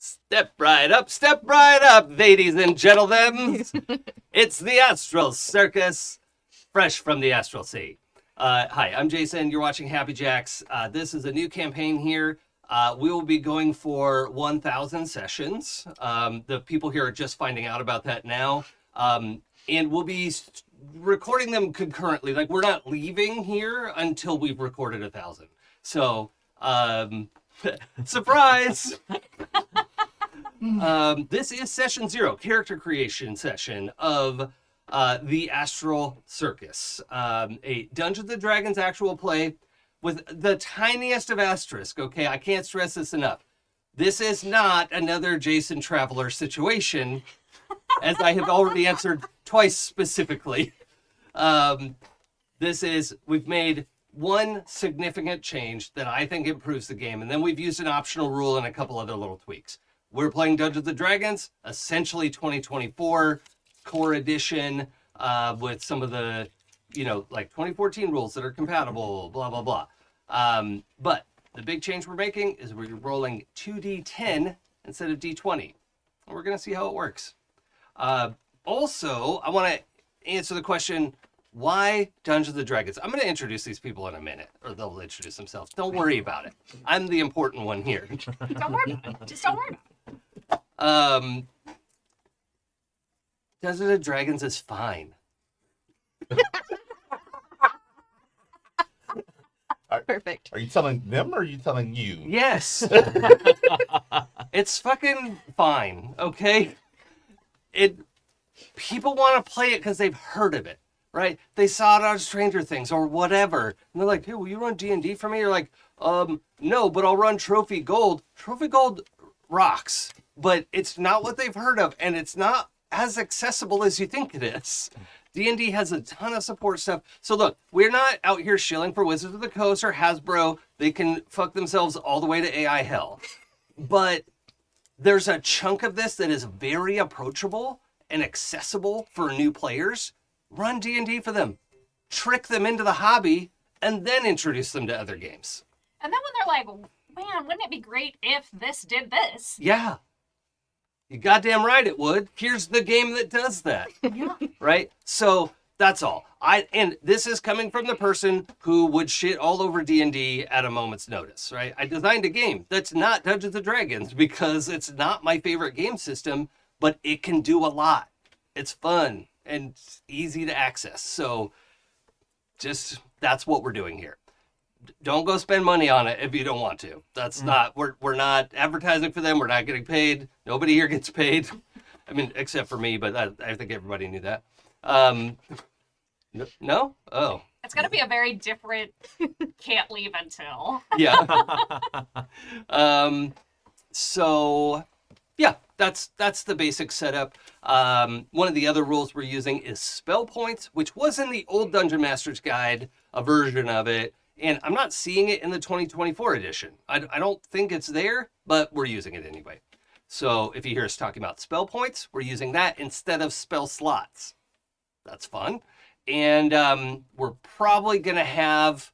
Step right up, ladies and gentlemen. It's the Astral Circus, fresh from the Astral Sea. Hi, I'm Jason. You're watching Happy Jacks. This is a new campaign here. We will be going for 1,000 sessions. The people here are just finding out about that now. And we'll be recording them concurrently. Like, we're not leaving here until we've recorded 1,000. So, surprise! This is session 0, character creation session of the Astral Circus, a Dungeons & Dragons actual play with the tiniest of asterisk, okay? I can't stress this enough. This is not another Jason Traveler situation, as I have already answered twice specifically. We've made one significant change that I think improves the game, and then we've used an optional rule and a couple other little tweaks. We're playing Dungeons & Dragons, essentially 2024 core edition, with some of the, like 2014 rules that are compatible, blah, blah, blah. But the big change we're making is we're rolling 2d10 instead of d20. And we're going to see how it works. Also, I want to answer the question, why Dungeons & Dragons? I'm going to introduce these people in a minute, or they'll introduce themselves. Don't worry about it. I'm the important one here. Don't worry about it. Just don't worry about it. Dungeons & Dragons is fine. Perfect. Are you telling them or are you telling you? Yes. It's fucking fine, okay? People want to play it because they've heard of it, right? They saw it on Stranger Things or whatever. And they're like, hey, will you run D&D for me? You're like, no, but I'll run Trophy Gold. Trophy Gold rocks, but it's not what they've heard of, and it's not as accessible as you think it is. D&D has a ton of support stuff. So look, we're not out here shilling for Wizards of the Coast or Hasbro. They can fuck themselves all the way to AI hell. But there's a chunk of this that is very approachable and accessible for new players. Run D&D for them. Trick them into the hobby, and then introduce them to other games. And then when they're like, man, wouldn't it be great if this did this? Yeah. You goddamn right it would. Here's the game that does that. Yeah. Right? So that's all. And this is coming from the person who would shit all over D&D at a moment's notice, right? I designed a game that's not Dungeons & Dragons because it's not my favorite game system, but it can do a lot. It's fun and easy to access. So that's what we're doing here. Don't go spend money on it if you don't want to. That's not, we're not advertising for them. We're not getting paid. Nobody here gets paid. I mean, except for me, but I think everybody knew that. No? Oh. It's going to be a very different can't leave until. Yeah. So, yeah, that's the basic setup. One of the other rules we're using is spell points, which was in the old Dungeon Master's Guide, a version of it. And I'm not seeing it in the 2024 edition. I don't think it's there, but we're using it anyway. So if you hear us talking about spell points, we're using that instead of spell slots. That's fun. And we're probably going to have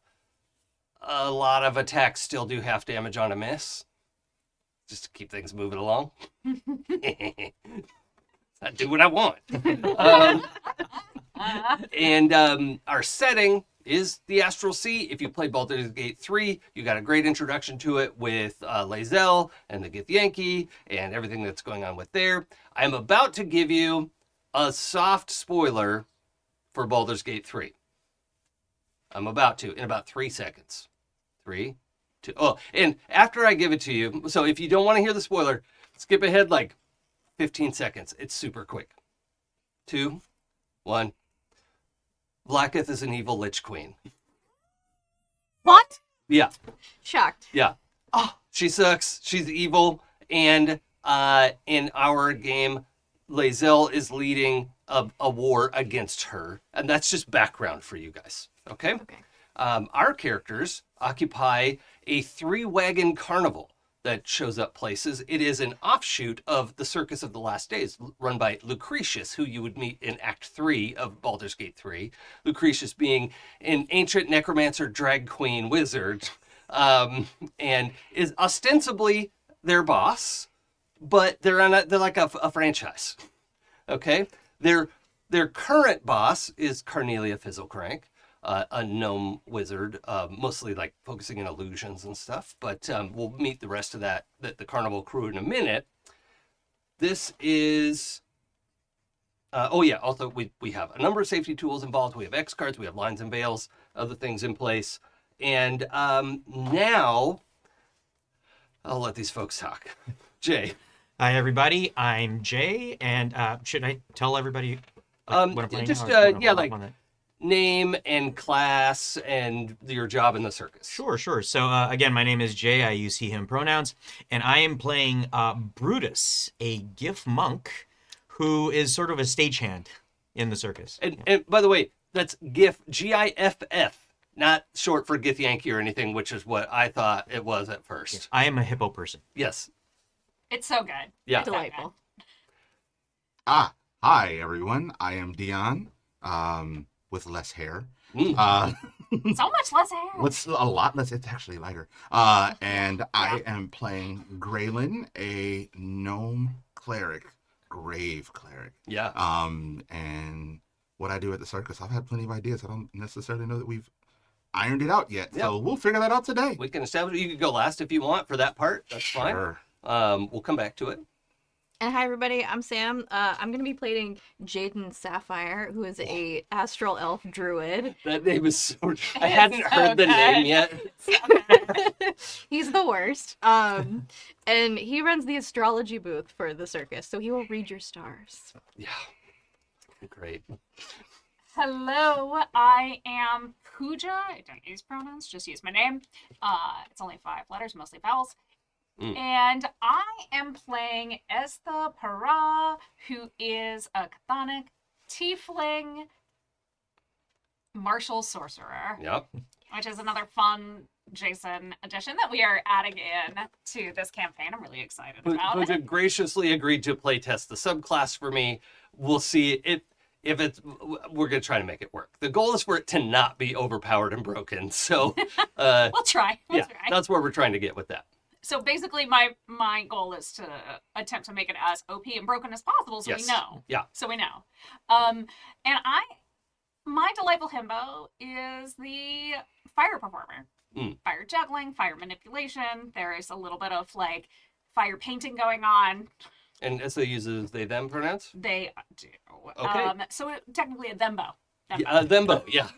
a lot of attacks still do half damage on a miss. Just to keep things moving along. I do what I want. And our setting is the Astral Sea. If you play Baldur's Gate 3, you got a great introduction to it with Lae'zel and the Githyanki and everything that's going on with there. I'm about to give you a soft spoiler for Baldur's Gate 3. I'm about to, in about 3 seconds. 3, 2, and after I give it to you, so if you don't want to hear the spoiler, skip ahead like 15 seconds. It's super quick. 2, 1. Vlaakith is an evil lich queen. What? Yeah. Shocked. Yeah. Oh, she sucks. She's evil. And in our game, Lae'zel is leading a war against her. And that's just background for you guys. Okay? Our characters occupy a 3-wagon carnival that shows up places. It is an offshoot of the Circus of the Last Days, run by Lucretius, who you would meet in Act 3 of Baldur's Gate 3. Lucretius being an ancient necromancer, drag queen, wizard, and is ostensibly their boss, but they're like a franchise. Okay, their current boss is Carnelia Fizzlecrank, a gnome wizard, mostly like focusing in illusions and stuff. But we'll meet the rest of the carnival crew in a minute. This is. Also we have a number of safety tools involved. We have X cards, we have lines and veils, other things in place. And now I'll let these folks talk. Jay. Hi, everybody. I'm Jay, and should I tell everybody what I'm playing? Just, now? Name and class and your job in the circus. Sure. So, again, my name is Jay. I use he, him pronouns, and I am playing Brutus, a Giff monk who is sort of a stagehand in the circus. And by the way, that's Giff, Giff, not short for Gith Yankee or anything, which is what I thought it was at first. Yes, I am a hippo person. Yes. It's so good. Yeah. Delightful. Hi everyone. I am Dion, with less hair. So much less hair. What's a lot less? It's actually lighter. And I am playing Gralen, a gnome cleric, grave cleric. Yeah. And what I do at the circus, I've had plenty of ideas. I don't necessarily know that we've ironed it out yet. So we'll figure that out today. We can establish. You could go last if you want for that part. That's fine. Sure. We'll come back to it. And hi everybody, I'm Sam. I'm going to be playing Jaden Sapphire, who is a astral elf druid. That name is so... I hadn't heard the name yet. He's the worst. And he runs the astrology booth for the circus, so he will read your stars. Yeah. Great. Hello, I am Pooja. I don't use pronouns, just use my name. It's only 5 letters, mostly vowels. And I am playing Ezthe Perah, who is a Chthonic Tiefling Sorcerer. Yep. Which is another fun Jason addition that we are adding in to this campaign. I'm really excited about Pooja it. graciously agreed to playtest the subclass for me. We'll see if it's... We're going to try to make it work. The goal is for it to not be overpowered and broken. So... We'll try. We'll try. That's where we're trying to get with that. So basically, my goal is to attempt to make it as OP and broken as possible, so Yes. we know. Yeah. So we know. And my delightful himbo is the fire performer. Fire juggling, fire manipulation. There is a little bit of like fire painting going on. And Ezthe uses they them pronouns? They do. Okay. So technically a thembo. Thembo, yeah.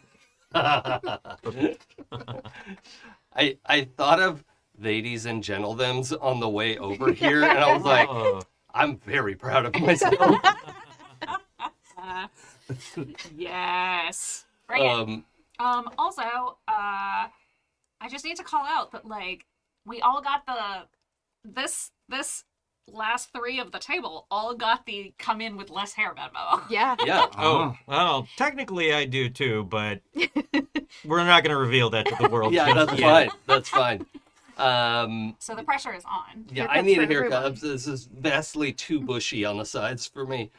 I thought of ladies and gentlethems on the way over here, and I was like, I'm very proud of myself. Yes. Bring it. Also, I just need to call out that like we all got this last 3 of the table all got the come in with less hair memo. Yeah. Yeah. Oh, well, technically I do too, but we're not going to reveal that to the world. Yeah, just that's yet. fine. That's fine. So the pressure is on. Yeah, Haircuts I need a for haircut. everyone. This is vastly too bushy on the sides for me.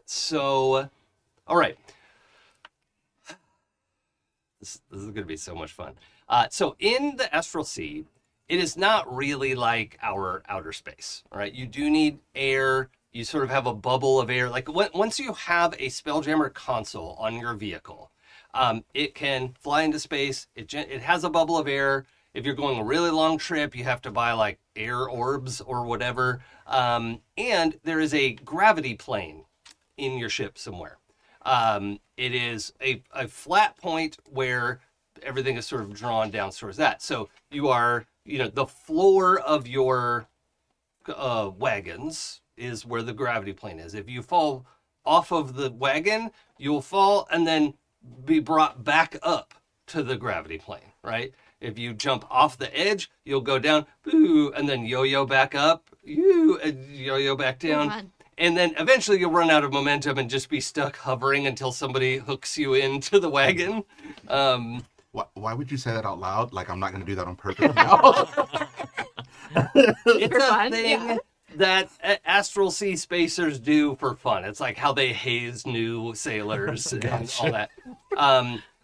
So, all right. This is going to be so much fun. So in the Astral Sea, it is not really like our outer space, all right? You do need air. You sort of have a bubble of air. Like once you have a Spelljammer console on your vehicle, it can fly into space. It has a bubble of air. If you're going a really long trip, you have to buy like air orbs or whatever. And there is a gravity plane in your ship somewhere. It is a flat point where everything is sort of drawn down towards that. So you are, the floor of your wagons is where the gravity plane is. If you fall off of the wagon, you'll fall and then be brought back up to the gravity plane, right? If you jump off the edge, you'll go down, boo, and then yo-yo back up, and yo-yo back down. Fun. And then eventually you'll run out of momentum and just be stuck hovering until somebody hooks you into the wagon. Why would you say that out loud? Like I'm not going to do that on purpose now. It's For a fun, thing yeah. that Astral Sea spacers do for fun. It's like how they haze new sailors and all that.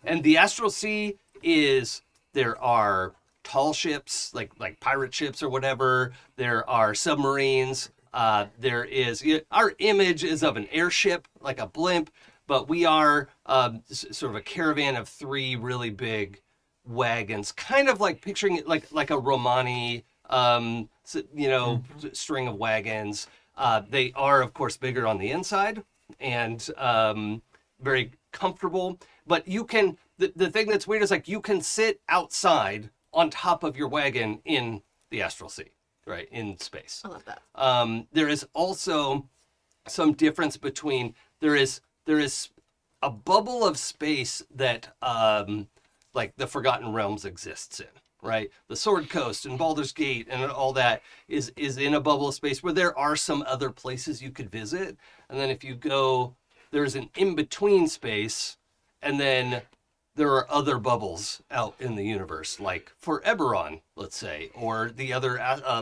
And the Astral Sea there are tall ships, like pirate ships or whatever. There are submarines. There is, our image is of an airship, like a blimp, but we are sort of a caravan of 3 really big wagons, kind of like picturing it like a Romani, string of wagons. They are, of course, bigger on the inside and very comfortable. But you can, the thing that's weird is like you can sit outside on top of your wagon in the Astral Sea, right, in space. I love that. There is also some difference between, there is a bubble of space that like the Forgotten Realms exists in, right? The Sword Coast and Baldur's Gate and all that is in a bubble of space where there are some other places you could visit. And then if you go, there's an in-between space, and then there are other bubbles out in the universe, like for Eberron, let's say, or the other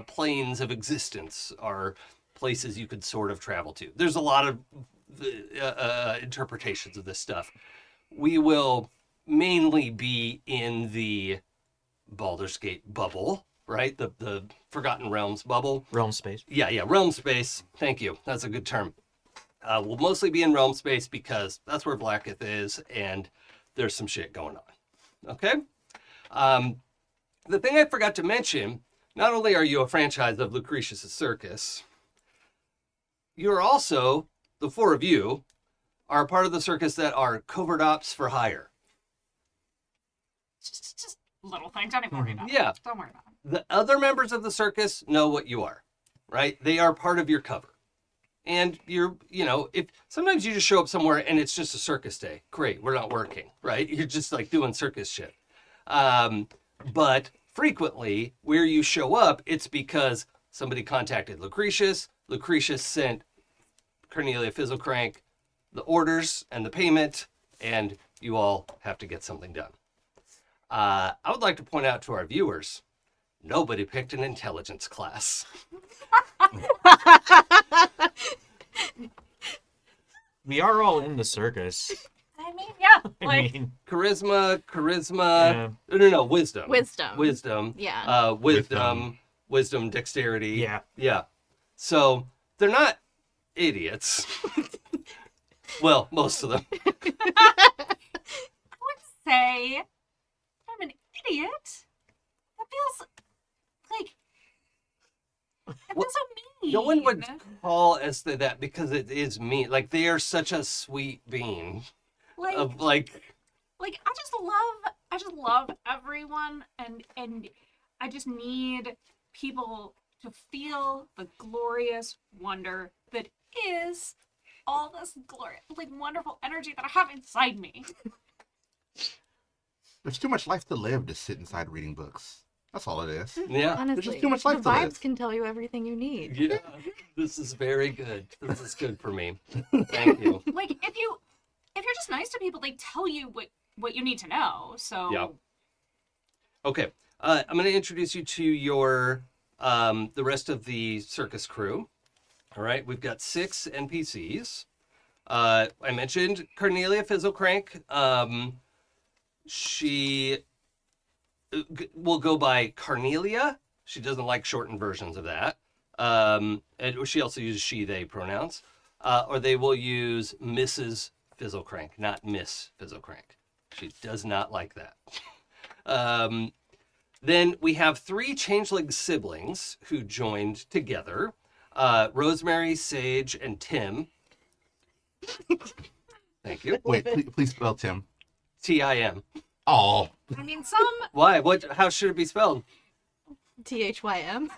planes of existence are places you could sort of travel to. There's a lot of interpretations of this stuff. We will mainly be in the Baldur's Gate bubble, right? The Forgotten Realms bubble. Realm space. Yeah, realm space. Thank you. That's a good term. We'll mostly be in realm space because that's where Vlaakith is, and there's some shit going on. Okay? The thing I forgot to mention, not only are you a franchise of Lucretius' Circus, you're also, the 4 of you, are a part of the circus that are covert ops for hire. Just little things. Don't even worry about it. Yeah. Don't worry about it. The other members of the circus know what you are, right? They are part of your cover. And if sometimes you just show up somewhere and it's just a circus day. Great, we're not working, right? You're just like doing circus shit. But frequently, where you show up, it's because somebody contacted Lucretius. Lucretius sent Cornelia Fizzlecrank the orders and the payment, and you all have to get something done. I would like to point out to our viewers, nobody picked an intelligence class. We are all in the circus. I mean, yeah. I Like, mean, Charisma. Yeah. No, wisdom. Wisdom. Yeah. Wisdom, dexterity. yeah. So they're not idiots. Well, most of them. I would say I'm an idiot. That feels like that feels so mean. No one would call Ezthe that because it is mean. Like, they are such a sweet being. like Of like I just love everyone, and I just need people to feel the glorious wonder that is all this glorious, like, wonderful energy that I have inside me. There's too much life to live to sit inside reading books. That's all it is. yeah. Honestly, just too much the life to vibes live. can tell you everything you need. Yeah. This is very good. This is good for me. Thank you. Like, if you're just nice to people, they tell you what you need to know. So Yeah. Okay. I'm going to introduce you to your the rest of the circus crew. All right. We've got 6 NPCs. I mentioned Cornelia Fizzlecrank. She will go by Carnelia. She doesn't like shortened versions of that. And she also uses she, they pronouns. Or they will use Mrs. Fizzlecrank, not Miss Fizzlecrank. She does not like that. Then we have 3 changeling siblings who joined together. Rosemary, Sage, and Tim. Thank you. Wait, please spell Tim. Tim. Oh, I mean, some Why? What? How should it be spelled? THYM.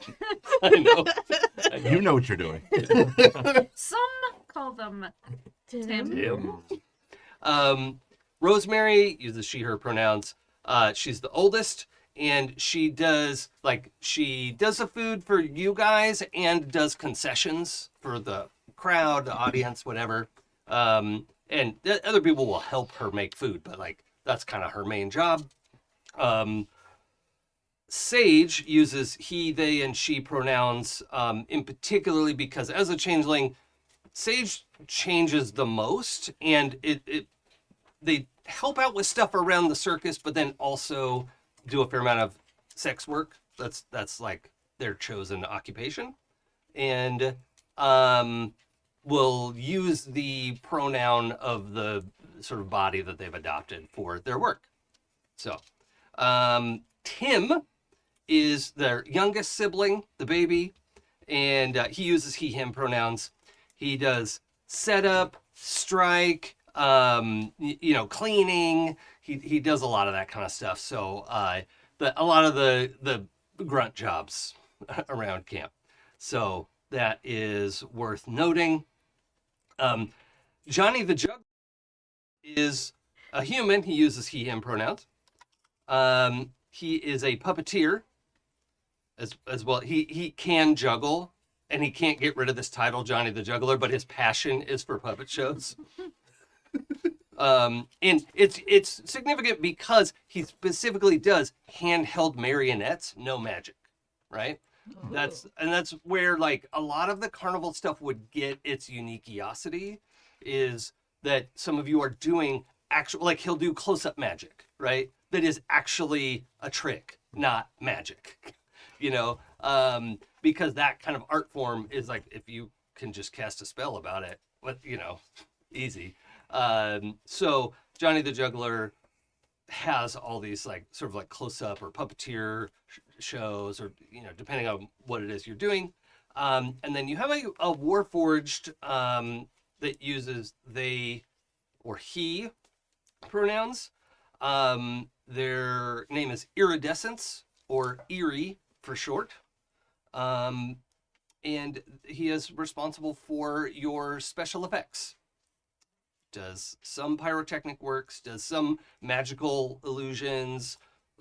I know. you know what you're doing. some call them Tim. Tim. Rosemary uses she, her pronouns. She's the oldest, and she does the food for you guys and does concessions for the crowd, the audience, whatever. And other people will help her make food, but that's kind of her main job. Sage uses he, they, and she pronouns, in particularly because as a changeling, Sage changes the most, and they help out with stuff around the circus, but then also do a fair amount of sex work. That's like their chosen occupation, and will use the pronoun of the sort of body that they've adopted for their work. So, Tim is their youngest sibling, the baby, and he uses he, him pronouns. He does setup, strike, cleaning. He does a lot of that kind of stuff. So, a lot of the grunt jobs around camp. So that is worth noting. Johnny the Juggler is a human. He uses he, him pronouns. He is a puppeteer as well. He can juggle, and he can't get rid of this title, Johnny the Juggler, but his passion is for puppet shows. And it's significant because he specifically does handheld marionettes, no magic, right? That's where like a lot of the carnival stuff would get its uniqueosity, is that some of you are doing actual, like he'll do close-up magic, right? That is actually a trick, not magic, because that kind of art form is like, if you can just cast a spell about it, easy. So Johnny the Juggler has all these like sort of like close-up or puppeteer shows, or depending on what it is you're doing, and then you have a Warforged that uses they or he pronouns. Their name is Iridescence, or Eerie for short, and he is responsible for your special effects. Does some pyrotechnic works, does some magical illusions,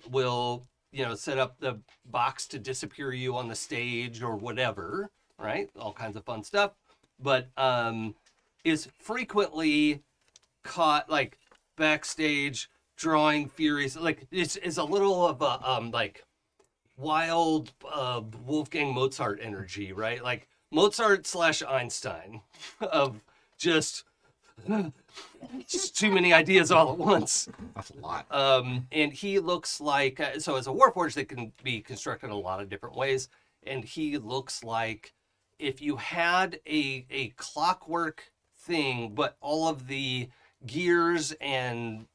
will set up the box to disappear you on the stage or whatever, right? All kinds of fun stuff, but is frequently caught like backstage drawing furies. Like it's a little of a like wild Wolfgang Mozart energy, right? Like Mozart / Einstein of just too many ideas all at once. That's a lot. And he looks like, so as a Warforged, they can be constructed a lot of different ways. And he looks like if you had a clockwork thing, but all of the gears and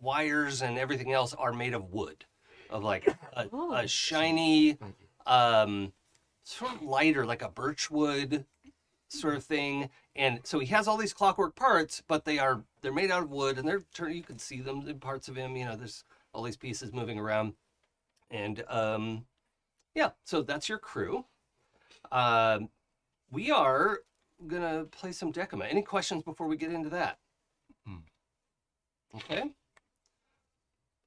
wires and everything else are made of wood, of like a shiny, sort of lighter, like a birch wood sort of thing. And so he has all these clockwork parts, but they're made out of wood, and you can see them in parts of him. There's all these pieces moving around, and so that's your crew. We are gonna play some Decima. Any questions before we get into that? Okay.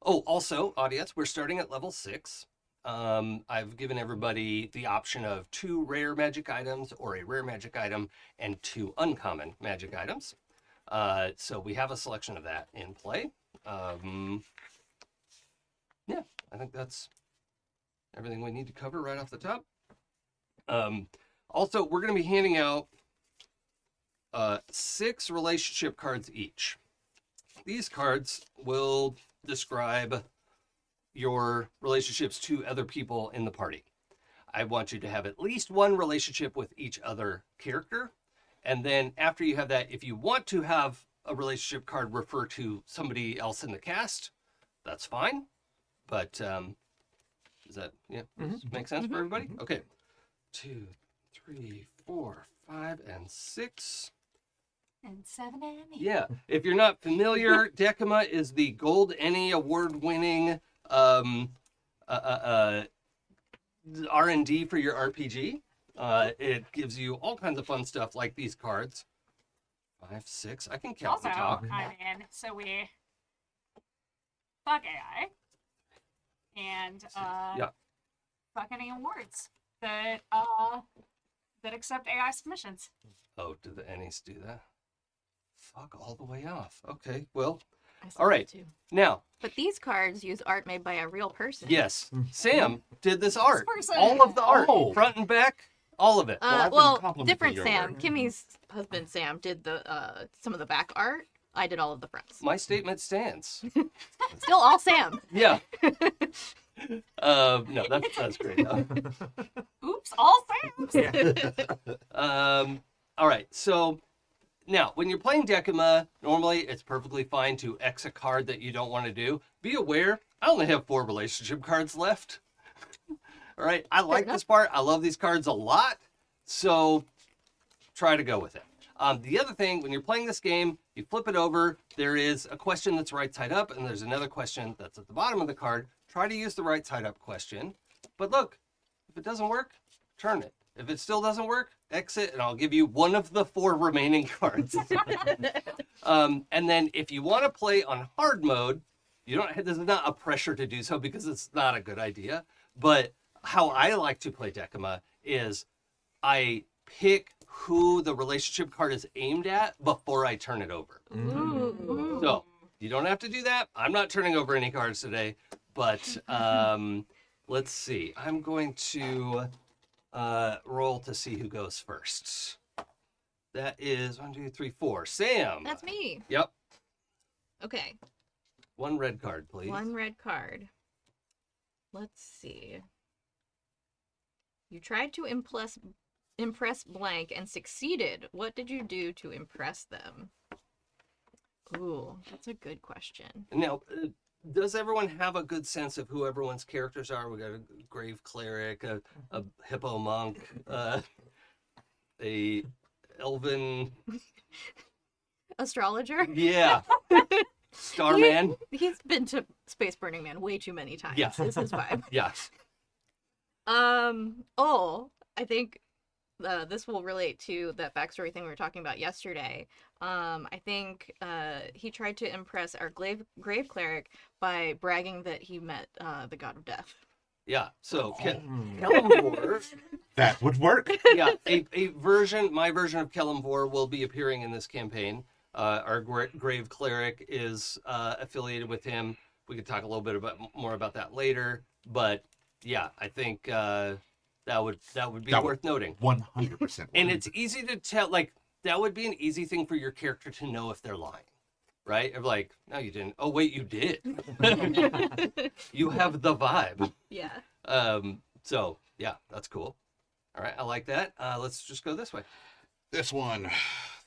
Oh, also, audience, we're starting at level 6. I've given everybody the option of 2 rare magic items or a rare magic item and 2 uncommon magic items. So we have a selection of that in play. Yeah, I think that's everything we need to cover right off the top. Also, we're going to be handing out 6 relationship cards each. These cards will describe your relationships to other people in the party. I want you to have at least 1 relationship with each other character. And then after you have that, if you want to have a relationship card refer to somebody else in the cast, that's fine. But does that make sense for everybody? Okay. 2, 3, 4, 5, and 6. And 7 and 8. Yeah. If you're not familiar, Decima is the Gold Any award-winning R&D for your RPG. It gives you all kinds of fun stuff like these cards. 5, 6. I can count Also, and talk. so we fuck AI and fuck any awards that accept AI submissions. Oh, do the Ennies do that? Fuck all the way off. Okay, well, I saw all right. that too. Now, But these cards use art made by a real person. yes, Sam did this art. person. All of the art, Oh. front and back, all of it. I've been Well, complimenting different your Sam. work. Kimmy's husband Sam did the some of the back art. I did all of the fronts. My statement stands. Still all Sam. Yeah. No, that's great. Oops, all Sam's. All right, so now when you're playing Decima, normally it's perfectly fine to X a card that you don't want to do. Be aware, I only have 4 relationship cards left. All right, I like this part. I love these cards a lot, so try to go with it. The other thing, when you're playing this game, you flip it over, there is a question that's right side up, and there's another question that's at the bottom of the card. Try to use the right side up question. But look, if it doesn't work, turn it. If it still doesn't work, exit, and I'll give you one of the 4 remaining cards. And then if you want to play on hard mode, you don't. This is not a pressure to do so because it's not a good idea. But how I like to play Decima is I pick who the relationship card is aimed at before I turn it over. Ooh. So you don't have to do that. I'm not turning over any cards today, but let's see. I'm going to roll to see who goes first. That is 1, 2, 3, 4. Sam. That's me. Yep. Okay. 1 red card, please. 1 red card. Let's see. You tried to impress blank and succeeded. What did you do to impress them? Ooh, that's a good question. Now, does everyone have a good sense of who everyone's characters are? We got a grave cleric, a hippo monk, a elven. Astrologer? Yeah. Starman. He's been to Space Burning Man way too many times. Yeah. It's his vibe. Yes. I think this will relate to that backstory thing we were talking about yesterday. I think he tried to impress our grave cleric by bragging that he met the god of death. Yeah. So Kellamvor. That would work. Yeah. My version of Kellamvor will be appearing in this campaign. Our grave cleric is affiliated with him. We could talk a little bit more about that later. But yeah, I think that would be worth noting. 100%. And it's easy to tell. Like that would be an easy thing for your character to know if they're lying, right? Of like, no, you didn't. Oh wait, you did. You have the vibe. Yeah. So yeah, that's cool. All right, I like that. Let's just go this way. This one,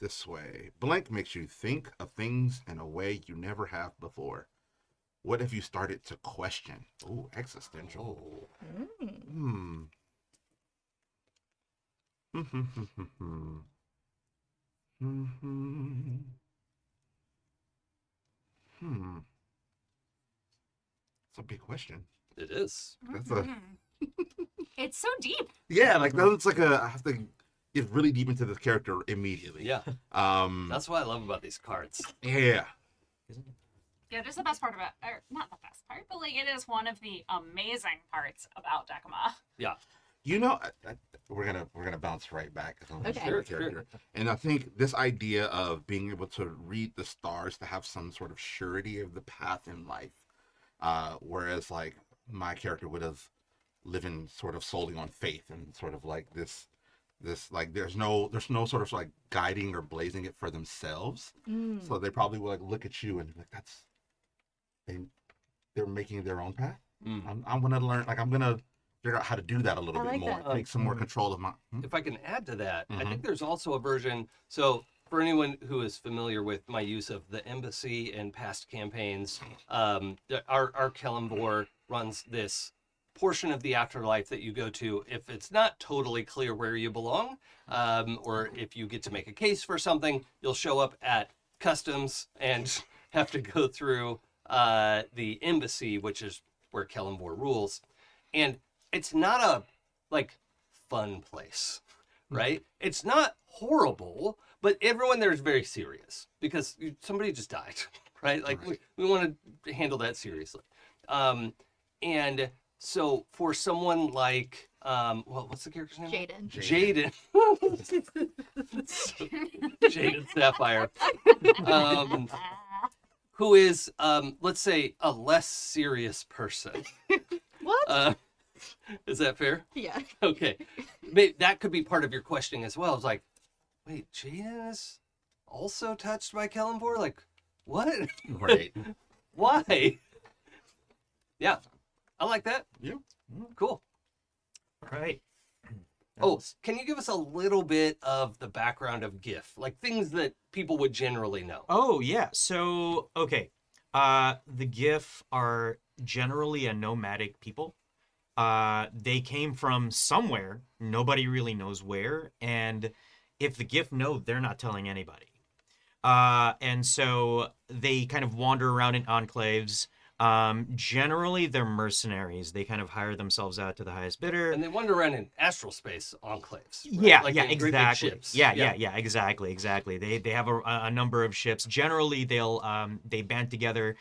this way. Blank makes you think of things in a way you never have before. What if you started to question? Ooh, existential. Oh. It's a big question. It is. That's a It's so deep. yeah. Like that's like I have to get really deep into this character immediately. Yeah. Um. That's what I love about these cards. Yeah. Yeah, it is the best part about, or not the best part, but like it is one of the amazing parts about Decima. Yeah. You know, we're gonna bounce right back. 'Cause I'm a Okay. favorite character. And I think this idea of being able to read the stars to have some sort of surety of the path in life, whereas like my character would have living sort of solely on faith and sort of like this like there's no sort of like guiding or blazing it for themselves. So they probably will like look at you and be like they're making their own path. I'm gonna learn, like I'm gonna figure out how to do that a little I bit like more, that. take some more control of my. If I can add to that, I Mhm. think there's also a version. So for anyone who is familiar with my use of the embassy in past campaigns, our Kellamvor runs this portion of the afterlife that you go to if it's not totally clear where you belong, or if you get to make a case for something, you'll show up at customs and have to go through the embassy, which is where Kellamvor rules. And it's not a like fun place, right? It's not horrible, but everyone there is very serious because somebody just died, right? Like we want to handle that seriously. And so for someone like, what's the character's name? Jaden. Jaden Sapphire, who is, let's say, a less serious person. What? Is that fair? Yeah. Okay. That could be part of your questioning as well. It's like, wait, Jaden is also touched by Kellamvor? Like, what? Right. Why? Yeah. I like that. Yeah. Cool. All right. Oh, can you give us a little bit of the background of Giff? Like things that people would generally know. Oh, yeah. So, okay. The Giff are generally a nomadic people. They came from somewhere. Nobody really knows where. And if the Giff know, they're not telling anybody. And so they kind of wander around in enclaves. Generally, they're mercenaries. They kind of hire themselves out to the highest bidder. And they wander around in astral space enclaves. Right? Yeah, Like yeah, in great big exactly. ships. Yeah, exactly. They have a number of ships. Generally, they band together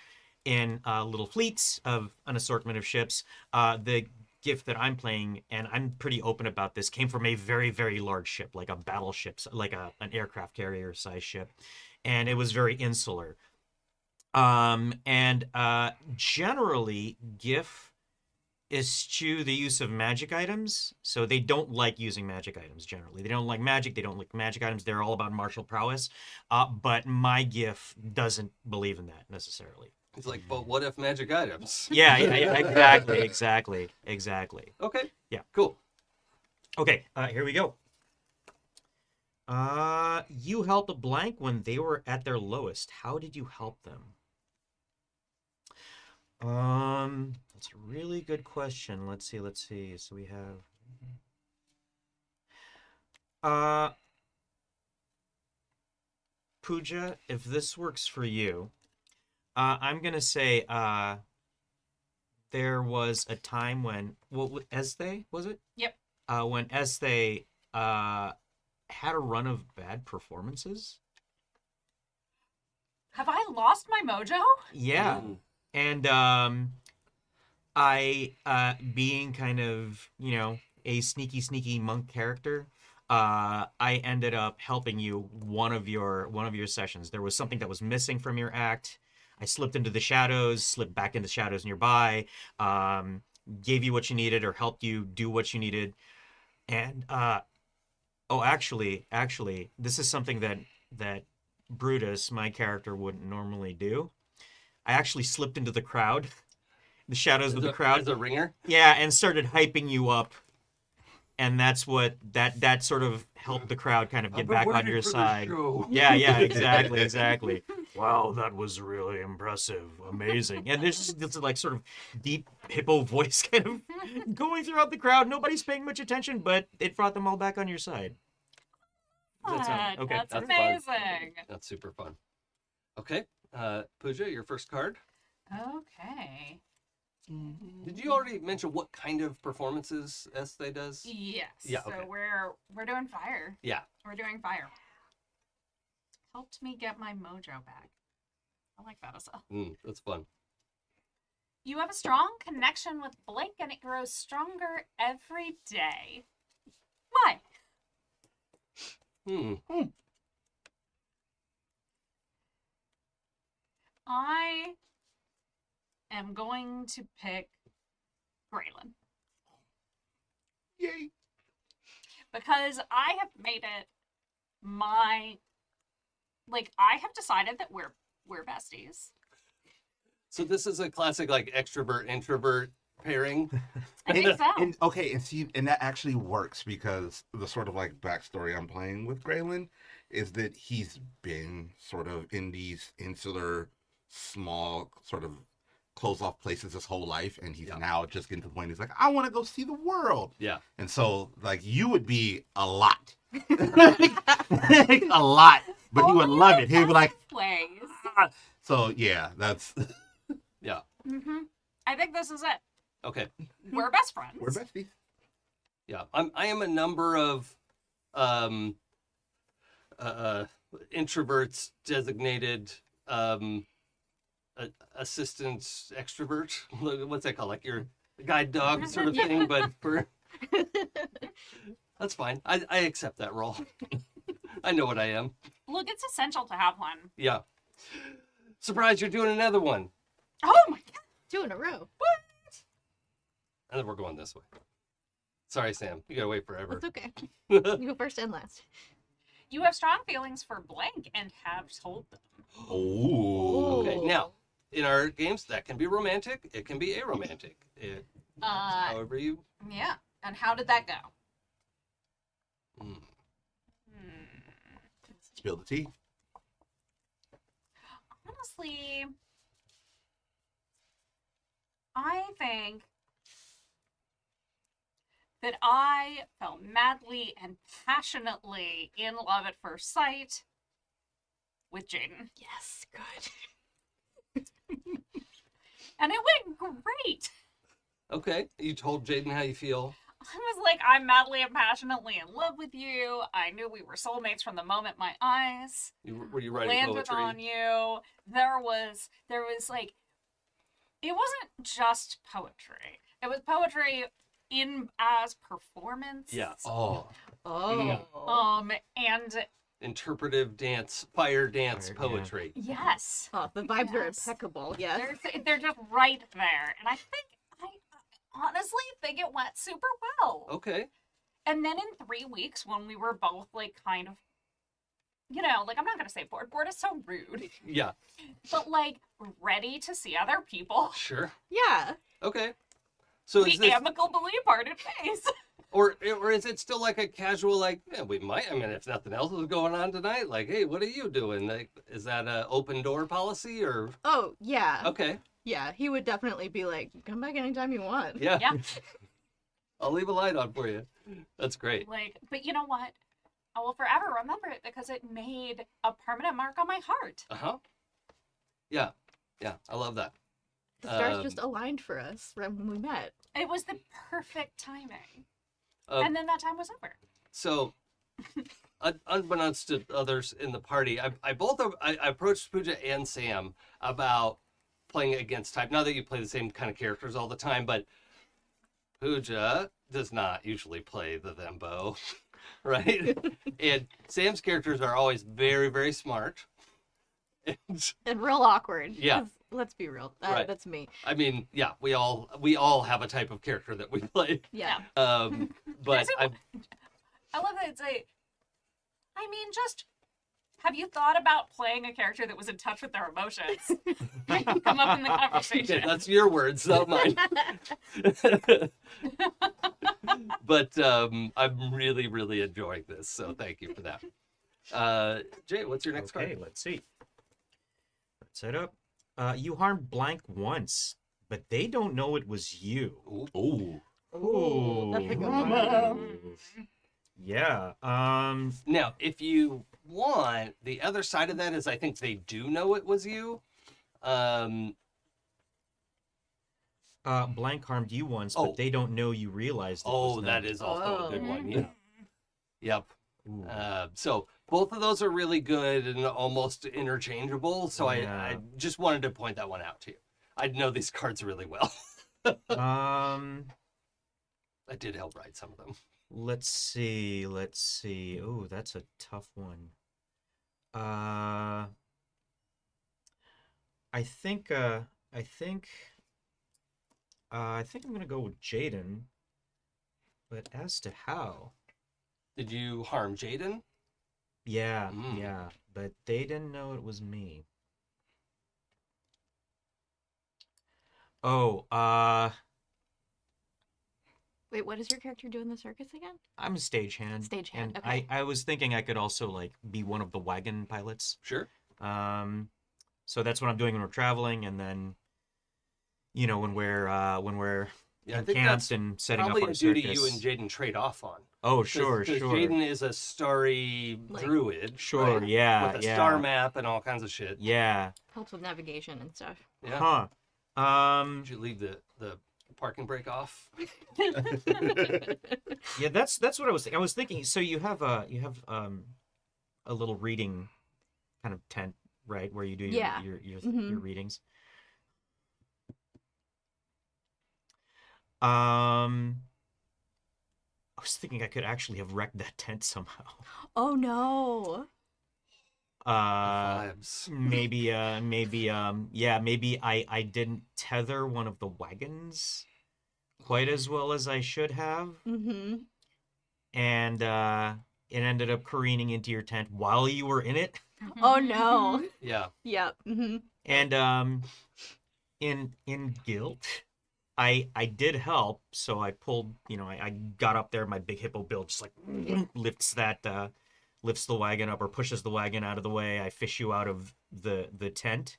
in little fleets of an assortment of ships. The gift that I'm playing, and I'm pretty open about this, came from a very, very large ship, like a battleship, like an aircraft carrier size ship, and it was very insular. Generally, Giff eschew the use of magic items, so they don't like using magic items. Generally, they don't like magic. They don't like magic items. They're all about martial prowess. But my Giff doesn't believe in that necessarily. It's like, but what if magic items? Yeah, exactly. Okay. Yeah. Cool. Okay, here we go. You helped a blank when they were at their lowest. How did you help them? That's a really good question. Let's see. So we have Pooja, if this works for you, I'm gonna say there was a time when Ezthe, was it? Yep. When Ezthe had a run of bad performances. Have I lost my mojo? Yeah. Mm. And I being kind of, a sneaky monk character, I ended up helping you one of your sessions. There was something that was missing from your act. I slipped into the shadows, slipped back into shadows nearby, gave you what you needed or helped you do what you needed. And actually, this is something that Brutus, my character, wouldn't normally do. I actually slipped into the crowd, the shadows of the crowd. As a ringer? Yeah, and started hyping you up. And that's what that sort of helped the crowd kind of get back on your side. Yeah, exactly. Wow, that was really impressive, amazing. And there's this like sort of deep hippo voice kind of going throughout the crowd. Nobody's paying much attention, but it brought them all back on your side. Does that sound okay? That's That's amazing. fun. That's super fun. Okay, Pooja, your first card. Okay. Did you already mention what kind of performances Ezthe does? Yes. Yeah, So okay. we're doing fire. Yeah. We're doing fire. Helped me get my mojo back. I like that as well. That's fun. You have a strong connection with Blink and it grows stronger every day. Why? I am going to pick Gralen. Yay. Because I have made it I have decided that we're besties. So this is a classic like extrovert introvert pairing. I think so. And that actually works because the sort of like backstory I'm playing with Gralen is that he's been sort of in these insular, small, sort of closed off places his whole life, and he's now just getting to the point he's like, I want to go see the world. Yeah. And so like you would be a lot. A lot. But he would love it. He'd be like, Plays. so yeah, that's Yeah. I think this is it. Okay. We're best friends. we're besties. Yeah. I am a number of introverts designated assistant extrovert. What's that called? Like your guide dog sort of thing, but for that's fine. I accept that role. I know what I am. Look, it's essential to have one. Yeah. Surprise, you're doing another one. Oh my god. 2 in a row. And then we're going this way. Sorry, Sam. You gotta wait forever. That's okay. You go first and last. You have strong feelings for Blank and have told them. Oh. Okay, now, in our games, that can be romantic. It can be aromantic. However you. Yeah. And how did that go? Spill the tea. Honestly, I think that I fell madly and passionately in love at first sight with Jaden. Yes, good. And it went great. Okay, you told Jaden how you feel. I was like, I'm madly and passionately in love with you. I knew we were soulmates from the moment my eyes Were you writing landed poetry? on you. There was like, it wasn't just poetry. It was poetry as performance. Yeah. Oh. Oh. And Interpretive dance, fire dance Fire, poetry. yes, Oh, the vibes are Yes. impeccable. Yes. they're just right there. And I honestly think it went super well. Okay. And then in 3 weeks, when we were both like kind of, you know, like I'm not gonna say bored. Bored is so rude. Yeah. But like ready to see other people. Sure. Yeah. Okay. So We is this, amicably parted ways. or is it still like a casual, like, yeah, we might, I mean, if nothing else is going on tonight, like, hey, what are you doing? Like, is that a open door policy or? Oh, yeah. Okay. Yeah, he would definitely be like, come back anytime you want. Yeah. Yeah. I'll leave a light on for you. That's great. Like, but you know what? I will forever remember it because it made a permanent mark on my heart. Uh-huh. Yeah. Yeah. I love that. The stars Um, just aligned for us right when we met. It was the perfect timing. Uh, And then that time was over. So, unbeknownst to others in the party, I approached Pooja and Sam about playing against type. Not that you play the same kind of characters all the time, but Pooja does not usually play the Thembo, right? And Sam's characters are always very, very smart. And, And real awkward. Yeah. 'cause let's be real. Right. That's me. I mean, yeah, we all have a type of character that we play. Yeah. But I love that it's like, I mean, just have you thought about playing a character that was in touch with their emotions? Come up in the okay, conversation. that's your words, not mine. But I'm really, really enjoying this, so thank you for that. Jay, what's your next Okay, card? let's see. Let's set up. You harmed blank once, but they don't know it was you. Ooh. Ooh, that's a good Drama. one. Yeah. Now, if you want, the other side of that is I think they do know it was you. Blank harmed you once, Oh. but they don't know you realized it Oh, was that them. is also a good one. Mhm. Yeah. Yep. Ooh. So both of those are really good and almost interchangeable. So I Yeah. just wanted to point that one out to you. I know these cards really well. I did help write some of them. Let's see. Oh, that's a tough one. I think I'm gonna go with Jaden, but as to how, Did you harm Jaden? yeah, Mm. yeah, but they didn't know it was me. Oh, Wait, what does your character do in the circus again? I'm a stagehand. Stagehand, and okay. I was thinking I could also like be one of the wagon pilots. Sure. So that's what I'm doing when we're traveling, and then, you know, when we're Yeah, I think that's encamped and setting up probably our a duty circus. you and Jaden trade off on. Oh, sure, Because sure. Jaden is a starry Like- druid. Sure, right? yeah, With a yeah. star map and all kinds of shit. Yeah. Helps with navigation and stuff. Yeah. Huh. Did you leave the parking brake off? Yeah, that's what I was thinking. I was thinking, so you have a little reading kind of tent, right, where you do Yeah. your Mhm. readings. I was thinking I could actually have wrecked that tent somehow. Oh no. Vibes. Maybe I didn't tether one of the wagons quite as well as I should have, Mm-hmm. and it ended up careening into your tent while you were in it. Oh no. Yeah. Yep. Mm-hmm. And in guilt, I did help, so I pulled, I got up there, my big hippo build just like lifts the wagon up or pushes the wagon out of the way. I fish you out of the tent.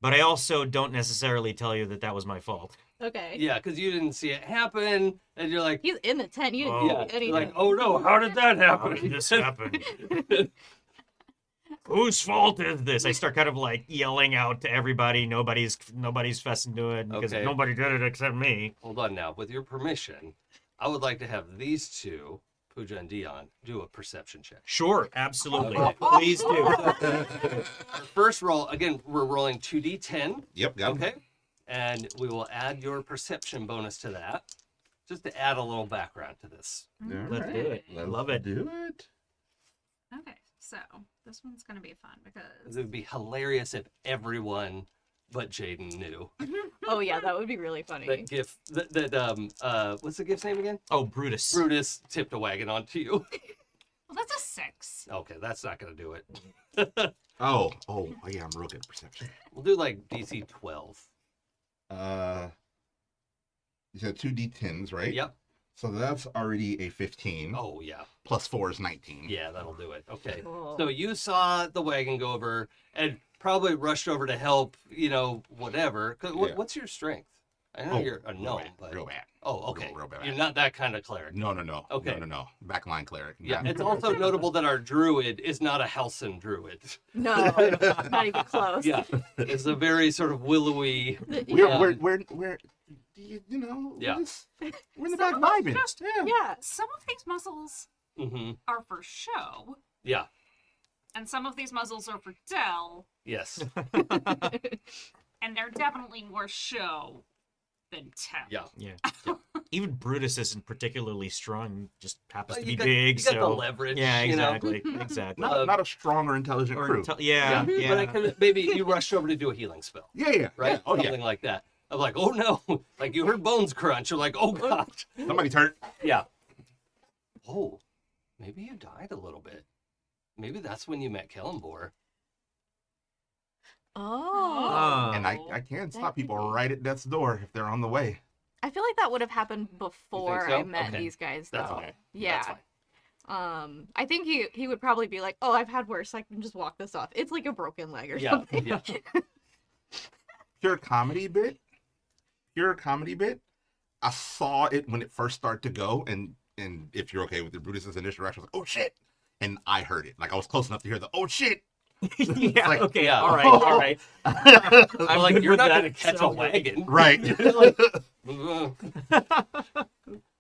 But I also don't necessarily tell you that was my fault. Okay. Yeah, because you didn't see it happen, and you're like, He's in the tent. You didn't Oh, do yeah, anything. you're like, oh no, how did that How happen? did this happen? Whose fault is this? I start kind of like yelling out to everybody. Nobody's fussing to it because Okay. nobody did it except me. Hold on now. With your permission, I would like to have these two, Pooja and Dion, do a perception check. Sure, absolutely. Okay. Please do. Our first roll, again, we're rolling 2d10. Yep, got Okay. And we will add your perception bonus to that, just to add a little background to this. Let's do it. I love it. Do it. Okay, so this one's gonna be fun It because would be hilarious if everyone but Jaden knew Oh yeah, that would be really funny. that Giff, what's the Giff's name again? Oh, Brutus. Brutus tipped a wagon onto you. well, that's a 6. Okay, that's not going to do it. Oh, yeah, I'm real good at perception. We'll do like DC 12. You said 2d10s, right? Yep. So that's already a 15. Oh, yeah. Plus 4 is 19. Yeah, that'll do it. Okay. Cool. So you saw the wagon go over and probably rushed over to help, whatever. 'Cause Yeah. What's your strength? I know you're a real gnome, bad, but... real bad. Oh, okay. Real bad. You're not that kind of cleric. No. Okay. No. Backline cleric. Yeah, Not- it's also notable that our druid is not a Halcyon druid. No, not even close. Yeah, it's a very sort of willowy... We're you know, Yeah. we're in the back vibing. Yeah. Yeah. Some of these muzzles Mm-hmm. are for show, Yeah, and some of these muzzles are for Dell, yes. and they're definitely more show than tell. Yeah. Yeah. Even Brutus isn't particularly strong, just happens to be You got big. the so leverage, yeah, you know? exactly. Exactly. Not a strong or intelligent Or crew. yeah. But I could, maybe you rushed over to do a healing spell, Yeah. right? Yeah. Oh, yeah. Something like that. I'm like, oh no, like you heard bones crunch. You're like, oh god. Somebody's hurt. Yeah. Oh, maybe you died a little bit. Maybe that's when you met Kellenbor. Oh. And I can stop people right at death's door if they're on the way. I feel like that would have happened before so? I met Okay. these guys. That's though. okay. Yeah. That's fine. I think he would probably be like, "Oh, I've had worse. I can just walk this off. It's like a broken leg or Yeah, something." yeah. Pure comedy bit. I saw it when it first started to go, and if you're okay with the Brutus's initial reaction, I was like, oh shit, and I heard it. Like I was close enough to hear the oh shit. yeah. like- Okay. Yeah. All right. All right. I'm like, good you're with not that, going to catch so- a wagon. Right.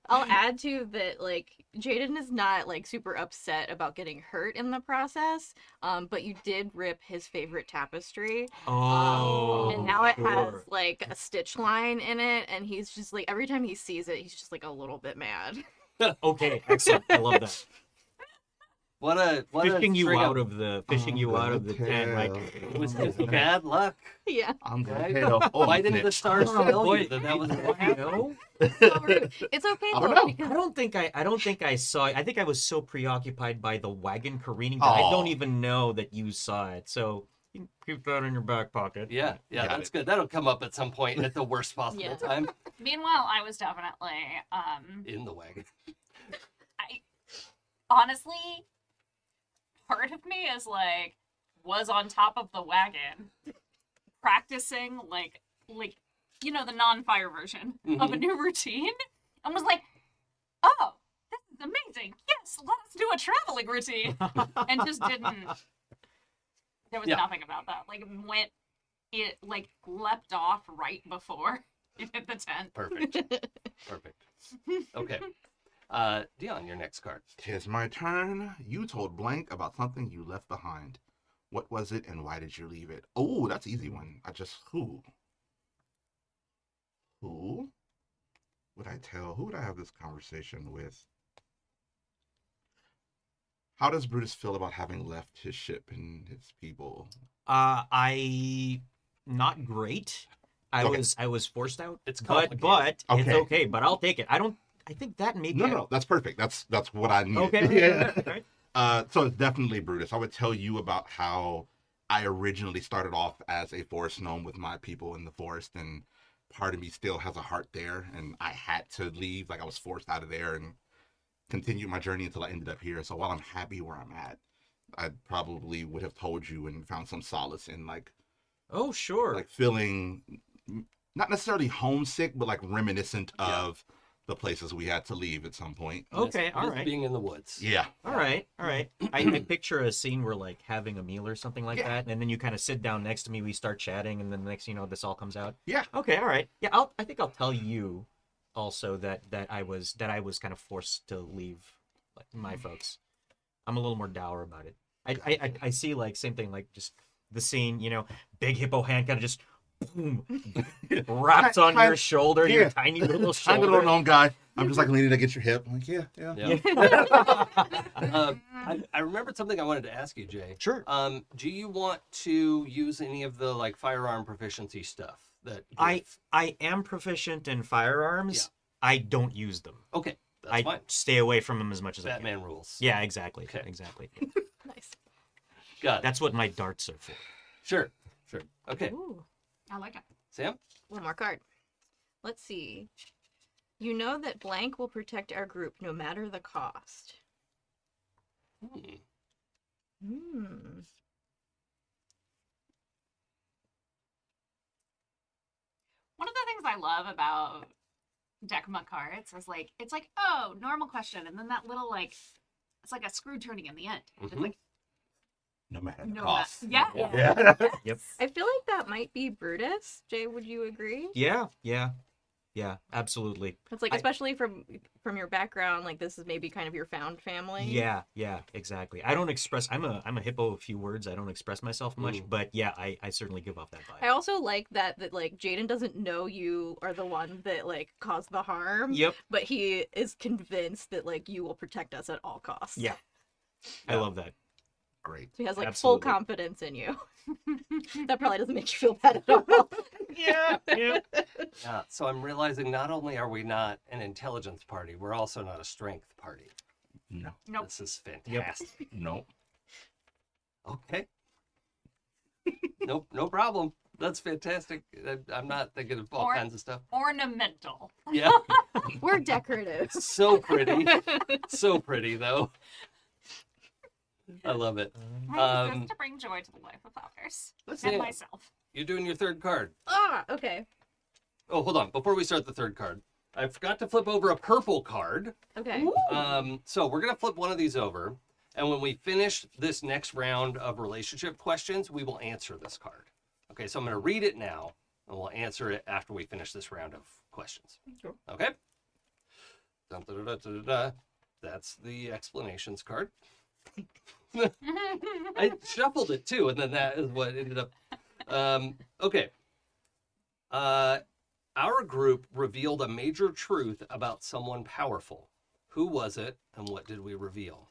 I'll add to that, like, Jaden is not like super upset about getting hurt in the process. But you did rip his favorite tapestry. Oh. And now it has sure. like a stitch line in it, and he's just like every time he sees it, he's just like a little bit mad. Okay. Excellent. I love that. What a Fishing you string out of the tent, like It was just bad luck. Yeah. I'm gonna Right? tell. Oh, Why didn't the stars Oh, tell boy. you that was what You happened? know? So rude. It's okay I though, don't know. because I don't think I saw it. I think I was so preoccupied by the wagon careening that I don't Aw. even know that you saw it. So you can keep that in your back pocket. Yeah, Got that's it. good. That'll come up at some point at the worst possible Yeah. time Meanwhile, I was definitely, in the wagon. honestly, part of me is like, was on top of the wagon, practicing like the non-fire version of a new routine, and was like, oh, this is amazing. Yes, let us do a traveling routine, and just didn't. There was Yeah. nothing about that. Like it leapt off right before it hit the tent. Perfect. Perfect. Okay. Dion, your next card. Tis my turn. You told blank about something you left behind. What was it and why did you leave it? Oh, that's an easy one. Who would I tell? Who would I have this conversation with? How does Brutus feel about having left his ship and his people? I not great. I Okay. was forced out. It's but complicated. it's Okay. okay. But I'll take it. I think that maybe. No, that's perfect. That's what I need. Okay. Yeah. All right. So it's definitely Brutus. I would tell you about how I originally started off as a forest gnome with my people in the forest, and part of me still has a heart there, and I had to leave. Like, I was forced out of there and continued my journey until I ended up here. So while I'm happy where I'm at, I probably would have told you and found some solace in like Oh, sure. like feeling not necessarily homesick, but like reminiscent of the places we had to leave at some point. Okay, all Miss right. being in the woods. Yeah. All right. I picture a scene where like having a meal or something like that, and then you kind of sit down next to me, we start chatting, and then the next thing you know, this all comes out. Yeah. Okay, all right. Yeah, I think I'll tell you also that I was kind of forced to leave like, my folks. I'm a little more dour about it. I see like same thing, like just the scene, you know, big hippo hand kind of just boom wraps on your shoulder, your tiny little I'm shoulder. a little known guy. I'm just like leaning against your hip. I'm like, yeah. I remembered something I wanted to ask you, Jay. Sure. Do you want to use any of the like firearm proficiency stuff that I am proficient in firearms. Yeah. I don't use them. Okay, that's I fine. stay away from them as much as I Batman can. rules. Yeah, exactly. Okay. Exactly. Nice. Got it. That's what my darts are for. Sure. Okay, Ooh. I like it. Sam. One more card. Let's see. You know that blank will protect our group no matter the cost. Hmm. One of the things I love about Decima cards is like it's like, oh, normal question, and then that little like it's like a screw turning in the end. It's like No matter the no cost. yeah. Yep. I feel like that might be Brutus. Jay, would you agree? Yeah, absolutely. It's like, I- especially from your background, like this is maybe kind of your found family. Yeah, exactly. I don't express. I'm a hippo of few words. I don't express myself much, but yeah, I certainly give off that vibe. I also like that like Jaden doesn't know you are the one that like caused the harm. Yep. But he is convinced that like you will protect us at all costs. Yeah. I love that. Great. So he has like Absolutely. full confidence in you. That probably doesn't make you feel bad at all. Yeah. Yeah. So I'm realizing not only are we not an intelligence party, we're also not a strength party. No. Nope. This is fantastic. No. Okay. Nope. No problem. That's fantastic. I'm not thinking of all Or- kinds of stuff. Ornamental. Yeah. We're decorative. So pretty. So pretty though. I love it. I exist to bring joy to the life of others Let's and see. myself. You're doing your third card. Okay. Oh, hold on. Before we start the third card, I forgot to flip over a purple card. Okay. So we're going to flip one of these over. And when we finish this next round of relationship questions, we will answer this card. Okay, so I'm going to read it now, and we'll answer it after we finish this round of questions. Sure. Okay? Dun, dun, dun, dun, dun, dun. That's the explanations card. I shuffled it too, and then that is what ended up. Okay. Our group revealed a major truth about someone powerful. Who was it, and what did we reveal?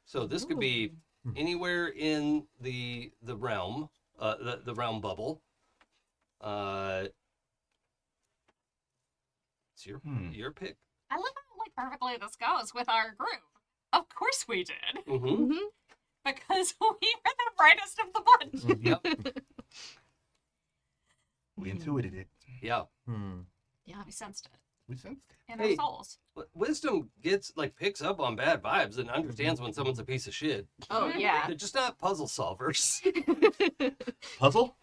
So this could be anywhere in the realm, the realm bubble. It's your pick. I love how like perfectly this goes with our group. Of course we did. Mm-hmm. Because we were the brightest of the bunch. Yep. We intuited it. Yeah. Yeah. We sensed it We sensed it. in Hey. our souls. Wisdom picks up on bad vibes and understands when someone's a piece of shit. Oh yeah. They're just not puzzle solvers. Puzzle?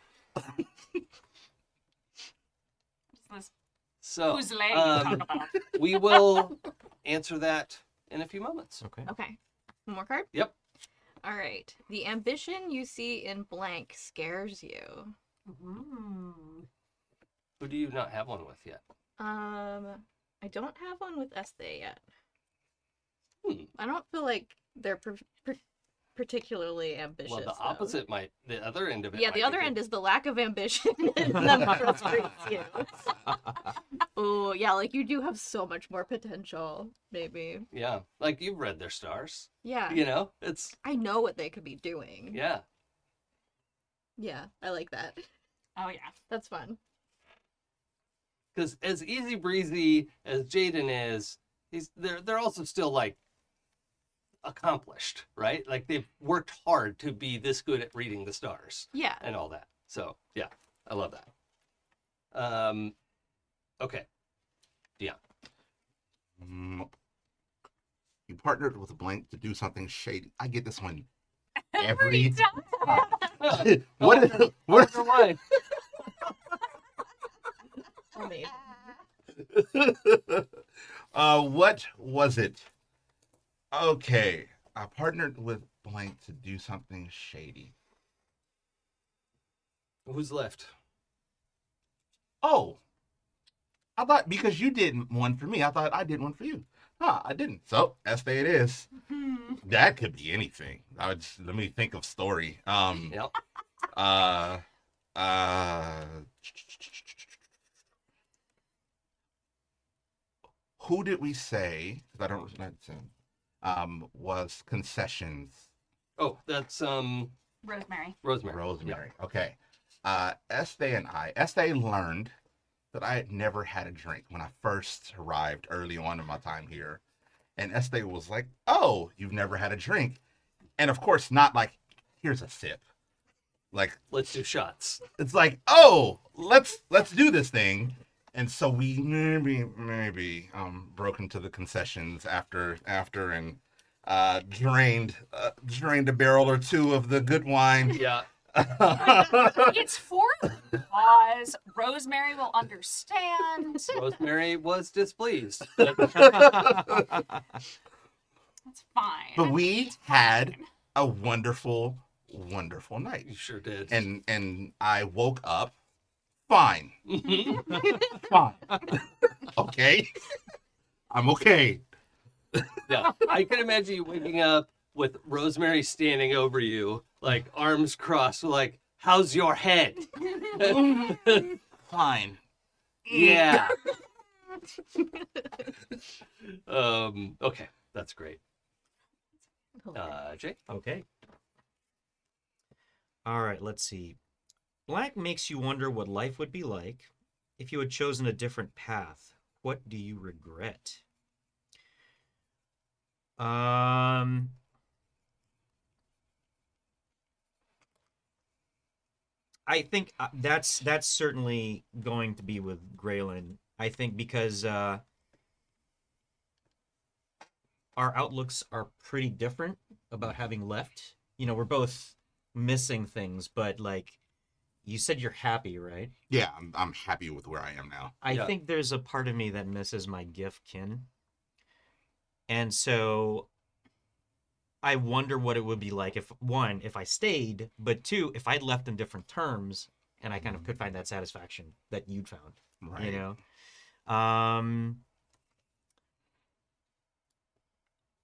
This So whose leg you talk about. we will answer that in a few moments. Okay. Okay. One more card? Yep. All right. The ambition you see in blank scares you. Who do you not have one with yet? I don't have one with Ezthe yet. Hmm. I don't feel like they're particularly ambitious. Well, the though. opposite might, the other end of it. Yeah, might the be other good. end is the lack of ambition and that frustrates you. Oh, yeah, like you do have so much more potential, maybe. Yeah, like you've read their stars. Yeah. You know, it's, I know what they could be doing. yeah. Yeah, I like that. Oh yeah. That's fun. Because as easy breezy as Jaden is, they're also still like accomplished, right? Like they've worked hard to be this good at reading the stars Yeah. and all that. So yeah, I love that. Okay, Dion. You partnered with Blank to do something shady. I get this one Every every time. what? What? Why? What was it? Okay, I partnered with Blank to do something shady. Who's left? Oh, I thought because you did one for me, I thought I did one for you. Huh, I didn't. So Ezthe it is. That could be anything. Let me think of story. Yep. Who did we say? Because I don't know. Was concessions. Oh, that's Rosemary. Rosemary. Okay. Ezthe and Ezthe learned that I had never had a drink when I first arrived early on in my time here. And Ezthe was like, "Oh, you've never had a drink." And of course, not like, "Here's a sip." Like, let's do shots. it's like, "Oh, let's do this thing." And so we maybe broke into the concessions after and drained a barrel or two of the good wine. Yeah. It's for cause. Rosemary will understand. Rosemary was displeased. That's fine. But we had a wonderful night. You sure did. And I woke up fine. Fine. Okay. I'm okay. Yeah, I can imagine you waking up with Rosemary standing over you, like arms crossed, like, "How's your head?" Fine. Yeah. Okay, that's great. Jake? Okay. All right, let's see. Black makes you wonder what life would be like if you had chosen a different path. What do you regret? I think that's certainly going to be with Gralen. I think because our outlooks are pretty different about having left. You know, we're both missing things, but like you said, you're happy, right? Yeah, I'm happy with where I am now. I Yeah. think there's a part of me that misses my Giff kin. And so I wonder what it would be like if, one, if I stayed, but two, if I'd left in different terms and I kind of could find that satisfaction that you'd found, Right. you know?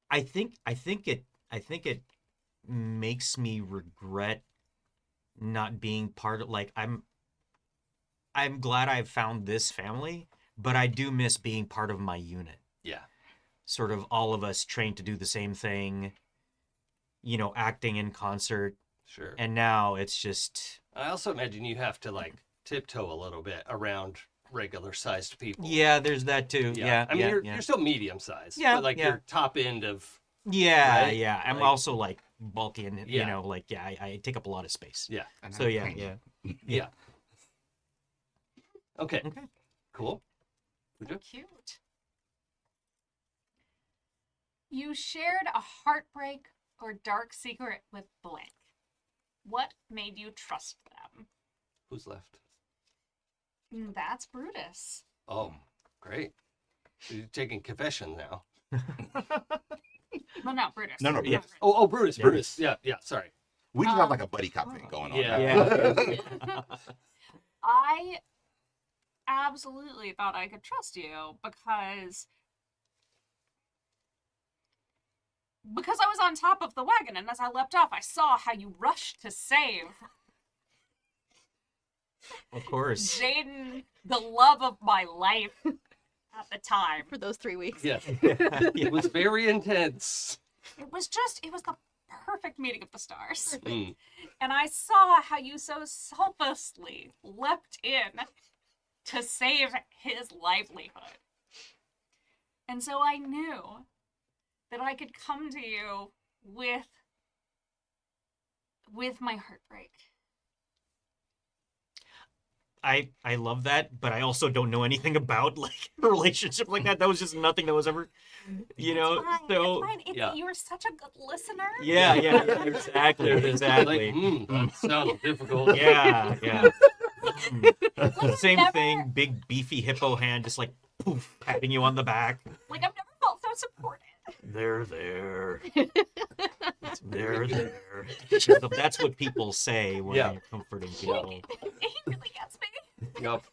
I think it makes me regret not being part of, like, I'm glad I've found this family, but I do miss being part of my unit. Yeah. Sort of all of us trained to do the same thing, you know, acting in concert. Sure. And now it's just, I also imagine you have to like tiptoe a little bit around regular sized people. yeah, there's that too. Yeah. I mean, yeah, you're still medium sized. Yeah, But like yeah. your top end of, yeah, right? yeah. I'm Like- also like bulky and, you Yeah. know, like, yeah, I take up a lot of space. yeah. And So I'm yeah, tiny. yeah. Yeah. Okay. Okay. Cool. Pooja? Cute. You shared a heartbreak or dark secret with blank. What made you trust them? Who's left? That's Brutus. Oh, great. So you're taking confession now. Well, no, Brutus. No, Not yeah. Brutus. Oh, Brutus. Yeah. Brutus. Yeah, sorry. We just have like a buddy cop thing going on. Yeah. Yeah. I absolutely thought I could trust you because I was on top of the wagon, and as I leapt off, I saw how you rushed to save Of course. Jaden, the love of my life at the time. For those 3 weeks. Yeah. Yeah. It was very intense. It was the perfect meeting of the stars. Mm. And I saw how you so selflessly leapt in to save his livelihood. And so I knew that I could come to you with my heartbreak. I love that, but I also don't know anything about like a relationship like that. That was just nothing that was ever, you know. Fine, So it's fine. yeah. You were such a good listener. yeah, exactly, There it is. exactly. Like, that sounds difficult. Yeah, yeah. Like, Same never- thing. Big beefy hippo hand, just like poof, patting you on the back. Like, I've never felt so supported. They're there. They're there. That's what people say when Yeah. you're comforting people. He really gets me. Yep.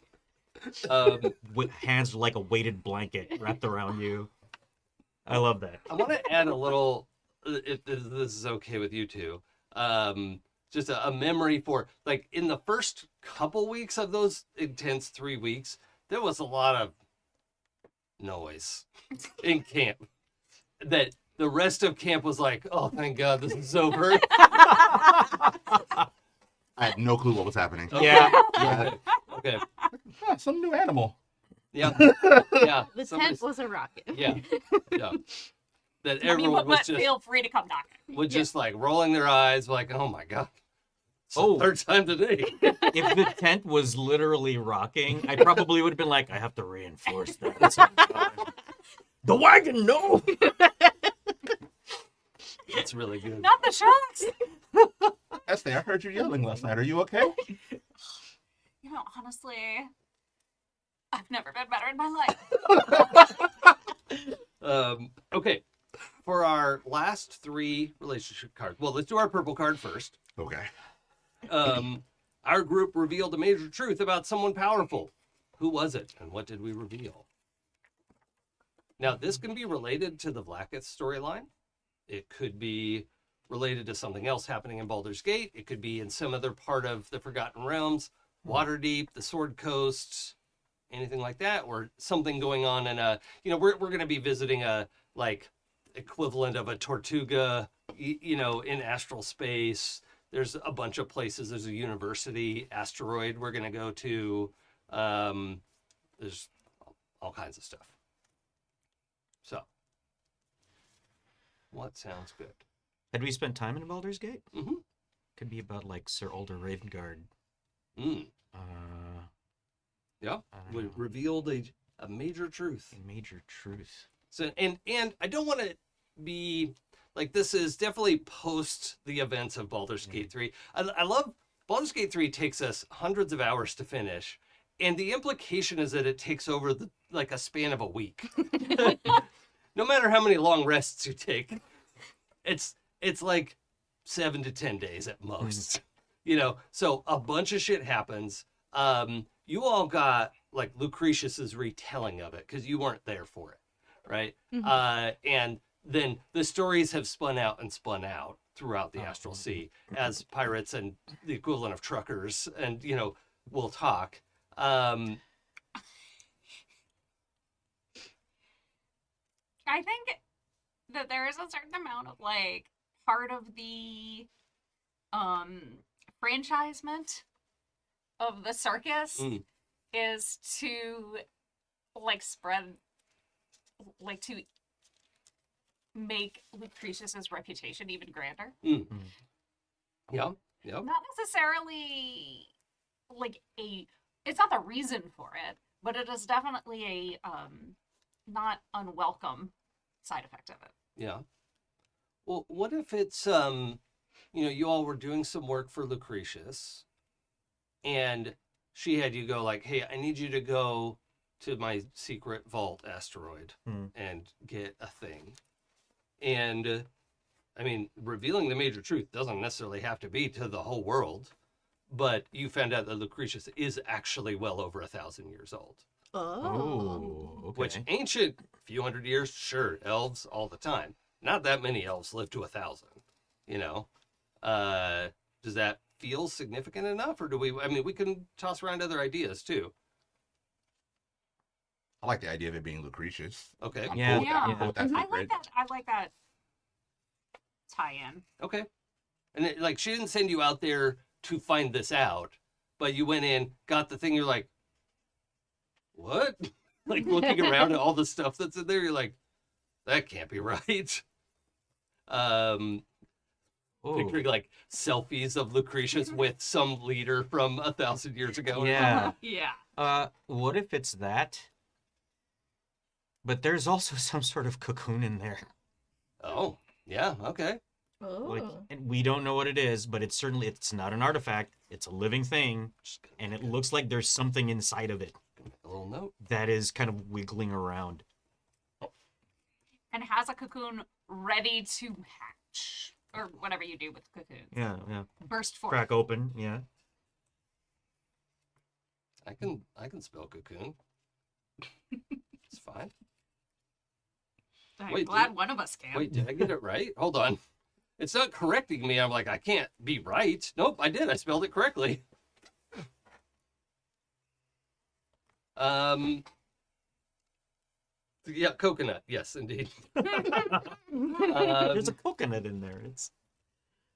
With hands like a weighted blanket wrapped around you. I love that. I want to add a little, if this is okay with you two, just a memory for, like, in the first couple weeks of those intense 3 weeks, there was a lot of noise in camp that the rest of camp was like, oh, thank God this is over. I had no clue what was happening. Yeah. Okay. Huh, some new animal. Yeah. Yeah. The Somebody's- tent was a rocket. Yeah. Yeah. That I mean, everyone was but just feel free to come knocking. just like rolling their eyes, like, oh my God. It's the Oh. third time today. If the tent was literally rocking, I probably would have been like, I have to reinforce that. The wagon, no! That's really good. Not the shots. Ezthe, I heard you yelling last night. Are you okay? You know, honestly, I've never been better in my life. Okay. For our last 3 relationship cards, well, let's do our purple card first. Okay. Our group revealed a major truth about someone powerful. Who was it, and what did we reveal? Now, this can be related to the Vlaakith storyline. It could be related to something else happening in Baldur's Gate. It could be in some other part of the Forgotten Realms, Waterdeep, the Sword Coast, anything like that, or something going on in a, we're going to be visiting a, like, equivalent of a Tortuga, in astral space. There's a bunch of places. There's a university asteroid we're going to go to. There's all kinds of stuff. So, what sounds good? Had we spent time in Baldur's Gate? Mm-hmm. Could be about like Sir Older Ravengard. Mm. Yeah, I don't we know. revealed a major truth. A major truth. So, and I don't want to be like, this is definitely post the events of Baldur's Gate 3. I love Baldur's Gate 3 takes us hundreds of hours to finish, and the implication is that it takes over like a span of a week. No matter how many long rests you take, it's like 7 to 10 days at most. So a bunch of shit happens. You all got like Lucretius's retelling of it because you weren't there for it, right? And then the stories have spun out throughout the Astral Sea as pirates and the equivalent of truckers, and we'll talk. I think that there is a certain amount of, like, part of the franchisement of the circus is to, like, spread, like, to make Lucretius's reputation even grander. Yeah. Not necessarily like it's not the reason for it, but it is definitely a not unwelcome side effect of it. Yeah. Well, what if it's you all were doing some work for Lucretius, and she had you go like, hey, I need you to go to my secret vault asteroid and get a thing. And I mean, revealing the major truth doesn't necessarily have to be to the whole world, but you found out that Lucretius is actually well over 1,000 years old. Oh. Okay. Which ancient, few hundred years, sure, elves all the time. Not that many elves live to 1,000, Does that feel significant enough, or we can toss around other ideas too. I like the idea of it being Lucretius. Okay. I'm Yeah. cool with that. I'm cool with that I secret. like that tie-in. Okay. And she didn't send you out there to find this out, but you went in, got the thing, you're like, what? Like looking around at all the stuff that's in there, you're like, that can't be right. Ooh. Picturing like selfies of Lucretius with some leader from 1,000 years ago. Yeah. Yeah. What if it's that? But there's also some sort of cocoon in there. Oh, yeah, okay. Oh. Like, and we don't know what it is, but it's not an artifact. It's a living thing, Just gonna and it make looks like there's something inside of it a little note. that is kind of wiggling around. And has a cocoon ready to hatch. Or whatever you do with cocoons. Yeah. Burst forth. Crack open. Yeah. I can spell cocoon. It's fine. I'm Wait, glad one of us can. Wait, did I get it right? Hold on. It's not correcting me. I'm like, I can't be right. Nope, I did. I spelled it correctly. Yeah, coconut. Yes, indeed. There's a coconut in there. It's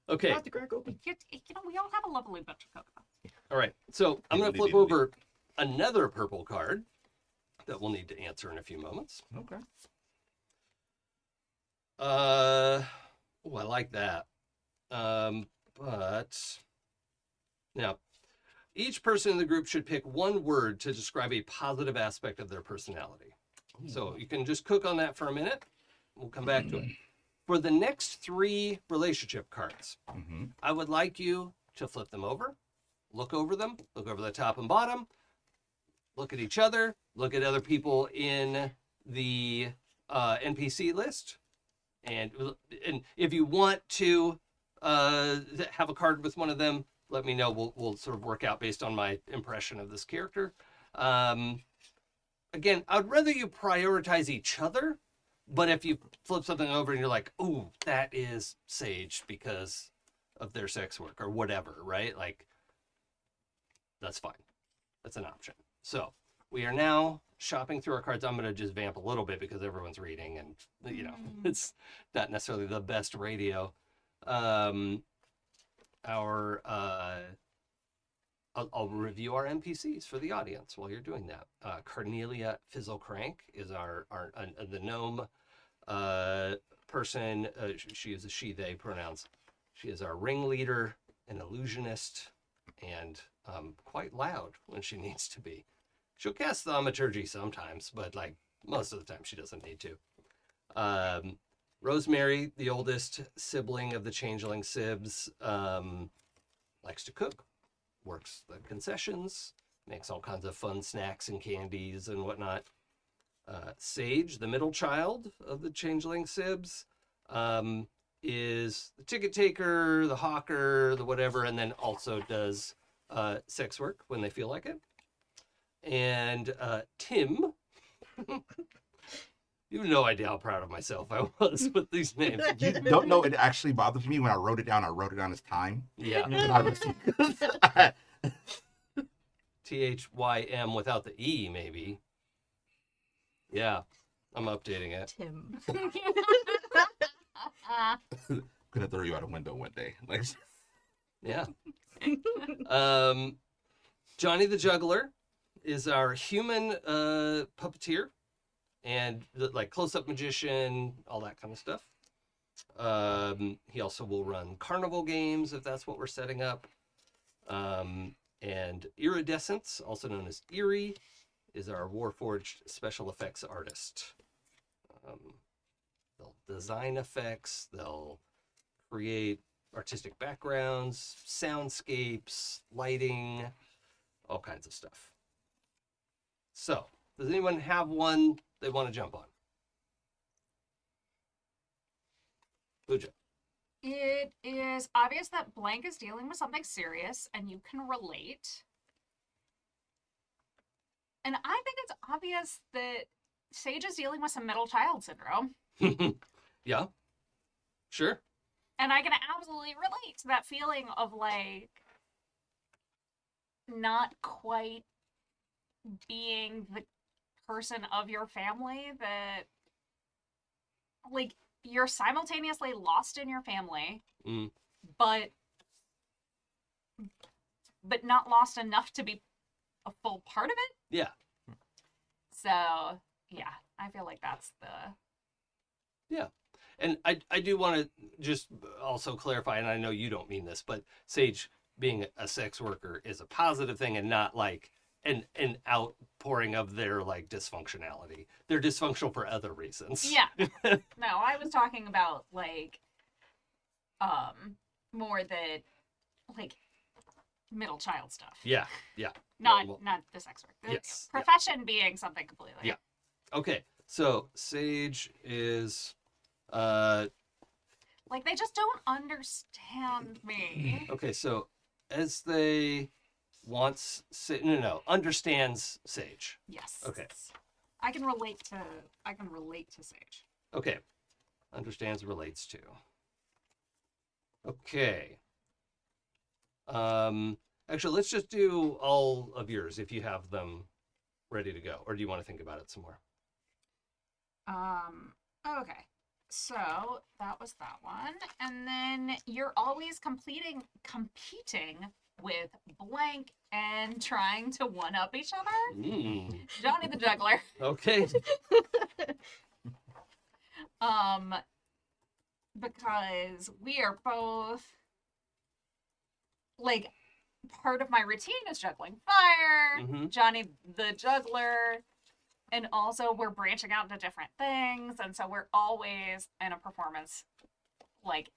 Okay. have to crack open. You know, we all have a lovely bunch of coconuts. All right. So I'm going to flip over another purple card that we'll need to answer in a few moments. Okay. Oh, I like that. But now, each person in the group should pick one word to describe a positive aspect of their personality. So you can just cook on that for a minute. We'll come back to it. For the next 3 relationship cards, Mm-hmm. I would like you to flip them over, look over them, look over the top and bottom, look at each other, look at other people in the NPC list. And if you want to have a card with one of them, let me know. We'll sort of work out based on my impression of this character. Again, I'd rather you prioritize each other, but if you flip something over and you're like, "Ooh, that is Sage because of their sex work or whatever," right? Like, that's fine. That's an option. So we are now shopping through our cards. I'm going to just vamp a little bit because everyone's reading and, you know, it's not necessarily the best radio. I'll review our NPCs for the audience while you're doing that. Cornelia Fizzlecrank is the gnome person. She is a she, they pronouns. She is our ringleader, an illusionist, and quite loud when she needs to be. She'll cast thaumaturgy sometimes, but like most of the time she doesn't need to. Rosemary, the oldest sibling of the changeling sibs, likes to cook, works the concessions, makes all kinds of fun snacks and candies and whatnot. Sage, the middle child of the changeling sibs, is the ticket taker, the hawker, the whatever, and then also does sex work when they feel like it. And Tim, you have no idea how proud of myself I was with these names. You don't know, it actually bothers me when I wrote it down as time. Yeah. And I was- THYM without the E, maybe. Yeah, I'm updating it. Tim. Gonna throw you out a window one day. Like, Yeah. Johnny the Juggler is our human puppeteer and like close-up magician, all that kind of stuff. He also will run carnival games if that's what we're setting up. And Iridescence, also known as Eerie, is our Warforged special effects artist. They'll design effects, they'll create artistic backgrounds, soundscapes, lighting, all kinds of stuff. So, does anyone have one they want to jump on? Pooja. It is obvious that Blank is dealing with something serious and you can relate. And I think it's obvious that Sage is dealing with some middle child syndrome. Yeah, sure. And I can absolutely relate to that feeling of like not quite being the person of your family that like you're simultaneously lost in your family, but not lost enough to be a full part of it. Yeah. So yeah, I feel like that's And I do want to just also clarify, and I know you don't mean this, but Sage being a sex worker is a positive thing and not like an outpouring of their like dysfunctionality. They're dysfunctional for other reasons. Yeah. No, I was talking about like more the like middle child stuff. Yeah. Not Well, not the sex work. The yes, yeah. profession being something completely. Yeah. Okay. So Sage is Like they just don't understand me. okay, so Ezthe wants understands Sage. Yes. Okay. I can relate to Sage. Okay. Understands, relates to. Okay. Actually, let's just do all of yours if you have them ready to go. Or do you want to think about it some more? Okay. So that was that one. And then you're always competing with blank and trying to one up each other. Johnny the Juggler. Okay. Because we are both like part of my routine is juggling fire, Mhm. Johnny the Juggler, and also we're branching out into different things, and so we're always in a performance like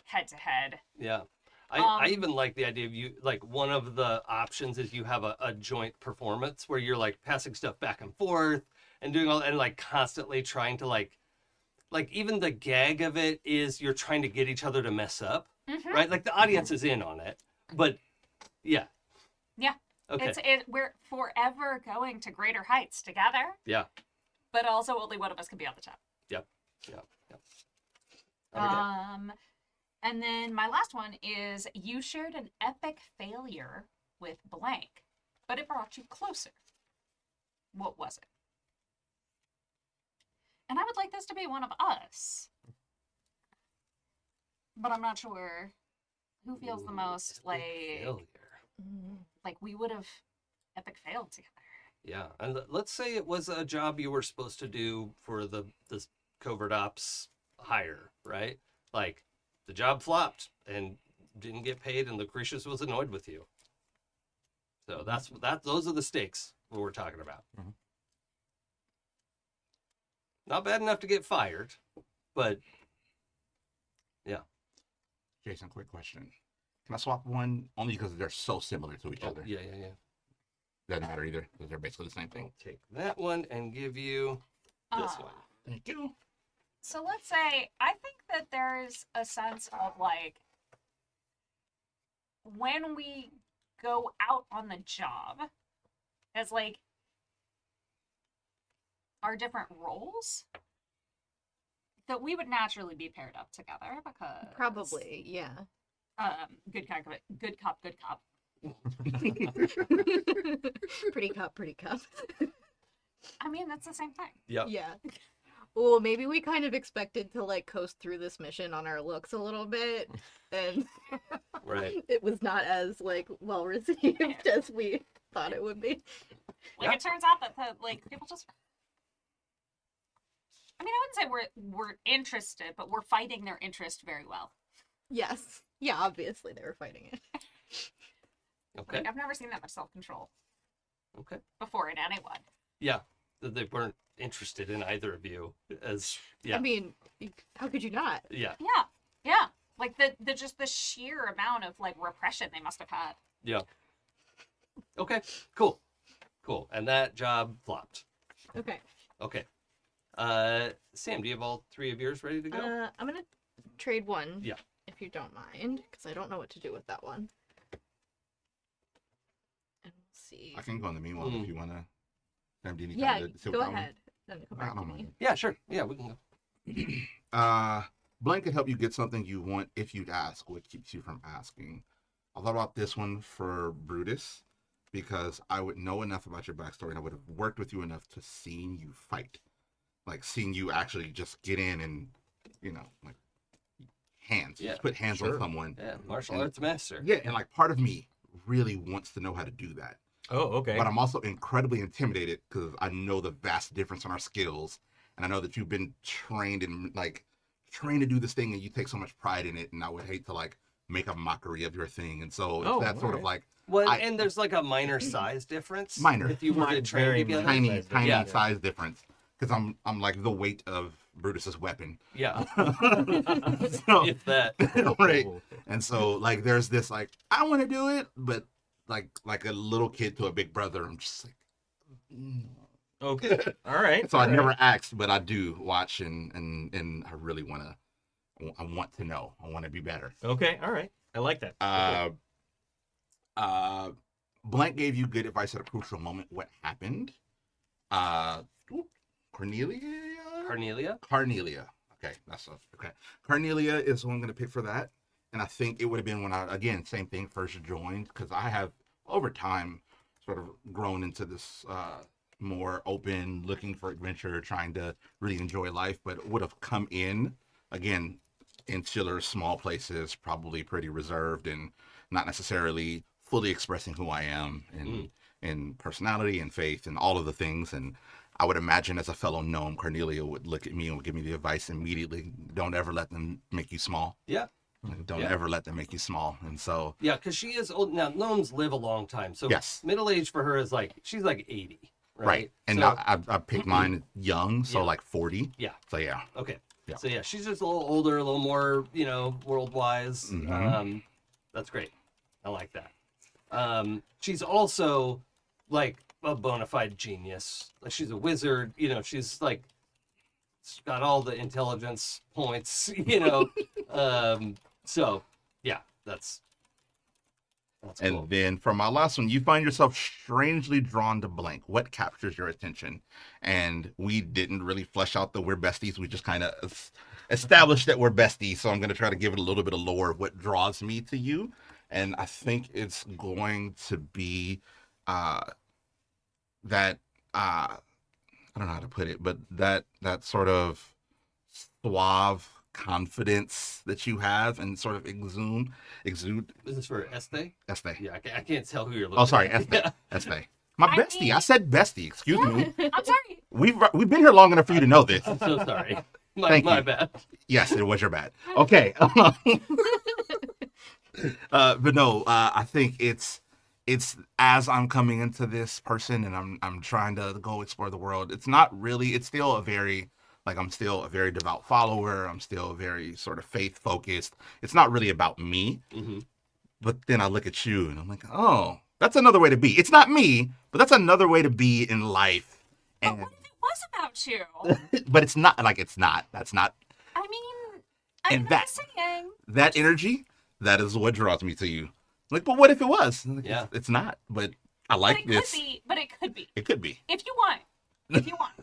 head to head. Yeah. I even like the idea of you, like, one of the options is you have a joint performance where you're, like, passing stuff back and forth and doing all, and, like, constantly trying to, like, even the gag of it is you're trying to get each other to mess up, right? Like, the audience is in on it, but, yeah. Yeah. Okay. We're forever going to greater heights together. Yeah. But also only one of us can be on the top. Yep. Okay. And then my last one is you shared an epic failure with blank, but it brought you closer. What was it? And I would like this to be one of us. But I'm not sure who feels the most Epic like failure. like we would have epic failed together. Yeah, and let's say it was a job you were supposed to do for this covert ops hire, right? Like, the job flopped and didn't get paid, and Lucretius was annoyed with you. So those are the stakes what we're talking about. Mhm. Not bad enough to get fired, but yeah. Jason, quick question. Can I swap one? Only because they're so similar to each other. Yeah. Doesn't matter either, because they're basically the same thing. I'll take that one and give you this one. Thank you. So let's say, I think that there's a sense of like, when we go out on the job, as like our different roles, that we would naturally be paired up together because Probably, yeah. Good cop. Pretty cup. I mean, that's the same thing. Yep. Yeah. Well, maybe we kind of expected to like coast through this mission on our looks a little bit, and Right. it was not as like well received as we thought it would be. Like, Yeah. it turns out that people just. I mean, I wouldn't say we're interested, but we're fighting their interest very well. Yes. Yeah, obviously they were fighting it. Okay. Like, I've never seen that much self-control Okay. before in anyone. Yeah. That they weren't interested in either of you as yeah. I mean, how could you not? Yeah. Yeah. Like the just the sheer amount of like repression they must have had. Yeah. Okay. Cool. And that job flopped. Okay. Okay. Sam, do you have all three of yours ready to go? I'm gonna trade one. Yeah. If you don't mind, because I don't know what to do with that one. And we'll see. I can go in the meanwhile if you want to. Do you need Yeah, time to sit go with that one? ahead. Then come back to me. Yeah, sure. Yeah, we can go. Blank could help you get something you want if you'd ask. What keeps you from asking? I thought about this one for Brutus because I would know enough about your backstory and I would have worked with you enough to seen you fight. Like, seeing you actually just get in and, like, hands. Yeah, Just put hands sure. on someone. Yeah, martial arts master. Yeah, and, like, part of me really wants to know how to do that. Oh, okay. But I'm also incredibly intimidated because I know the vast difference in our skills. and I know that you've been trained to do this thing, and you take so much pride in it, and I would hate to like make a mockery of your thing, and so it's that sort of like. Well, and there's like a minor size difference. Minor. If you were to train Very together. Tiny Yeah. size difference, because I'm like the weight of Brutus's weapon. Yeah. So, If that. right. And so like there's this like I want to do it, but like a little kid to a big brother, I'm just like. Okay. All right. So I all right. never asked, but I do watch and I really I want to know. I want to be better. Okay. All right. I like that. Blank gave you good advice at a crucial moment. What happened? Cornelia. Okay, okay. Cornelia is who I'm gonna pick for that, and I think it would have been when I again same thing first joined, because I have over time sort of grown into this more open, looking for adventure, trying to really enjoy life, but would have come in again insular, small places, probably pretty reserved and not necessarily fully expressing who I am in personality and faith and all of the things. And I would imagine as a fellow gnome, Cornelia would look at me and would give me the advice immediately. Don't ever let them make you small. Yeah. Don't ever let them make you small. And so. Yeah, because she is old. Now, gnomes live a long time. So yes. Middle age for her is like, she's like 80. Right. And so, I picked mine young, so like 40. Yeah. So yeah. Okay. Yeah. So yeah, she's just a little older, a little more, world-wise. Mhm. That's great. I like that. She's also like a bona fide genius. Like she's a wizard. She's like got all the intelligence points. So yeah, that's And cool. then for my last one, you find yourself strangely drawn to blank. What captures your attention? And we didn't really flesh out that we're besties. We just kind of established that we're besties. So I'm going to try to give it a little bit of lore of what draws me to you. And I think it's going to be that, I don't know how to put it, but that sort of suave confidence that you have and sort of exude. Is this for Ezthe? Ezthe. Yeah, I can't tell who you're looking Oh, sorry, at. Ezthe. Ezthe. My I bestie. mean- I said bestie. Excuse me. I'm sorry. We've been here long enough for you to know this. I'm so sorry. Thank My you. bad. Yes, it was your bad. Okay. But no, I think it's as I'm coming into this person and I'm trying to go explore the world. It's not really. It's still I'm still a very devout follower. I'm still very sort of faith focused. It's not really about me. Mm-hmm. But then I look at you and I'm like, oh, that's another way to be. It's not me, but that's another way to be in life. But And what if it was about you? but it's not like it's not. That's not I mean, And I'm that- just saying. that energy. That is what draws me to you. Like, but what if it was? Like, Yeah. it's not. But I But like it this. could be. But it could be. It could be. If you want. If you want.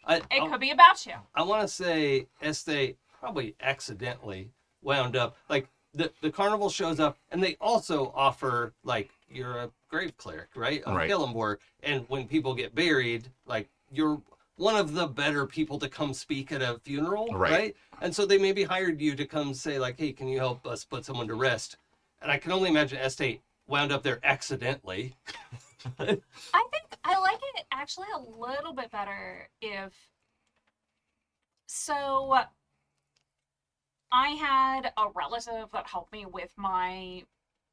It It could be about you. I want to say Ezthe probably accidentally wound up like the carnival shows up and they also offer like you're a grave cleric, right? Of Right. Gillimbor, and when people get buried, like you're one of the better people to come speak at a funeral, Right. right? And so they maybe hired you to come say like, hey, can you help us put someone to rest? And I can only imagine Ezthe wound up there accidentally. I think I like it actually a little bit better if. So, I had a relative that helped me with my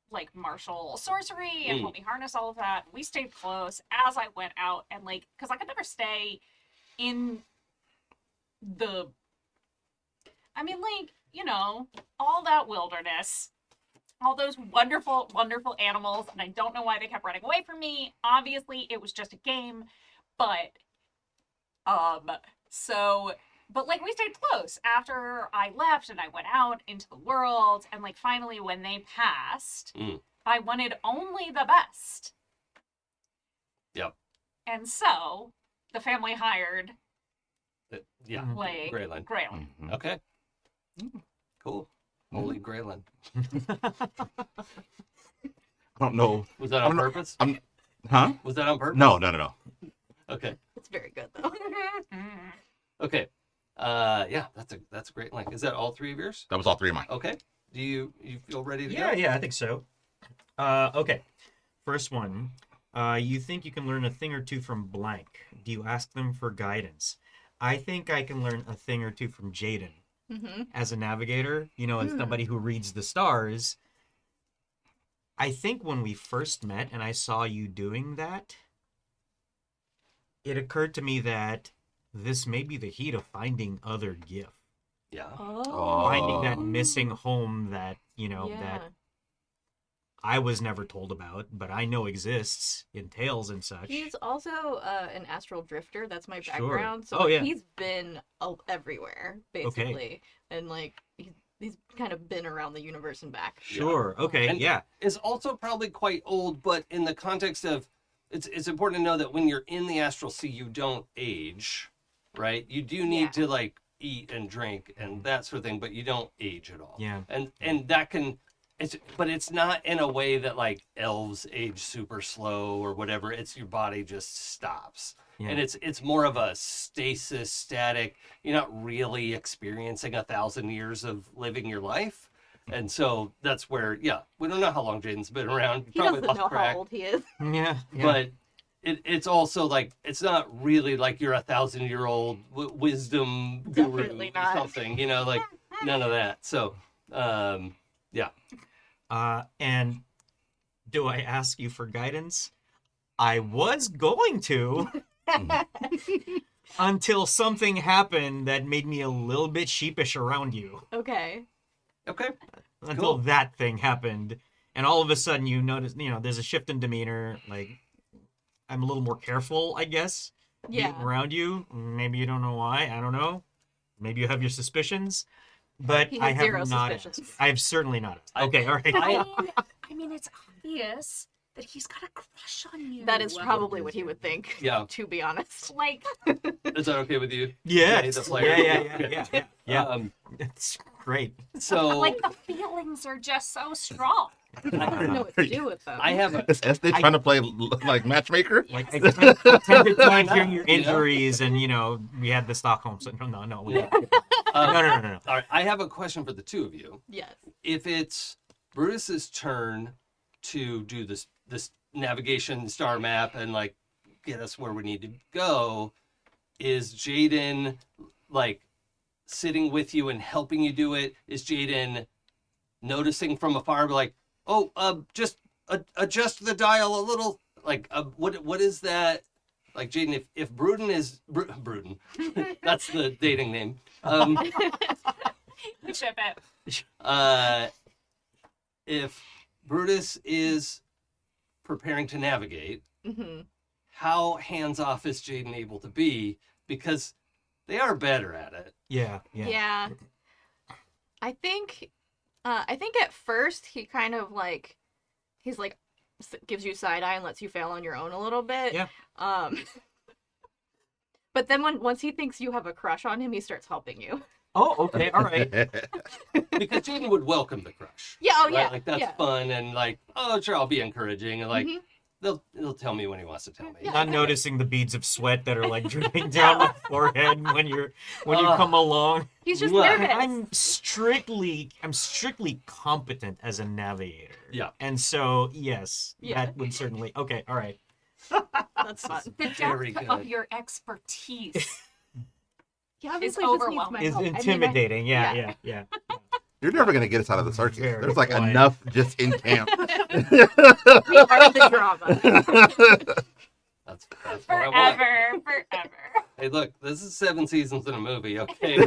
like martial sorcery and helped me harness all of that. We stayed close as I went out and like because I could never stay in the. I mean, like all that wilderness. All those wonderful, wonderful animals, and I don't know why they kept running away from me. Obviously, it was just a game, but, but like we stayed close after I left and I went out into the world, and like finally when they passed, I wanted only the best. Yep. And so the family hired Yeah. like Gralen. Gralen. Mhm. Okay. Cool. Holy Gralen. I don't know. Was that on I'm not- purpose? Huh? Was that on purpose? No. Okay. It's very good though. Okay. Yeah, that's a great link. Is that all three of yours? That was all three of mine. Okay. Do you feel ready to Yeah, go? yeah, I think so. Okay. First one. You think you can learn a thing or two from blank. Do you ask them for guidance? I think I can learn a thing or two from Jaden Mm-hmm. as a navigator, as somebody who reads the stars. I think when we first met and I saw you doing that, it occurred to me that this may be the heat of finding other Giff. Yeah. Oh. Finding that missing home that, Yeah. that I was never told about, but I know exists in tales and such. He's also an astral drifter. That's my Sure. background. So Oh, yeah. he's been everywhere, basically. And like he's kind of been around the universe and back. Sure. Okay. And yeah. is also probably quite old, but in the context of, it's important to know that when you're in the Astral Sea, you don't age, right? You do need to like eat and drink and that sort of thing, but you don't age at all. Yeah. And that can, but it's not in a way that like elves age super slow or whatever. It's your body just stops. Yeah. And it's more of a stasis, static. You're not really experiencing 1,000 years of living your life. And so that's where, we don't know how long Jaden's been around. He doesn't know how old he is. Yeah. But it's also like, it's not really like you're 1,000-year-old wisdom guru Definitely or not. something, like none of that. So, yeah. And do I ask you for guidance? I was going to until something happened that made me a little bit sheepish around you. Okay. Okay. Until Cool. that thing happened. And all of a sudden you notice, there's a shift in demeanor. Like, I'm a little more careful, I guess, Yeah. being around you. Maybe you don't know why. I don't know. Maybe you have your suspicions. But He I has have zero not. suspicions. I have certainly not. Okay, all right. I mean, it's obvious that he's got a crush on you. That is probably what he would think. Yeah. To be honest. like Is that okay with you? Yeah, the player. yeah. It's great. So like the feelings are just so strong. I don't know what to do with them. I have a, Is Ezthe trying to play like matchmaker? Like I tend to find hearing your injuries, and we had the Stockholm syndrome. No. No. No. all right. I have a question for the two of you. Yes. If it's Brutus's turn to do this navigation star map and like get us where we need to go, is Jaden like sitting with you and helping you do it? Is Jaden noticing from afar, like, just adjust the dial a little? Like, what is that? Like, Jaden, if Bruden is Bruden, that's the dating name. We ship it. If Brutus is preparing to navigate, Mm-hmm. how hands off is Jaden able to be? Because they are better at it. Yeah. Yeah. I think at first he kind of like, he's like, gives you side eye and lets you fail on your own a little bit. Yeah. But then once he thinks you have a crush on him, he starts helping you. Oh, okay, all right. Because Jaden would welcome the crush. Yeah. Oh right? yeah. Like, that's yeah. fun, and like, oh, sure, I'll be encouraging, and like, Mhm. they'll tell me when he wants to tell me. Not noticing the beads of sweat that are like dripping down my forehead when you come along. He's just Well, nervous. I'm strictly competent as a navigator. Yeah. And so yes, Yeah. that would certainly okay, all right. That's fun. The Very depth good. of your expertise. He It's obviously just needs overwhelming. my Is help. I mean, intimidating. yeah. Yeah. You're never gonna get us out of the circus. Very There's like quiet. enough just in camp. We are the drama. That's what I want. Forever. Hey, look, this is 7 seasons in a movie. Okay,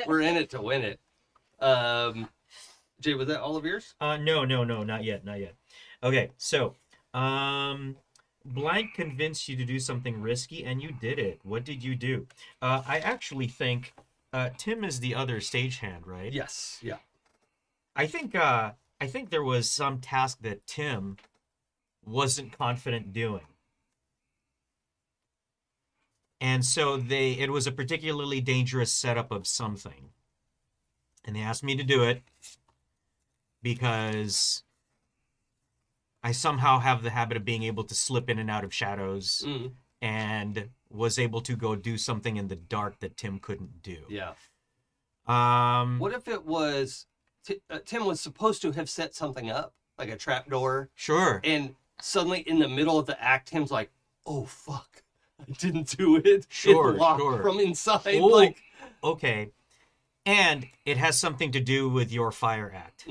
we're in it to win it. Jay, was that all of yours? No, not yet. Okay, so Blank convinced you to do something risky, and you did it. What did you do? I actually think Tim is the other stagehand, right? Yes. Yeah. I think there was some task that Tim wasn't confident doing. And so it was a particularly dangerous setup of something. And they asked me to do it because I somehow have the habit of being able to slip in and out of shadows Mm, and was able to go do something in the dark that Tim couldn't do. yeah. Um, What if it was Tim was supposed to have set something up, like a trapdoor, Sure. and suddenly in the middle of the act, Tim's like, "Oh fuck, I didn't do it. Sure, It's locked sure. from inside. Oh, Like, okay. And it has something to do with your fire act.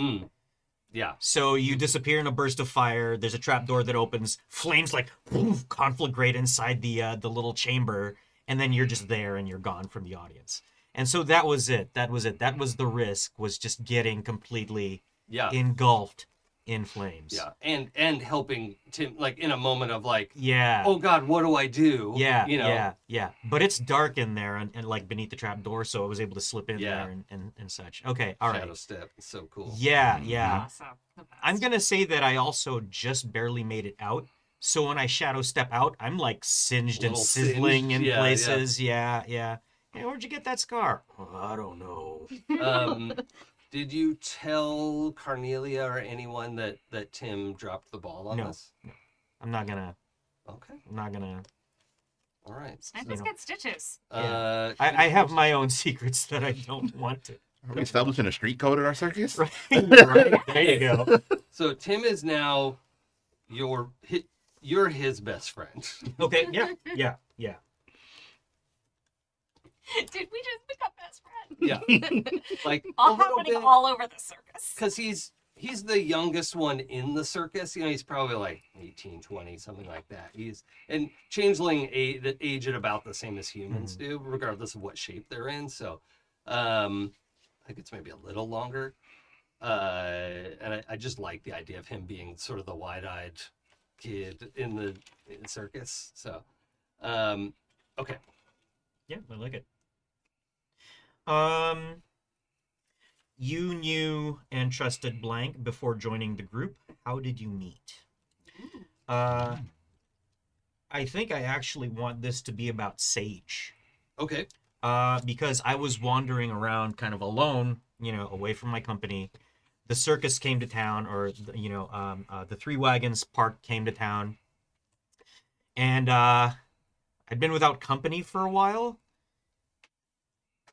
yeah. So you disappear in a burst of fire. There's a trapdoor that opens. Flames like woof, conflagrate inside the little chamber, and then you're just there and you're gone from the audience. And so that was it. That was it. That was the risk. Was just getting completely engulfed in flames. Yeah, and helping Tim, like, in a moment of like, Yeah. oh God, what do I do? Yeah. You know? Yeah. But it's dark in there and like beneath the trapdoor, so I was able to slip in Yeah. there and such. Okay. All right. Shadow step. It's so cool. Yeah. Awesome. The best. I'm gonna say that I also just barely made it out. So when I shadow step out, I'm like singed and Little sizzling singed, in yeah, places. Yeah. Hey, where'd you get that scar? Oh, I don't know. Did you tell Carnelia or anyone that Tim dropped the ball on No. this? I'm not gonna. Okay. All right. Snipers get stitches. I have my own secrets that I don't want to. Are we establishing a street code at our circus? Right. There you go. So Tim is now you're his best friend. Okay. Yeah. Did we just become best friends? Yeah. Like All happening all over the circus. because he's the youngest one in the circus. You know, he's probably like 18, 20, something like that. And changeling age at about the same as humans do, regardless of what shape they're in. So I think it's maybe a little longer. And I just like the idea of him being sort of the wide-eyed kid in the circus. So okay. Yeah, I like it. You knew and trusted Blank before joining the group. How did you meet? I think I actually want this to be about Sage. Okay. Because I was wandering around kind of alone, away from my company. The circus came to town, or, the Three Wagons Park came to town. And I'd been without company for a while.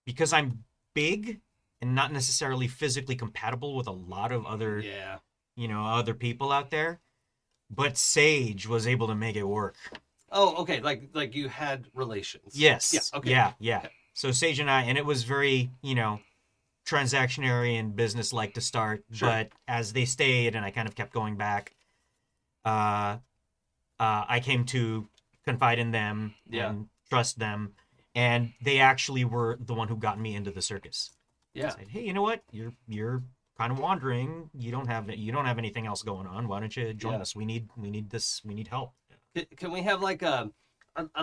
Because I'm big and not necessarily physically compatible with a lot of other, other people out there. But Sage was able to make it work. Oh, okay. Like you had relations. Yes. Yeah. Okay. Yeah. Okay. So Sage and I, and it was very, transactionary and business-like to start. Sure. But as they stayed and I kind of kept going back, I came to confide in them and trust them. And they actually were the one who got me into the circus. Yeah. Said, hey, you know what? You're kind of wandering. You don't have anything else going on. Why don't you join us? We need this. We need help. Can we have like I'd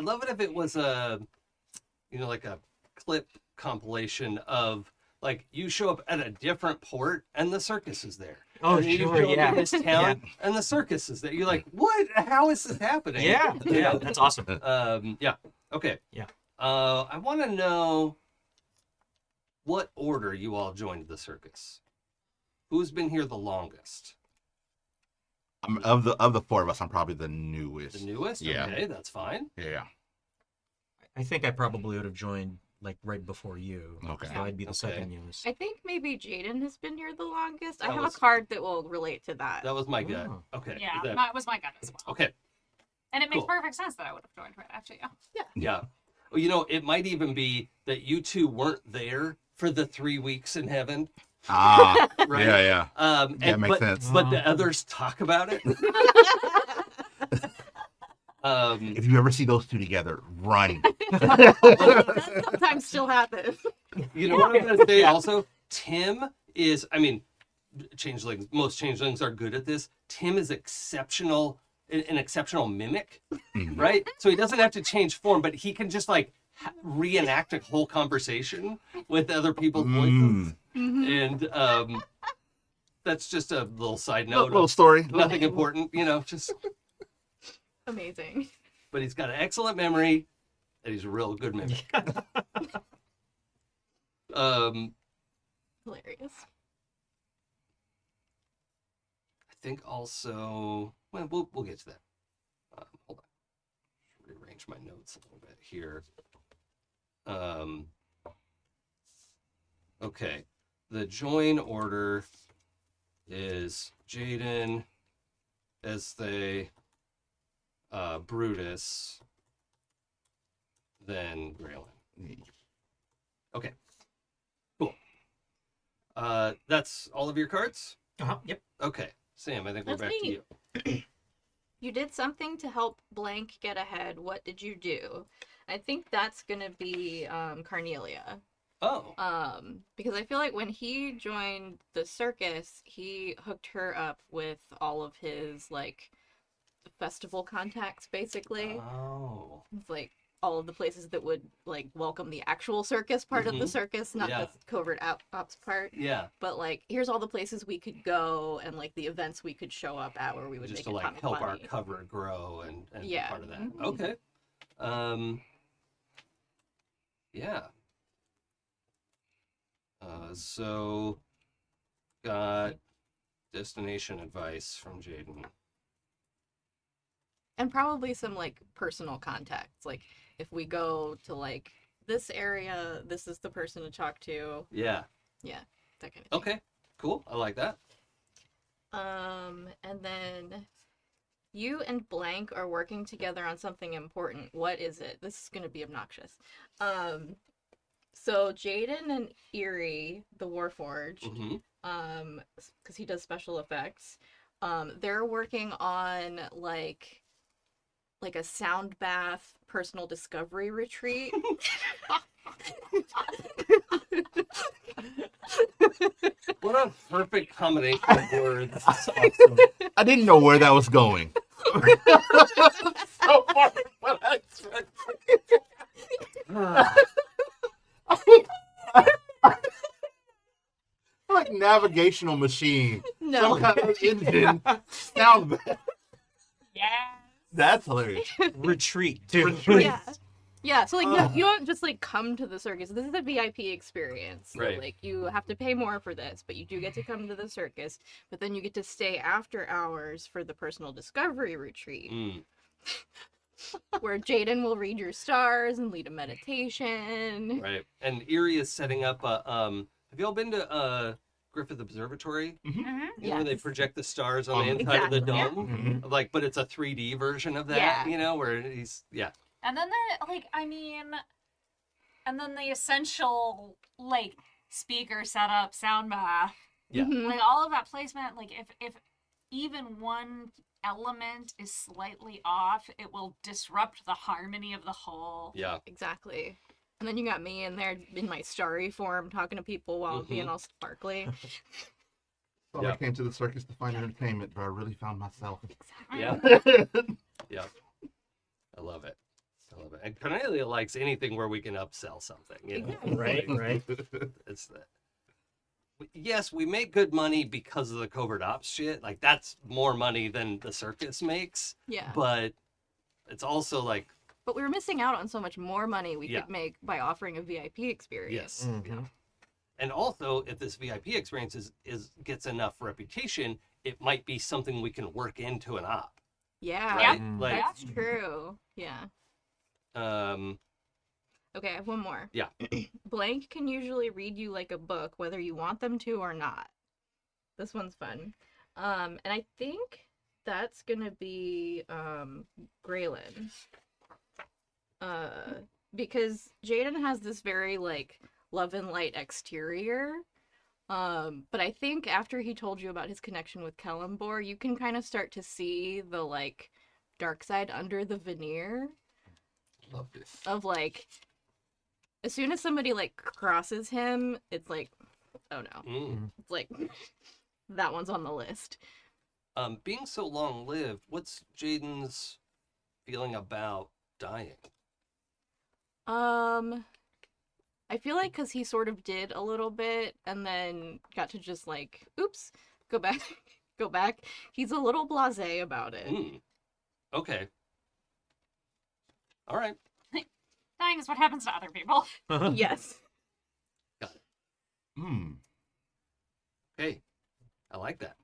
love it if it was like a clip compilation of like you show up at a different port and the circus is there. Oh, and then you sure, show up yeah. in this town and the circus is there. You're like, what? How is this happening? Yeah, You know? that's awesome. Yeah. Okay. Yeah. I want to know what order you all joined the circus. Who's been here the longest? Of the four of us, I'm probably the newest. The newest? Yeah. Okay, that's fine. Yeah. I think I probably would have joined like right before you. Okay. So I'd be the Okay. second newest. I think maybe Jaden has been here the longest. I That have was- a card that will relate to that. That was my gut. Oh. Okay. Yeah, that- that was my gut as well. okay. And it makes Cool. perfect sense that I would have joined right after you. Yeah. Well, it might even be that you two weren't there for the 3 weeks in heaven. Ah. Right? Yeah. Yeah, makes sense. But the others talk about it. If you ever see those two together, run. That sometimes still happens. You know what I'm going to say also? Tim is, most changelings are good at this. Tim is an exceptional mimic, right? So he doesn't have to change form, but he can just like reenact a whole conversation with other people's voices. And that's just a little side note. Little story. Nothing important, just. Amazing. But he's got an excellent memory, and he's a real good mimic. Hilarious. I think also, well, we'll get to that. Hold on. Rearrange my notes a little bit here. Okay. The join order is Jaden, Ezthe, Brutus, then Gralen. Yeah. Okay. Cool. That's all of your cards? Yep. Okay. Sam, I think we're That's back neat. to you. You did something to help blank get ahead. What did you do? I think that's gonna be Carnelia. Oh. Because I feel like when he joined the circus, he hooked her up with all of his like festival contacts, basically. Oh. It's like all of the places that would like welcome the actual circus part of the Mhm. circus, not Yeah. the covert ops part. Yeah. But like, here's all the places we could go and like the events we could show up at where we would Just make to a like ton of help our money. cover grow and be Yeah. part of that. Mhm. Okay. Yeah. So got destination advice from Jaden. And probably some like personal contacts. Like if we go to like this area, this is the person to talk to. Yeah. Yeah, that kind of thing. Okay. Cool. I like that. And then you and Blank are working together on something important. What is it? This is gonna be obnoxious. So Jaden and Eerie, the Warforged, Mm-hmm. because he does special effects, they're working on like a sound bath personal discovery retreat. What a perfect combination of words. That's awesome. I didn't know where that was going. So far from what I expected. Like navigational machine. No. Some kind of engine. Sound bad. Yes. That's hilarious. Retreat, too. Retreat. Yeah. Yeah, so like you don't just like come to the circus. This is a VIP experience. So, Right. like you have to pay more for this, but you do get to come to the circus. But then you get to stay after hours for the personal discovery retreat, Mm. where Jaden will read your stars and lead a meditation. Right. And Erie is setting up a have you all been to Griffith Observatory? Mm-hmm. You know, where they Yes. project the stars on the inside of Exactly. the Yeah. dome? Like, but it's a 3D version of that, Yeah. you know, where he's And then and then the essential like speaker setup, sound bath, Yeah. Mhm. like all of that placement. Like if even one element is slightly off, it will disrupt the harmony of the whole. Yeah. Exactly. And then you got me in there in my starry form talking to people while Mhm. being all sparkly. So Yeah. I came to the circus to find entertainment, but I really found myself. Yeah. Yeah. I love it. I love it. And Cornelia likes anything where we can upsell something. You know? Exactly. Right, right. It's that. Yes, we make good money because of the covert ops shit. Like that's more money than the circus makes. Yeah. But it's also like But we were missing out on so much more money we Yeah. could make by offering a VIP experience. yes. Mhm. And also, if this VIP experience is gets enough reputation, it might be something we can work into an op. Yeah. Right? Mm. Like That's true. Yeah. Okay, I have one more. Yeah. Blank can usually read you like a book, whether you want them to or not. This one's fun. And I think that's gonna be Gralen. Because Jaden has this very like love and light exterior. But I think after he told you about his connection with Kellenbor, you can kind of start to see the like dark side under the veneer Love this. of like as soon as somebody like crosses him, it's like, oh no. mm. It's like that one's on the list. Being so long lived, what's Jaden's feeling about dying? I feel like because he sort of did a little bit and then got to just like, oops, go back, go back. He's a little blasé about it. Mm. Okay. All right. Dying is what happens to other people. Yes. Hmm. Okay. I like that.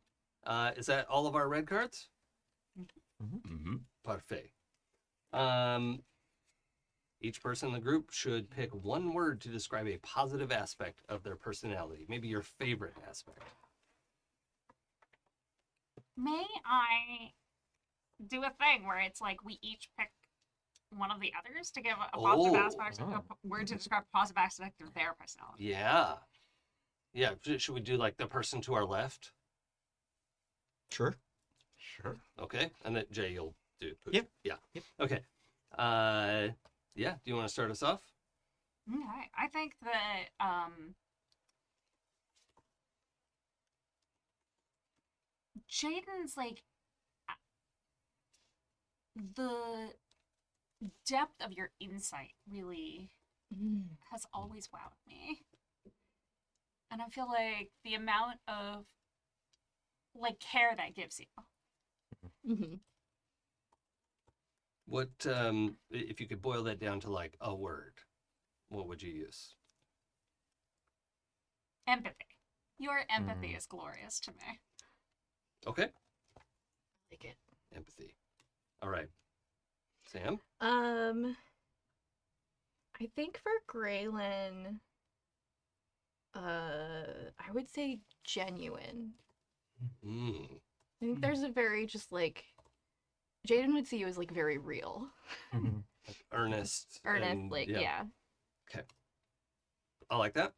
Is that all of our red cards? Mm-hmm. Parfait. Each person in the group should pick one word to describe a positive aspect of their personality. Maybe your favorite aspect. May I do a thing where it's like we each pick one of the others to give a positive Oh. aspect, a word to describe a positive aspect of their personality. Yeah. Yeah. Should we do like the person to our left? Sure. Sure. Okay. And then Jay, you'll do. Yep. Yeah. Yep. Okay. Yeah. Do you want to start us off? Okay. I think that Jaden's like the depth of your insight really has always wowed me. And I feel like the amount of like care that gives you. Mm-hmm. What if you could boil that down to like a word? What would you use? Empathy. Your empathy is glorious to me. Okay. Like it. Empathy. All right. Sam? I think for Gralen, I would say genuine. Mm. I think there's a very just like Jaden would see you as like very real. Like earnest. Earnest, and- like yeah. Okay. I like that.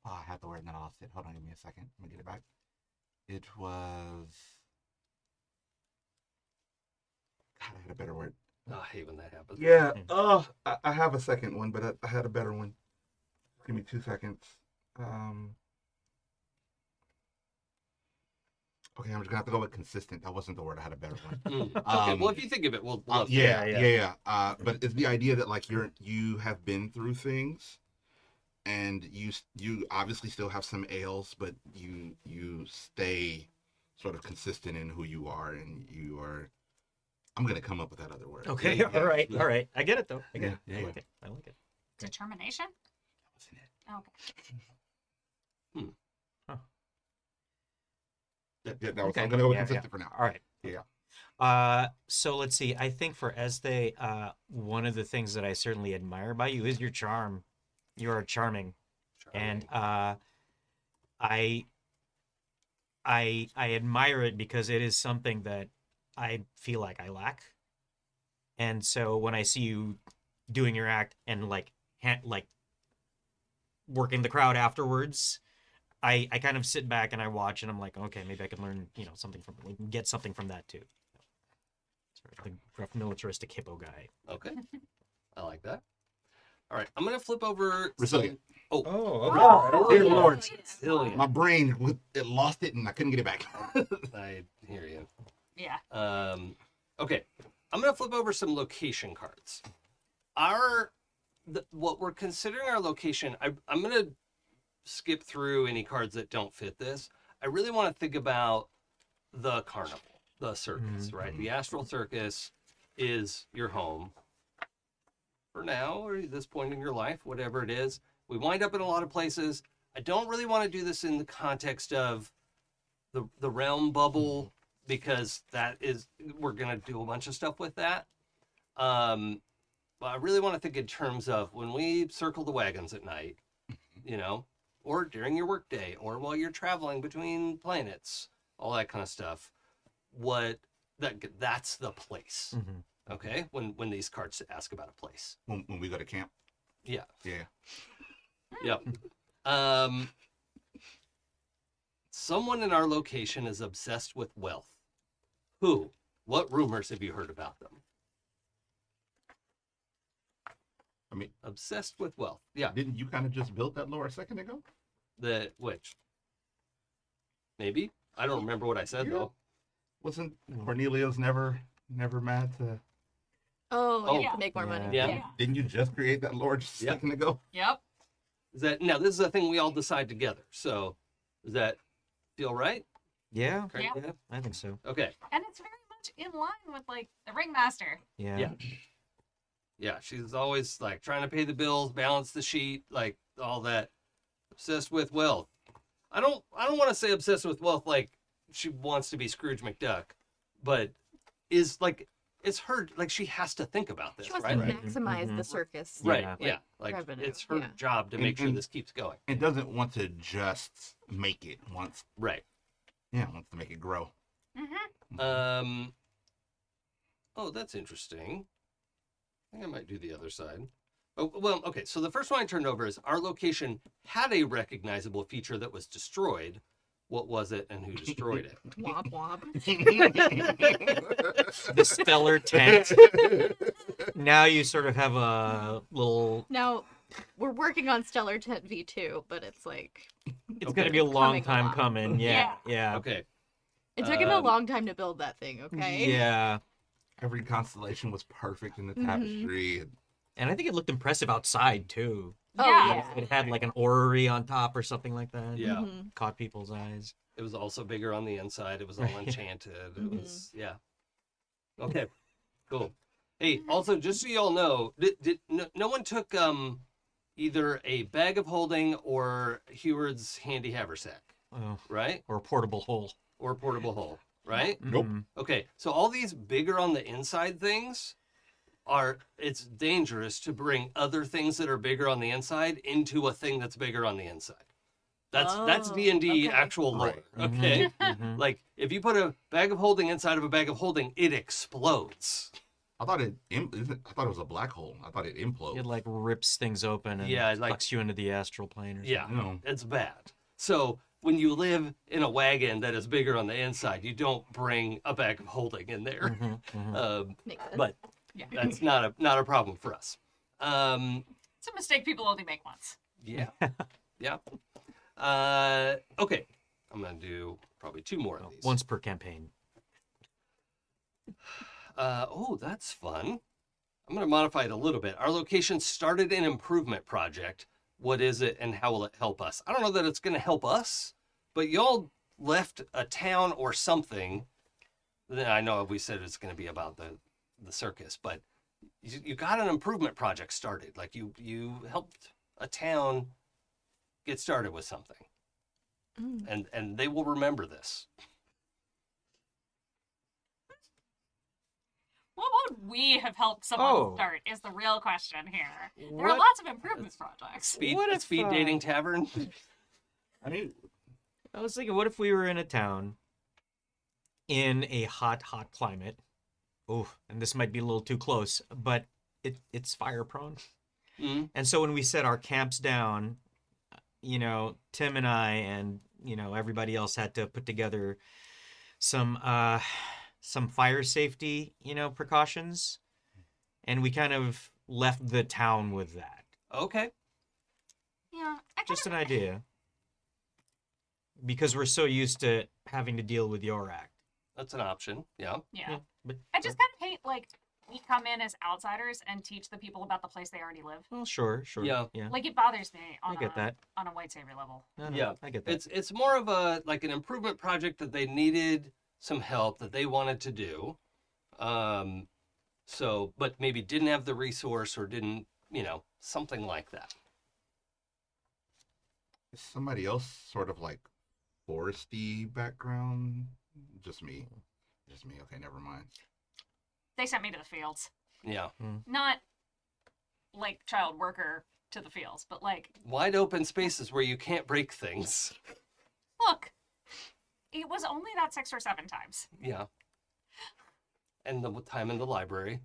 Oh, I had the word and then I lost it. Hold on, give me a second. Let me get it back. It was. God, I had a better word. Oh, I hate when that happens. Yeah. Oh, I have a second one, but I had a better one. Give me 2 seconds. Okay, I'm just gonna have to go with consistent. That wasn't the word. I had a better one. Okay. Well, if you think of it, we'll Yeah. But it's the idea that like you have been through things, and you obviously still have some ails, but you stay sort of consistent in who you are, and you are. I'm gonna come up with that other word. Okay. Yeah, All right. All right. I get it though. I get Yeah, it. yeah, I like it. I like it. Determination? That wasn't it. Okay. That was, Okay. I'm gonna go with Yeah, consistent for now. All right. Yeah. So let's see. I think for Ezthe, one of the things that I certainly admire about you is your charm. You are charming, and I admire it because it is something that I feel like I lack. And so when I see you doing your act and like working the crowd afterwards, I kind of sit back and I watch and I'm like, okay, maybe I can learn, something from get something from that too. Sort of the rough militaristic hippo guy. Okay. I like that. All right. I'm gonna flip over. Resilient. Oh. Oh, Dear Lord. Resilient. My brain it lost it and I couldn't get it back. I hear you. Yeah. Okay. I'm gonna flip over some location cards. What we're considering our location. I'm gonna skip through any cards that don't fit this. I really want to think about the carnival, the circus, right? The Astral Circus is your home for now, or at this point in your life, whatever it is. We wind up in a lot of places. I don't really want to do this in the context of the realm bubble, because we're going to do a bunch of stuff with that. But I really want to think in terms of when we circle the wagons at night, or during your workday, or while you're traveling between planets, all that kind of stuff. That's the place. Okay, when these cards ask about a place. When we go to camp. Yeah. Yeah. Yep. Someone in our location is obsessed with wealth. Who? What rumors have you heard about them? I mean, Obsessed with wealth. Yeah. didn't you kind of just build that lore a second ago? Which? Maybe? I don't remember what I said though. Wasn't Cornelius never mad to? Oh, yeah. to make more money. Yeah. Didn't you just create that lore just a Yeah. second ago? Yep. Now this is a thing we all decide together. So does that feel right? Yeah, Yeah. I think so. Okay. And it's very much in line with like the ringmaster. Yeah. Yeah. Yeah, she's always like trying to pay the bills, balance the sheet, like all that. Obsessed with wealth. I don't want to say obsessed with wealth like she wants to be Scrooge McDuck, but is like it's her, like she has to think about this, She wants right? to maximize the circus. Right. Yeah. Yeah. Like revenue, it's her yeah. job to make sure And- this keeps going. It doesn't want to just make it. Wants Right. to make it grow. Mm-hmm. Oh, that's interesting. I think I might do the other side. Oh, well, okay. So the first one I turned over is our location had a recognizable feature that was destroyed. What was it and who destroyed it? Womp womp. The stellar tent. Now you sort of have a little. Now, we're working on Stellar Tent V2, but it's like It's Okay. gonna be a long Coming time along. coming. Yeah. Yeah. Okay. it took him a Um, long time to build that thing. Okay. Yeah. Every constellation was perfect in the Mhm. tapestry. And I think it looked impressive outside too. Oh Yeah. yeah. It had like an orrery on top or something like that. Yeah. Mhm. Caught people's eyes. It was also bigger on the inside. It was all enchanted. It was, yeah. Okay. Cool. Hey, also, just so y'all know, no one took either a bag of holding or Heward's handy haversack, Oh, right? or a portable hole. Or portable hole, right? Nope. Mhm. Okay, so all these bigger on the inside things it's dangerous to bring other things that are bigger on the inside into a thing that's bigger on the inside. That's Oh, D&D okay. actual lore, Right. okay? Mhm. Like, if you put a bag of holding inside of a bag of holding, it explodes. I thought it was a black hole. I thought it implodes. It like rips things open and Yeah, like- sucks you into the astral plane or Yeah, No. it's bad. So when you live in a wagon that is bigger on the inside, you don't bring a bag of holding in there. something. Mhm. Makes sense. But Yeah. that's not a problem for us. It's a mistake people only make once. Yeah. Yeah. Okay. I'm going to do probably 2 more of these. Once per campaign. Oh, that's fun. I'm going to modify it a little bit. Our location started an improvement project. What is it and how will it help us? I don't know that it's going to help us, but y'all left a town or something. Then I know we said it's going to be about the circus, but you got an improvement project started. Like you helped a town get started with something. Mm. And they will remember this. What would we have helped someone Oh. start is the real question here. There are What- lots of improvement projects. Speed, What a if, speed dating tavern. I mean, I was thinking, what if we were in a town in a hot climate? Oh, and this might be a little too close, but it's fire prone. Mm. And so when we set our camps down, Tim and I and, everybody else had to put together some fire safety, precautions. And we kind of left the town with that. Okay. Yeah, I Just kind an idea. Because we're so used to having to deal with your act. That's an option. Yeah. yeah. But I just kind of hate like we come in as outsiders and teach the people about the place they already live. well, sure. Yeah. Like it bothers me on I get that. on a white savior level. No, Yeah. I get that. It's more of a like an improvement project that they needed some help that they wanted to do. So but maybe didn't have the resource or didn't, something like that. is somebody else sort of like foresty background? Just me. Okay, never mind. They sent me to the fields. Yeah. Not like child worker to the fields, but like, Wide open spaces where you can't break things. look, it was only that 6 or 7 times. Yeah. And the time in the library.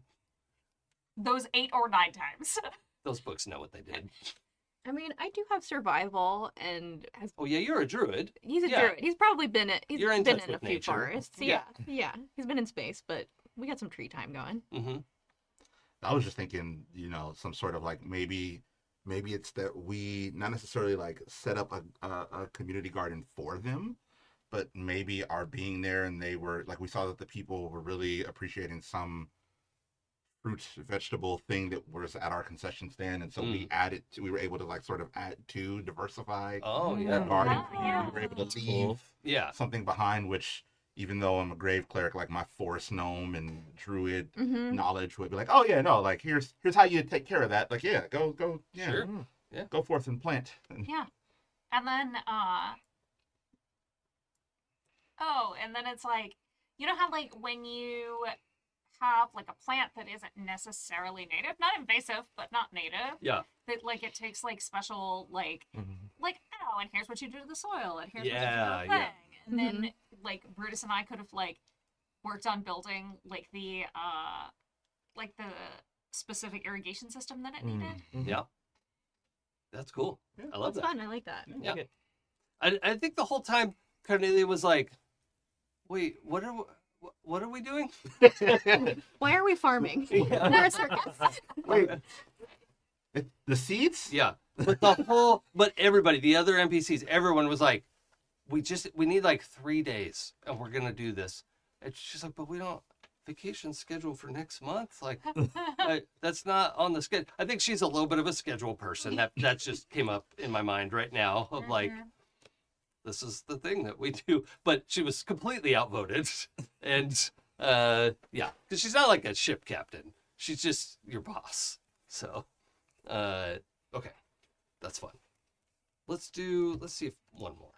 Those 8 or 9 times. Those books know what they did. I mean, I do have survival, and Oh yeah, you're a druid. he's a Yeah. druid. He's probably been You're in been touch in a with few nature. forests. Yeah. Yeah, he's been in space, but we got some tree time going. Mm-hmm. I was just thinking, some sort of like maybe it's that we not necessarily like set up a community garden for them, but maybe our being there and they were like we saw that the people were really appreciating some fruit vegetable thing that was at our concession stand, and so we were able to like sort of add to diversify Oh the yeah. garden. Oh, yeah. We were able to That's leave cool. Yeah. something behind, which even though I'm a grave cleric, like my forest gnome and druid Mm-hmm. knowledge would be like, oh yeah, no, like here's how you take care of that. Like yeah, go, yeah, Sure. go forth and plant. And Yeah. And then, and then it's like, you know how like when you have like a plant that isn't necessarily native, not invasive, but not native, Yeah. that like it takes like special like, Mhm. oh, and here's what you do to the soil, and here's Yeah, what you do to the yeah. thing. And then like Brutus and I could have like worked on building like the specific irrigation system that it needed. Yeah. That's cool. I love That's that. fun. I like that. Yeah. I think the whole time Cornelia was like, wait, what are we doing? Why are we farming? We're a circus. Wait. The seeds? Yeah. But everybody, the other NPCs, everyone was like, we need like 3 days and we're going to do this. And she's like, but we don't vacation scheduled for next month. Like, that's not on the schedule. I think she's a little bit of a schedule person. That just came up in my mind right now of like, this is the thing that we do. But she was completely outvoted. And yeah, because she's not like a ship captain. She's just your boss. So, okay, that's fun. Let's see if one more.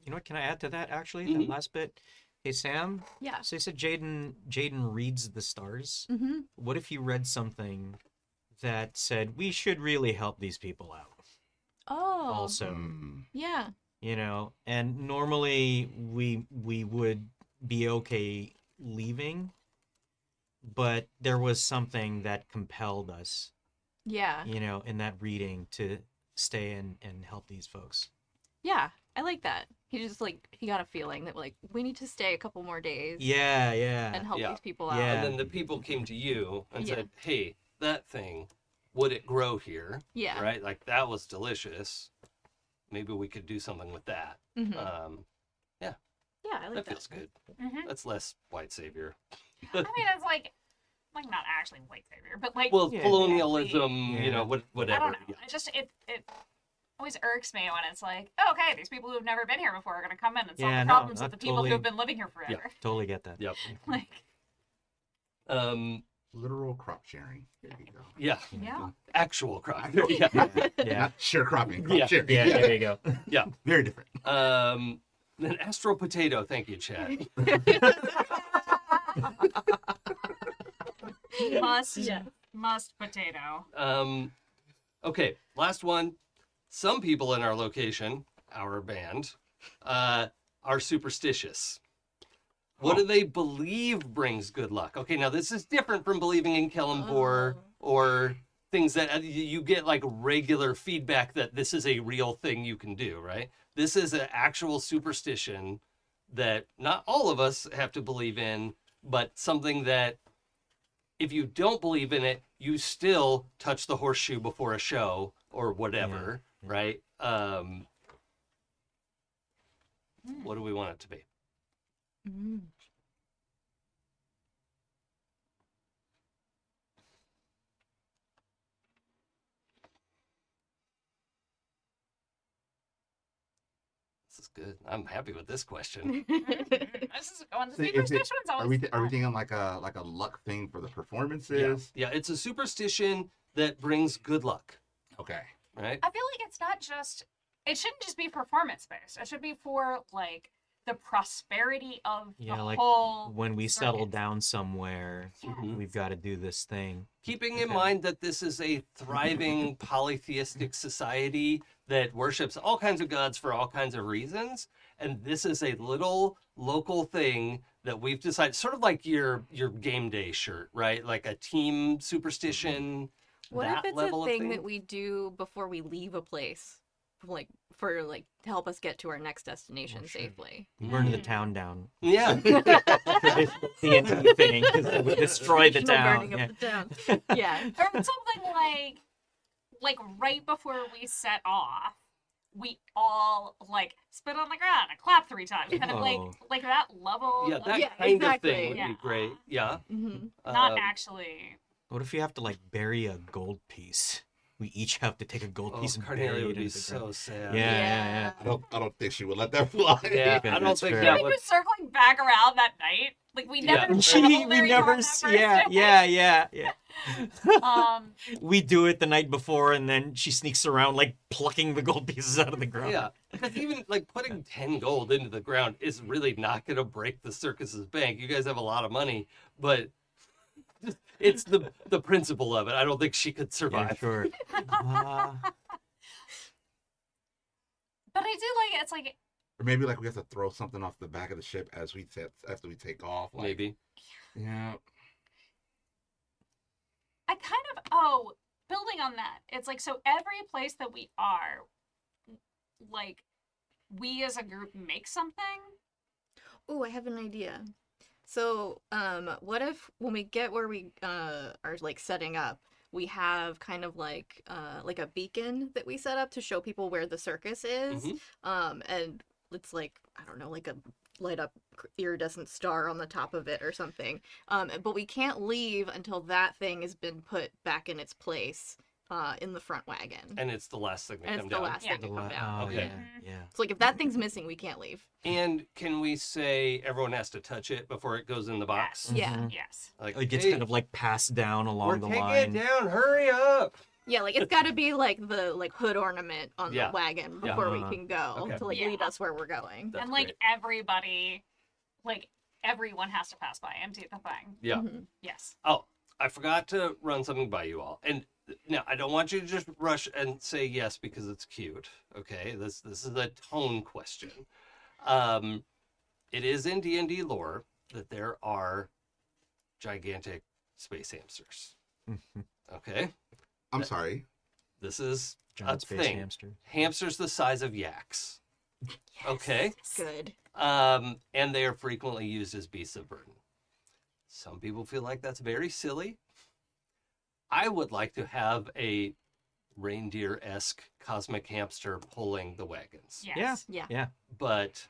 You know what? Can I add to that actually? That last bit. Hey Sam. Yeah. So you said Jaden reads the stars. Mm-hmm. What if you read something that said we should really help these people out? Oh. Also, Yeah. you know, and normally we would be okay leaving, but there was something that compelled us, Yeah. you know, in that reading to stay and help these folks. Yeah. I like that. He got a feeling that like we need to stay a couple more days. Yeah, yeah. And help Yeah. these people out. Yeah. And then the people came to you and Yeah. said, hey, that thing, would it grow here? Yeah. Right? Like, that was delicious. Maybe we could do something with that. Mhm. Yeah, Yeah, I like that that. feels good. Mhm. That's less white savior. I mean, it's like not actually white savior, but like Well, Yeah. colonialism, Yeah. you know, I whatever. don't know. Yeah. It just it always irks me when it's like, oh, okay, these people who've never been here before are going to come in and solve Yeah, the no, problems I of the people totally- who've been living here forever. Totally get that. Yep. Like, Literal crop sharing. There you go. Yeah. yeah. Actual crop. Actual- Yeah. Yeah. Not sharecropping. Crop Yeah. sharing. Yeah, there you go. Yeah. Very different. Then Astral Potato. Thank you, Chad. Must potato. Okay, last one. Some people in our location, our band, are superstitious. What do they believe brings good luck? Okay, now this is different from believing in Kellenvor or things that you get like regular feedback that this is a real thing you can do, right? This is an actual superstition that not all of us have to believe in, but something that if you don't believe in it, you still touch the horseshoe before a show or whatever, right? What do we want it to be? Mm. This is good. I'm happy with this question. This is going. The So is it- superstition's Are always we fun. thinking like a luck thing for the performances? Yeah, it's a superstition that brings good luck, Okay. right? I feel like it's not just. It shouldn't just be performance based. It should be for like the prosperity of Yeah, the like whole. when we settle circuit. down somewhere, Mhm. we've got to do this thing. Keeping in Okay. mind that this is a thriving polytheistic society that worships all kinds of gods for all kinds of reasons, and this is a little local thing that we've decided, sort of like your game day shirt, right? Like a team superstition. What that if it's level a of thing that we do before we leave a place? Like to help us get to our next destination safely. We burn the town down. Yeah. The end thing, 'cause we destroy the Traditional town. burning Yeah. of the town. Yeah. Or something like right before we set off, we all like spit on the ground and clap 3 times, kind of Oh. like that level. Yeah, of, that Yeah, kind exactly. of thing would Yeah. be great. Yeah. Mm-hmm. not Um, actually. What if you have to like bury a gold piece? We each have to take a gold Oh, piece and Cornelia bury would it be into the ground. so sad. Yeah. I don't think she would let that fly. Yeah, Okay, I don't that's think fair. that Like would. just circling back around that night, like we Yeah. never. Gee, traveled we very never. far that first Yeah. day. We do it the night before, and then she sneaks around like plucking the gold pieces out of the ground. Yeah, because even like putting 10 gold into the ground is really not going to break the circus's bank. You guys have a lot of money, but it's the principle of it. I don't think she could Yeah, survive. sure. But I do like it's like Or maybe like we have to throw something off the back of the ship as after we take off. Like, Maybe. Yeah. I kind of building on that. It's like, so every place that we are, like, we as a group make something. Oh, I have an idea. So, what if when we get where we are like setting up, we have kind of like a beacon that we set up to show people where the circus is, and it's like, I don't know, like a light up iridescent star on the top of it or something. But we can't leave until that thing has been put back in its place in the front wagon. And it's the last thing to And come it's the down. last thing to come down. Oh, Okay. yeah. So like if that thing's missing, we can't leave. And can we say everyone has to touch it before it goes in the box? Yeah. Mhm. Yes. Like, It gets hey, kind of like passed down we're along the taking line. it down. Hurry up! Yeah, like it's got to be like the hood ornament on Yeah. the wagon Yeah. before we can go Okay. to like Yeah. lead us where we're going. That's And like great. everybody, like everyone has to pass by empty the thing. Yeah. Mhm. Yes. Oh, I forgot to run something by you all. And now I don't want you to just rush and say yes because it's cute. Okay, this is a tone question. It is in D&D lore that there are gigantic space hamsters. Okay, I'm sorry. this is Giant a space thing. hamster. Hamsters the size of yaks. Okay. Good. And they are frequently used as beasts of burden. Some people feel like that's very silly. I would like to have a reindeer-esque cosmic hamster pulling the wagons. Yes. Yeah. But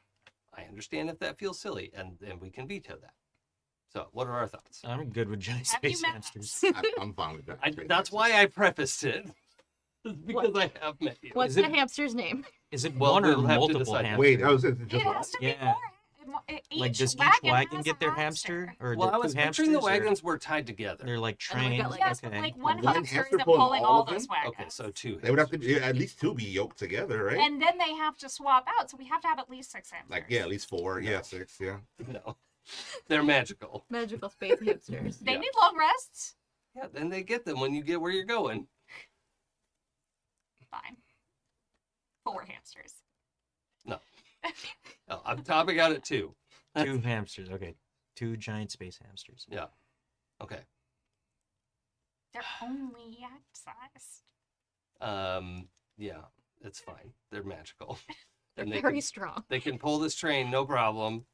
I understand if that feels silly, and we can veto that. So, what are our thoughts? I'm good with giant Have you space met hamsters. us? I'm fine with that. That's why I prefaced it. Because I have met you. What's Is the it- hamster's name? Is it Well, one or we'll have to multiple decide. hamsters? Wait, I was just It has to be Yeah. more. Like, does each wagon has get a their hamster? Or Well, the I was two picturing the hamsters, or wagons were tied together. They're like And then we trained. got, like, Yes, but okay. like one One hamster hamster isn't pulling pulling all all of them? those wagons. Okay, so two. They would have to hamsters. at least two be yoked together, right? And then they have to swap out, so we have to have at least 6 hamsters. Like, yeah, at least 4. Yeah, 6. Yeah. No, they're magical. Magical space hamsters. They Yeah. need long rests. Yeah, then they get them when you get where you're going. Fine. 4 hamsters. Oh, I'm topping out at 2. Two hamsters. Okay. Two giant space hamsters. Yeah. Okay. They're only yak sized. Yeah, it's fine. They're magical. They're And they very can, strong. they can pull this train, no problem.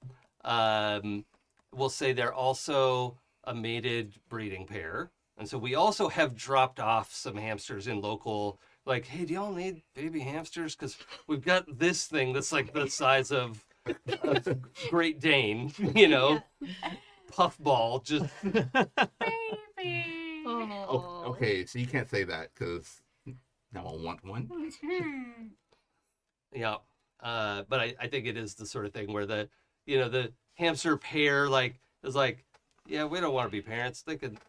We'll say they're also a mated breeding pair. And so we also have dropped off some hamsters in local, like, hey, do y'all need baby hamsters? Because we've got this thing that's like the size of a Great Dane, you know, puffball, just Baby. Oh. Okay, so you can't say that because now I want one. yeah. But I think it is the sort of thing where the hamster pair like is like, yeah, we don't want to be parents.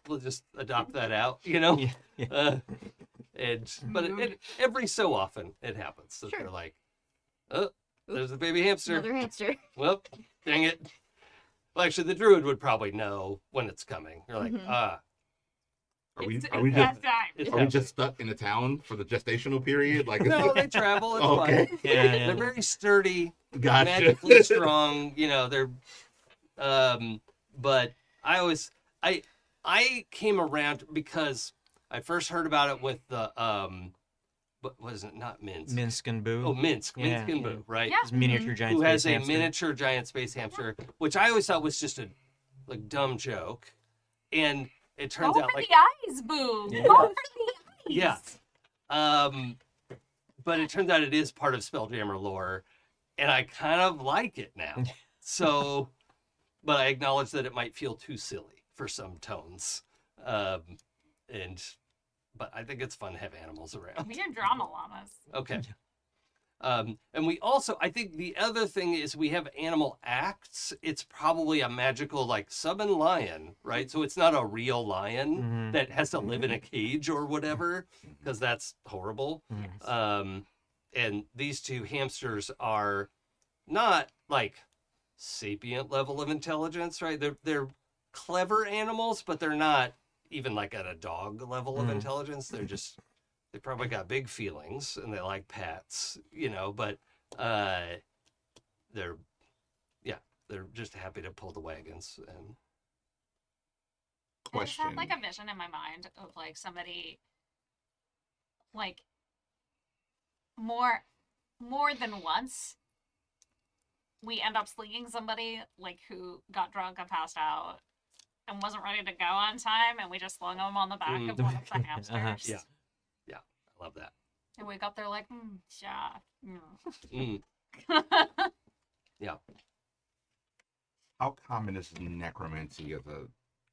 We'll just adopt that out, you know. Yeah. But every so often it happens that Sure. they're like, oh, there's the baby hamster. Another hamster. Well, dang it. Well, actually, the druid would probably know when it's coming. You're like, Mhm. ah, Are we It's just time. it's are we happening. just stuck in a town for the gestational period? Like No, they travel. It's Okay. fine. Yeah. They're very sturdy. Gotcha. Magically strong, they're but I came around because I first heard about it with the what was it, not Minsk? Minsk and Boo. Oh, Minsk Yeah, and yeah. Boo, right? Yeah. This miniature giant Who space has a hamster. miniature giant space hamster, which I always thought was just a like dumb joke. And it turns Go out for like the eyes, boo. Yeah. Go for the eyes. yeah. But it turns out it is part of Spelljammer lore, and I kind of like it now. So, but I acknowledge that it might feel too silly for some tones. But I think it's fun to have animals around. We are drama llamas. Okay. And we also, I think the other thing is we have animal acts. It's probably a magical, like, summon lion, right? So it's not a real lion Mhm. that has to live in a cage or whatever, because that's horrible. Mhm. And these two hamsters are not like sapient level of intelligence, right? They're clever animals, but they're not even like at a dog level of Mhm. intelligence. They probably got big feelings and they like pets, but they're just happy to pull the wagons. And I just Question. had like a vision in my mind of like somebody, like more than once, we end up slinging somebody like who got drunk and passed out and wasn't ready to go on time, and we just slung them on the back of one of the hamsters. Yeah. I love that. And wake up, they're like, yeah. Mm. Yeah. How common is necromancy as a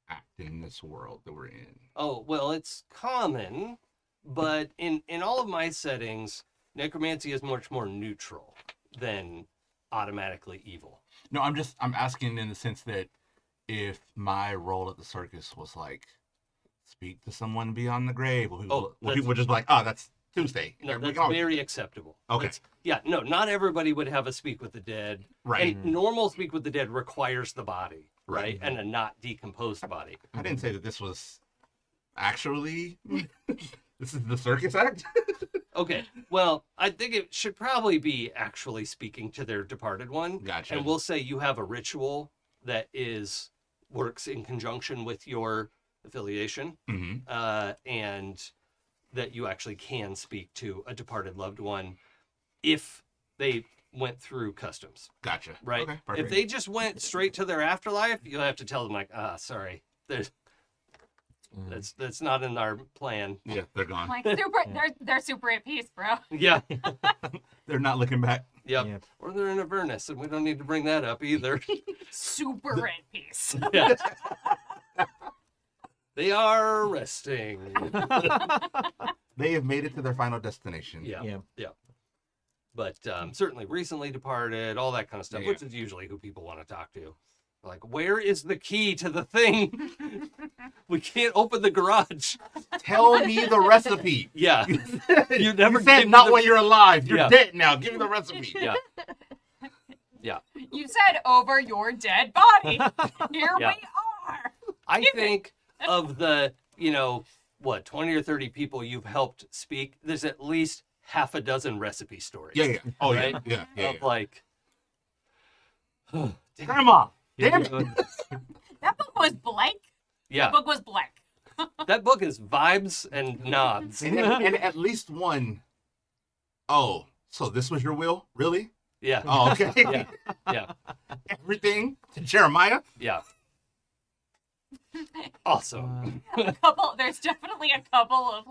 act in this world that we're in? Oh, well, it's common, but in all of my settings, necromancy is much more neutral than automatically evil. No, I'm asking in the sense that if my role at the circus was like, speak to someone beyond the grave, well, people would just be like, oh, that's Tuesday. No, We that's can always- very acceptable. Okay. Not everybody would have a speak with the dead. Right. And normal speak with the dead requires the body, right? Right. And a not decomposed body. I didn't say that this was actually, this is the circus act? Okay, well, I think it should probably be actually speaking to their departed one. Gotcha. And we'll say you have a ritual that works in conjunction with your affiliation, Mm-hmm. and that you actually can speak to a departed loved one if they went through customs, Gotcha. right? Okay, If perfect. they just went straight to their afterlife, you'll have to tell them like, sorry, that's not in our plan. Yeah, they're gone. Like they're super at peace, bro. Yeah, They're not looking back. yep. Yep. Or they're in Avernus, and we don't need to bring that up either. Super at peace. Yeah. They are resting. They have made it to their final destination. Yeah. Yeah. But certainly recently departed, all that kind of stuff, Yeah. which is usually who people want to talk to. Like, where is the key to the thing? We can't open the garage. Tell me the recipe. Yeah. You never said gave me not the- when you're alive. You're Yeah. dead now. Give me the recipe. Yeah. Yeah. You said over your dead body. Here Yeah. we are. I think of the, 20 or 30 people you've helped speak, there's at least half a dozen recipe stories. Yeah. Oh, Right? yeah. Of like, Grandma. Damn it. That book was blank. yeah, That book was blank. that book is vibes and nods. And at least one. Oh, so this was your will? Really? Yeah, Oh, okay. yeah, yeah, Everything to Jeremiah? yeah. Awesome. There's definitely a couple of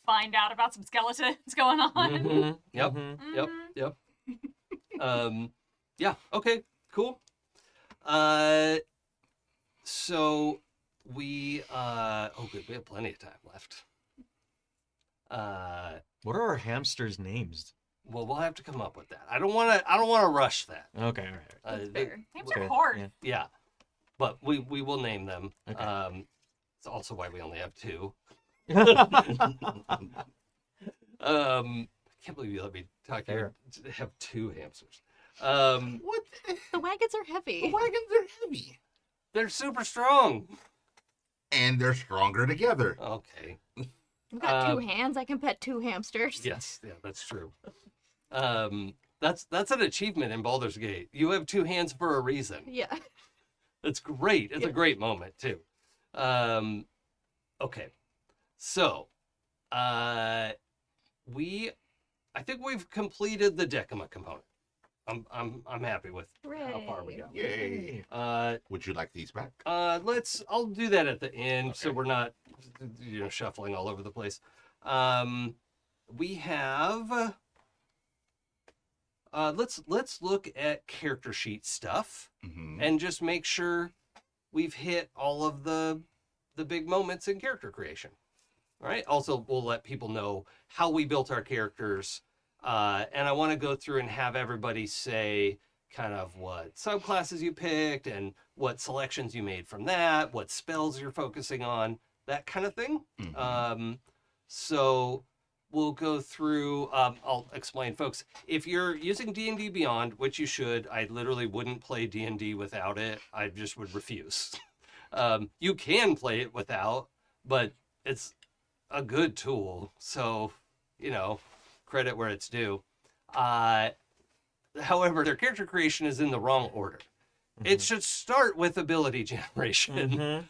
find out about some skeletons going on. Mhm. Yep. Mhm. Yep. Yeah. Okay. Cool. So we good. We have plenty of time left. What are our hamsters' names? Well, we'll have to come up with that. I don't want to rush that. Okay, all right. That's fair. Names are Okay, hard. yeah. Yeah, but we will name them. Okay. It's also why we only have two. I can't believe you let me have two hamsters. What? The wagons are The heavy. wagons are heavy. They're super strong. And they're stronger together. Okay. I've got two hands. I can pet two hamsters. Yes, yeah, that's true. That's an achievement in Baldur's Gate. You have two hands for a reason. Yeah. That's great. It's a Yeah. great moment too. Okay, so I think we've completed the Decima component. I'm happy with how far we go. Yay. Would you like these back? I'll do that at the end, so Okay. we're not shuffling all over the place. We have let's look at character sheet stuff Mm-hmm. and just make sure we've hit all of the big moments in character creation. All right. Also, we'll let people know how we built our characters. And I want to go through and have everybody say kind of what subclasses you picked and what selections you made from that, what spells you're focusing on, that kind of thing. Mm-hmm. So we'll go through, I'll explain, folks. If you're using D&D Beyond, which you should, I literally wouldn't play D&D without it. I just would refuse. You can play it without, but it's a good tool. So, credit where it's due. However, their character creation is in the wrong order. It should start with ability generation.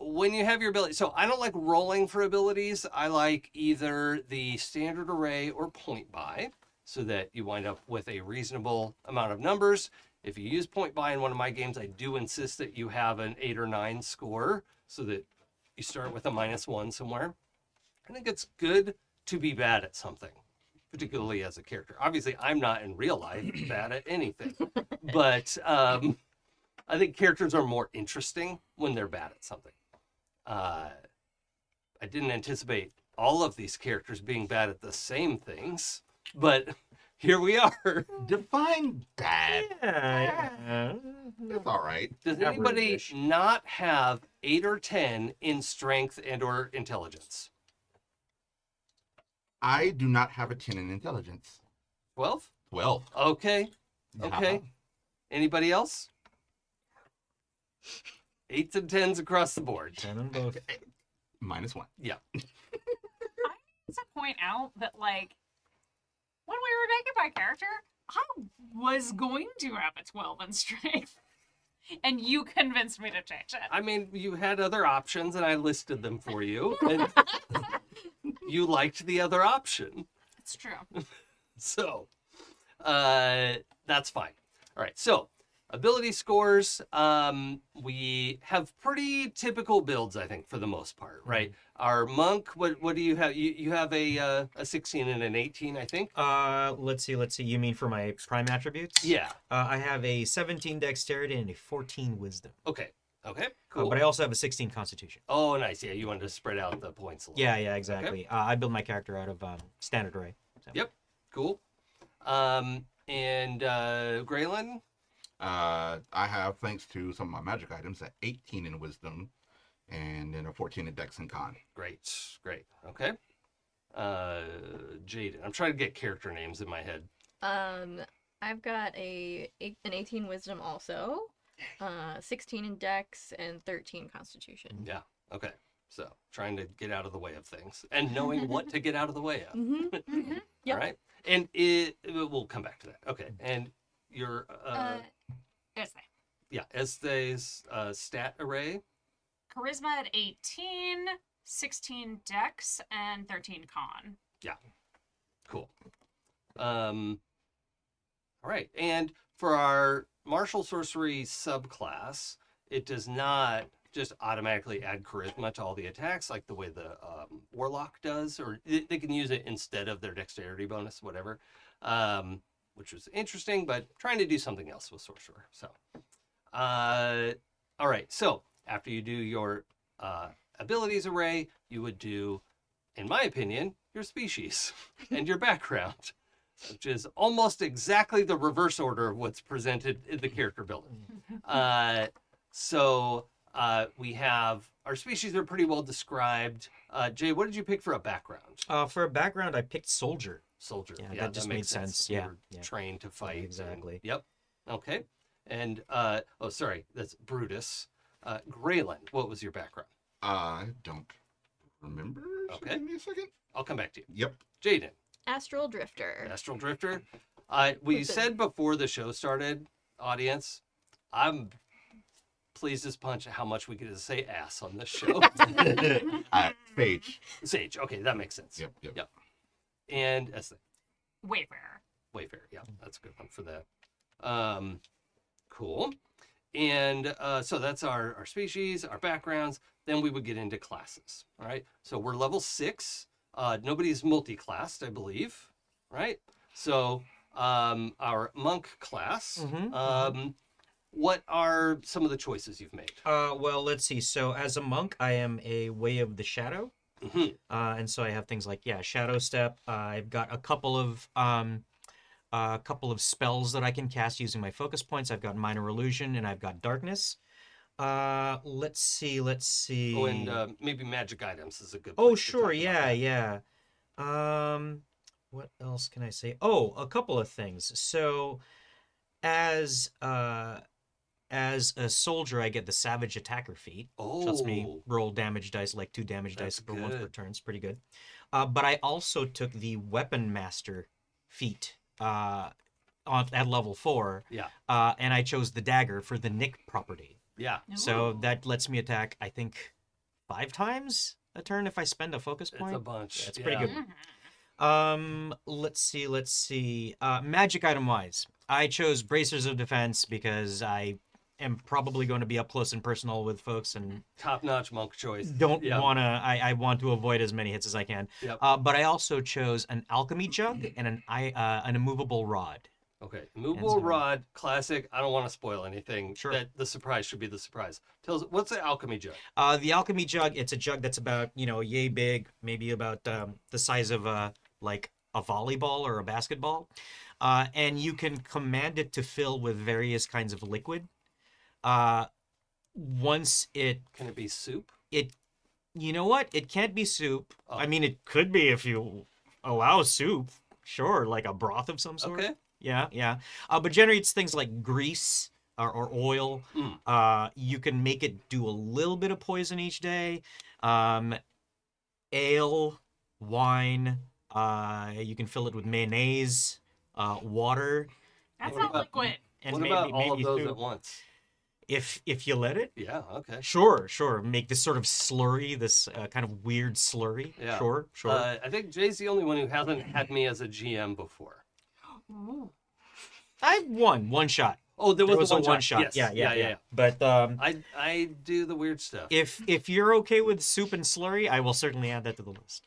When you have your ability, so I don't like rolling for abilities. I like either the standard array or point buy, so that you wind up with a reasonable amount of numbers. If you use point buy in one of my games, I do insist that you have an 8 or 9 score, so that you start with a -1 somewhere. I think it's good to be bad at something, particularly as a character. Obviously, I'm not in real life bad at anything, but I think characters are more interesting when they're bad at something. I didn't anticipate all of these characters being bad at the same things, but here we are. Define bad. Yeah. It's all right. Does anybody Average-ish. not have 8 or 10 in strength and or intelligence? I do not have a 10 in intelligence. 12? 12. Okay. Okay. Anybody else? 8s and 10s across the board. 10 on both. -1. Yeah. I need to point out that, like, when we were making my character, I was going to have a 12 in strength. And you convinced me to change it. I mean, you had other options and I listed them for you. And you liked the other option. It's true. So, that's fine. All right. So, ability scores. We have pretty typical builds, I think, for the most part, right? Our monk. What do you have? You have a 16 and an 18, I think. Let's see. You mean for my prime attributes? Yeah. I have a 17 dexterity and a 14 wisdom. Okay. Okay. Cool. But I also have a 16 constitution. Oh, nice. Yeah, you wanted to spread out the points a little. Yeah, exactly. I build my character out of standard array. So. Yep. Cool. And Gralen. I have, thanks to some of my magic items, an 18 in wisdom, and then a 14 in dex and con. Great. Okay. Jaden. I'm trying to get character names in my head. I've got an 18 wisdom also, 16 in dex, and 13 constitution. Yeah. Okay. So trying to get out of the way of things and knowing what to get out of the way of. Yep. All right. And we'll come back to that. Okay. And your Ezthe. yeah, Ezthe's stat array. Charisma at 18, 16 dex, and 13 con. Cool. All right. And for our martial sorcery subclass, it does not just automatically add charisma to all the attacks like the way the warlock does, or they can use it instead of their dexterity bonus, whatever, which was interesting, but trying to do something else with sorcerer. So, all right. So after you do your abilities array, you would do, in my opinion, your species and your background, which is almost exactly the reverse order of what's presented in the character builder. So we have our species are pretty well described. Jay, what did you pick for a background? For a background, I picked soldier. Soldier. Yeah, that just makes made sense. Yeah, You're yeah. trained to fight. and- exactly. Yep. Okay. And that's Brutus. Gralen, what was your background? I don't remember. So Okay. Give me a second. I'll come back to you. Yep. Jaden, Astral Drifter. Astral Drifter. We Listen. said before the show started, audience, I'm pleased as punch at how much we get to say ass on this show. Phage. Sage. Okay, that makes sense. Yep. And Ezthe. Wayfarer. Wayfarer. Yeah, that's a good one for that. Cool. And so that's our species, our backgrounds. Then we would get into classes. All right. So we're level 6. Nobody's multi-classed, I believe. Right. So our monk class. What are some of the choices you've made? Well, let's see. So as a monk, I am a Way of the Shadow. And so I have things like, Shadow Step. I've got a couple of spells that I can cast using my focus points. I've got Minor Illusion and I've got Darkness. Let's see. Oh, and maybe magic items is a good. Oh, place to sure. talk about Yeah. that. What else can I say? Oh, a couple of things. So as as a soldier, I get the Savage Attacker feat. Which lets me roll damage dice, like 2 damage dice for once per turn. It's pretty good. But I also took the Weapon Master feat at level 4. Yeah. And I chose the dagger for the Nick property. Yeah. So that lets me attack, I think, 5 times a turn if I spend a focus point. It's a bunch. That's pretty good. Let's see. Magic item wise, I chose Bracers of Defense because I am probably going to be up close and personal with folks and Top-notch monk choice. I want to avoid as many hits as I can. Yep. But I also chose an alchemy jug and an immovable rod. Okay, movable rod, classic. I don't want to spoil anything. Sure. That the surprise should be the surprise. Tell us, what's the alchemy jug? The alchemy jug, it's a jug that's about, yay big, maybe about the size of like a volleyball or a basketball. And you can command it to fill with various kinds of liquid. Once it... Can it be soup? You know what? It can't be soup. Oh. I mean, it could be if you allow soup. Sure, like a broth of some sort. Okay. Yeah. But generally, it's things like grease or oil. You can make it do a little bit of poison each day. Ale, wine. You can fill it with mayonnaise, water. That's What not about- liquid. And what maybe, about all of maybe those soup. at once? If you let it. Yeah, okay. Sure. Make this sort of slurry, this kind of weird slurry. Yeah. Sure. I think Jay's the only one who hasn't had me as a GM before. Ooh. I won one shot. Oh, there was a a one shot. Yes. Yeah. But I do the weird stuff. if you're okay with soup and slurry, I will certainly add that to the list.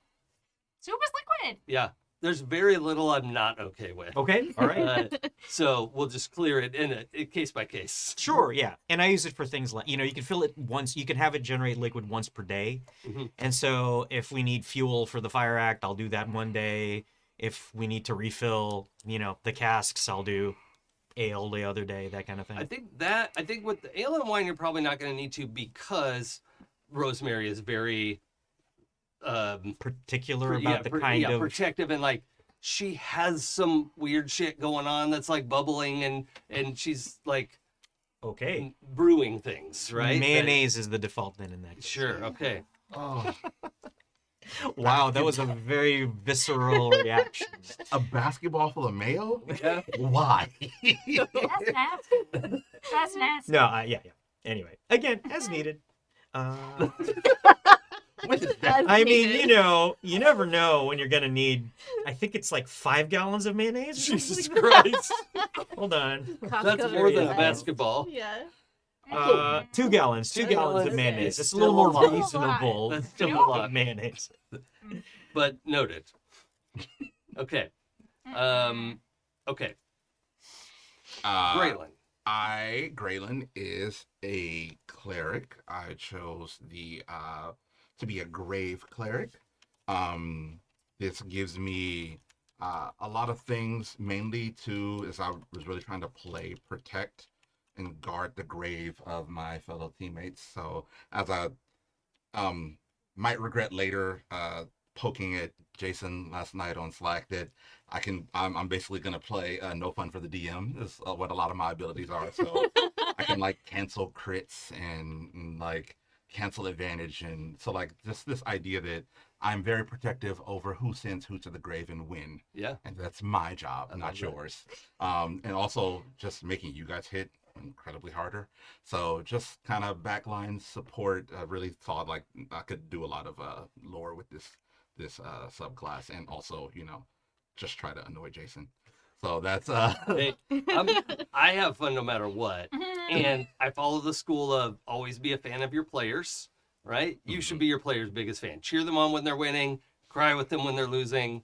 Soup is liquid. Yeah, there's very little I'm not okay with. Okay. All right. So we'll just clear it in a case by case. Sure, yeah. And I use it for things like, you can fill it once, you can have it generate liquid once per day. Mhm. And so if we need fuel for the fire act, I'll do that one day. If we need to refill, the casks, I'll do ale the other day, that kind of thing. I think with the ale and wine, you're probably not going to need to because Rosemary is very Particular about the kind of... protective and like she has some weird shit going on that's like bubbling and she's like Okay. brewing things, right? Mayonnaise is the default then in that case. Sure. Okay. Oh, Wow, that was a very visceral reaction. A basketball full of mayo? yeah. Why? That's nasty. That's nasty. No, yeah. Anyway, again, as needed. When did that- I mean, you never know when you're gonna need. I think it's like 5 gallons of mayonnaise. Or something Jesus like that. Christ. Hold on. That's more than a basketball. Yeah. 2 gallons. 2 gallons of gallons. mayonnaise. It's a Still little more a lot. reasonable. That's still a to lot. mayonnaise. But noted. Okay. Okay. Gralen. Gralen is a cleric. I chose to be a grave cleric. This gives me a lot of things, mainly as I was really trying to play protect and guard the grave of my fellow teammates. So as I might regret later poking at Jason last night on Slack that I'm basically gonna play no fun for the DM is what a lot of my abilities are. So I can like cancel crits and like cancel advantage, and so like just this idea that I'm very protective over who sends who to the grave and when. Yeah. And that's my job, I not love that. yours. And also just making you guys hit incredibly harder. So just kind of backline support. I really thought like I could do a lot of lore with this subclass, and also just try to annoy Jason. So that's Hey, I have fun no matter what, and I follow the school of always be a fan of your players. Right? You should be your players' biggest fan. Cheer them on when they're winning. Cry with them when they're losing.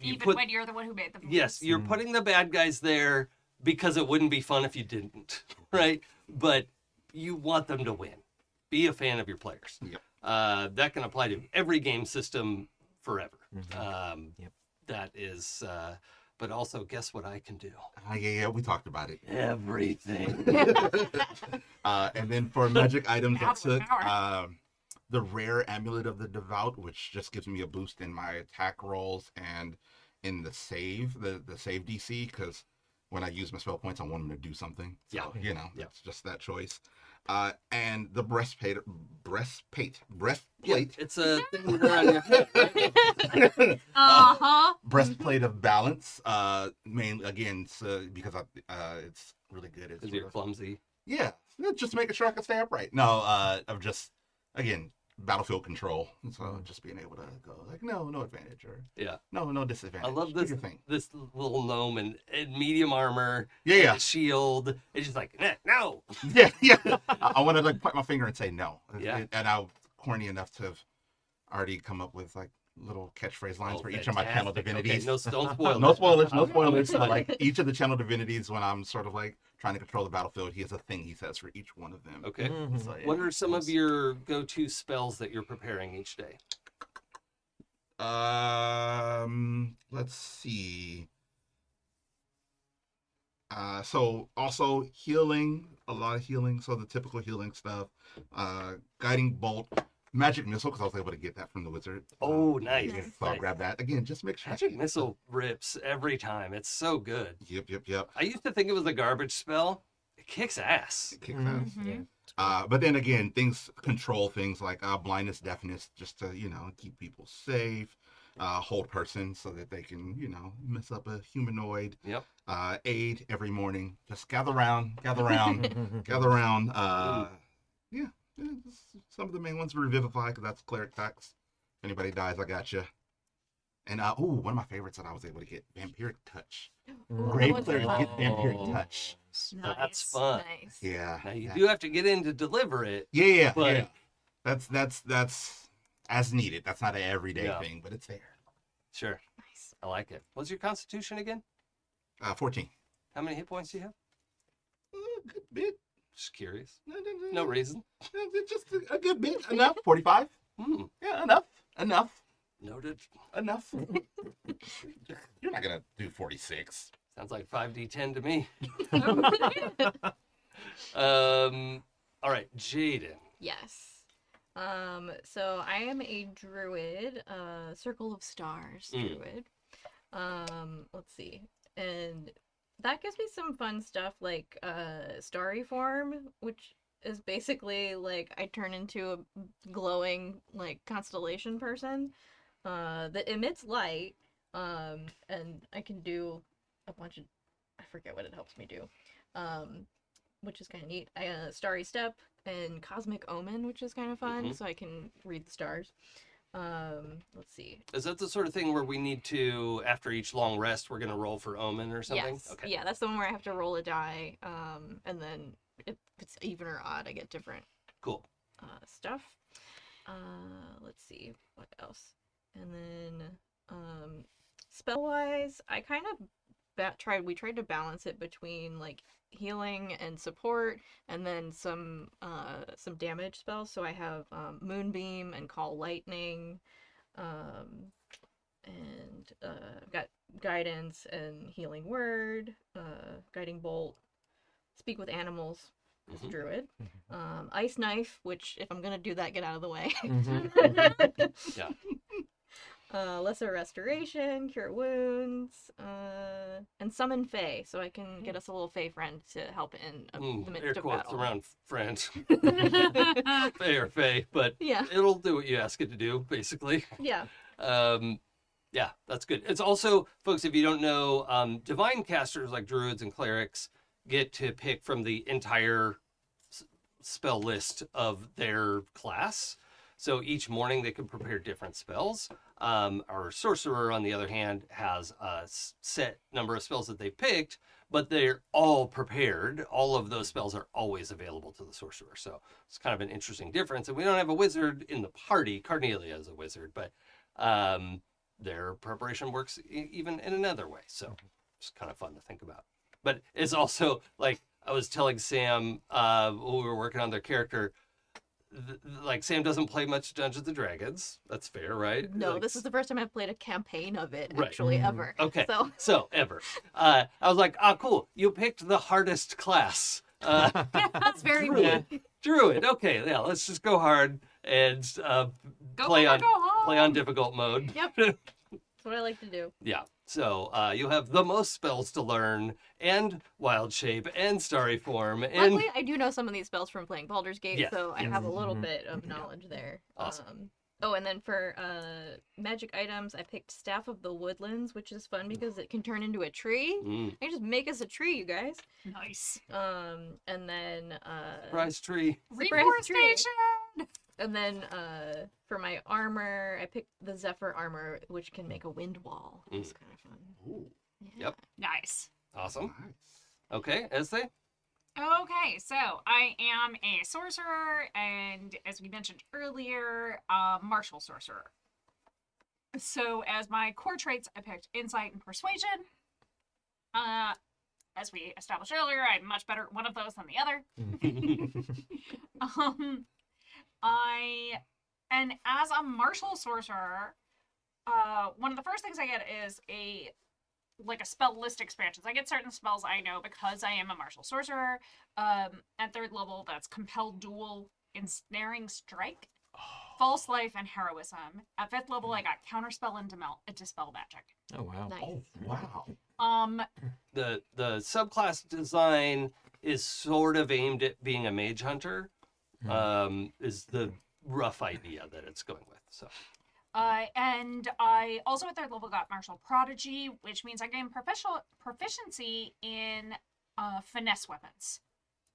Even when you're the one who made them. Yes, you're putting the bad guys there because it wouldn't be fun if you didn't, right? But you want them to win. Be a fan of your players. Yep. That can apply to every game system forever. Yep. That is, but also guess what I can do? yeah, we talked about it. Everything. And then for magic items, I Power, took power. the rare Amulet of the Devout, which just gives me a boost in my attack rolls and in the save DC, because when I use my spell points, I want them to do something. So, Yeah. you know, Yeah. it's just that choice. And the breastplate. Yeah, it's a thing you wear on your head, right? Breastplate of balance. Mainly again, so because it's really good. It's Because you're clumsy. yeah, just making sure I can stay upright. No, of just again battlefield control. So just being able to go like no advantage or Yeah. no disadvantage. I love Do this your thing. this little gnome in medium armor. Yeah. and a shield. It's just like, nah, no. Yeah. I want to like point my finger and say no. Yeah. And I'm corny enough to have already come up with like little catchphrase lines Oh, for each of my channel fantastic. divinities. Okay, don't spoil No it. spoilers, no Okay. spoilers. So, like each of the channel divinities, when I'm sort of like trying to control the battlefield, he has a thing he says for each one of them. Okay. So, yeah. What are some of your go-to spells that you're preparing each day? Let's see. So also healing, a lot of healing. So the typical healing stuff. Guiding bolt, magic missile, because I was able to get that from the wizard. Oh, nice. Yeah, so I'll Nice. grab that again. Just make sure. Magic missile rips every time. It's so good. Yep. I used to think it was a garbage spell. It kicks ass. It kicks ass. Mhm. But then again, control things like blindness, deafness, just to keep people safe. Hold person so that they can mess up a humanoid. Yep. Aid every morning. Just gather around. gather around. Yeah, some of the main ones. Revivify, because that's cleric tax. If anybody dies, I got you. And one of my favorites that I was able to get, vampiric touch. Grave one's cleric fun. get vampiric touch. That's fun. Nice. Yeah. Now you yeah. do have to get in to deliver it. Yeah, But- yeah. That's as needed. That's not an everyday Yeah. thing, but it's there. Sure. Nice. I like it. What's your constitution again? 14. How many hit points do you have? Good bit. Just curious. No reason. Just a good bit. Enough. 45. Hmm. Yeah, enough. Noted. You're not gonna do 46. Sounds like 5d10 to me. All right, Jaden. Yes. So I am a druid, Circle of Stars druid. Let's see. And that gives me some fun stuff like starry form, which is basically like I turn into a glowing like constellation person that emits light, and I can do a bunch of, I forget what it helps me do, which is kind of neat. Starry Step and Cosmic Omen, which is kind of fun, so I can read the stars. Let's see. Is that the sort of thing where we need to, after each long rest, we're going to roll for Omen or something? Yes. Okay. Yeah, that's the one where I have to roll a die, and then if it's even or odd, I get different Cool. stuff. Let's see what else. And then spell-wise, I kind of we tried to balance it between like healing and support, and then some damage spells. So I have Moonbeam and Call Lightning, and I've got Guidance and Healing Word, Guiding Bolt, Speak with Animals, as a druid, Ice Knife, which if I'm gonna do that, get out of the way. Yeah. Lesser Restoration, Cure Wounds, and Summon Fae, so I can get us a little Fae friend to help in the midst Air of quotes battle. around friends. Fae or Fae, but Yeah. it'll do what you ask it to do, basically. Yeah. Yeah, that's good. It's also, folks, if you don't know, divine casters like druids and clerics get to pick from the entire spell list of their class. So each morning they can prepare different spells. Our sorcerer, on the other hand, has a set number of spells that they've picked, but they're all prepared. All of those spells are always available to the sorcerer. So it's kind of an interesting difference. And we don't have a wizard in the party. Carnelia is a wizard, but their preparation works even in another way. So it's kind of fun to think about. But it's also, like I was telling Sam when we were working on their character, like Sam doesn't play much Dungeons and Dragons. That's fair, right? No, Like, this is the first time I've played a campaign of it, Right. actually, ever. Okay. So, ever. I was like, cool. You picked the hardest class. that's very Druid. good. Druid. Okay, yeah, let's just go hard and Go play hard, on go home. play on difficult mode. Yep. That's what I like to do. Yeah. So you'll have the most spells to learn, and Wild Shape, and Starry Form, and Luckily, I do know some of these spells from playing Baldur's Gate, Yes, so I yes. have a little Mhm. bit of knowledge there. Awesome. Oh, and then for magic items, I picked Staff of the Woodlands, which is fun because it can turn into a tree. Mm, I just make us a tree, you guys. Nice. And then Surprise tree. Reforestation. And then for my armor, I picked the Zephyr armor, which can make a wind wall. It's kind of fun. Ooh, Yeah. Yep. Nice. Awesome. nice. Okay, Ezthe? Okay, so I am a sorcerer, and as we mentioned earlier, martial sorcerer. So as my core traits, I picked insight and persuasion. As we established earlier, I'm much better at one of those than the other. And as a martial sorcerer, one of the first things I get is a spell list expansions. I get certain spells I know because I am a martial sorcerer. At 3rd level, that's Compelled Duel, Ensnaring Strike, False Life, and Heroism. At 5th level, I got Counterspell and Dispel Magic. Oh wow. Nice. Oh, wow. The subclass design is sort of aimed at being a mage hunter. Is the rough idea that it's going with. So And I also at 3rd level got Martial Prodigy, which means I gain proficiency in finesse weapons.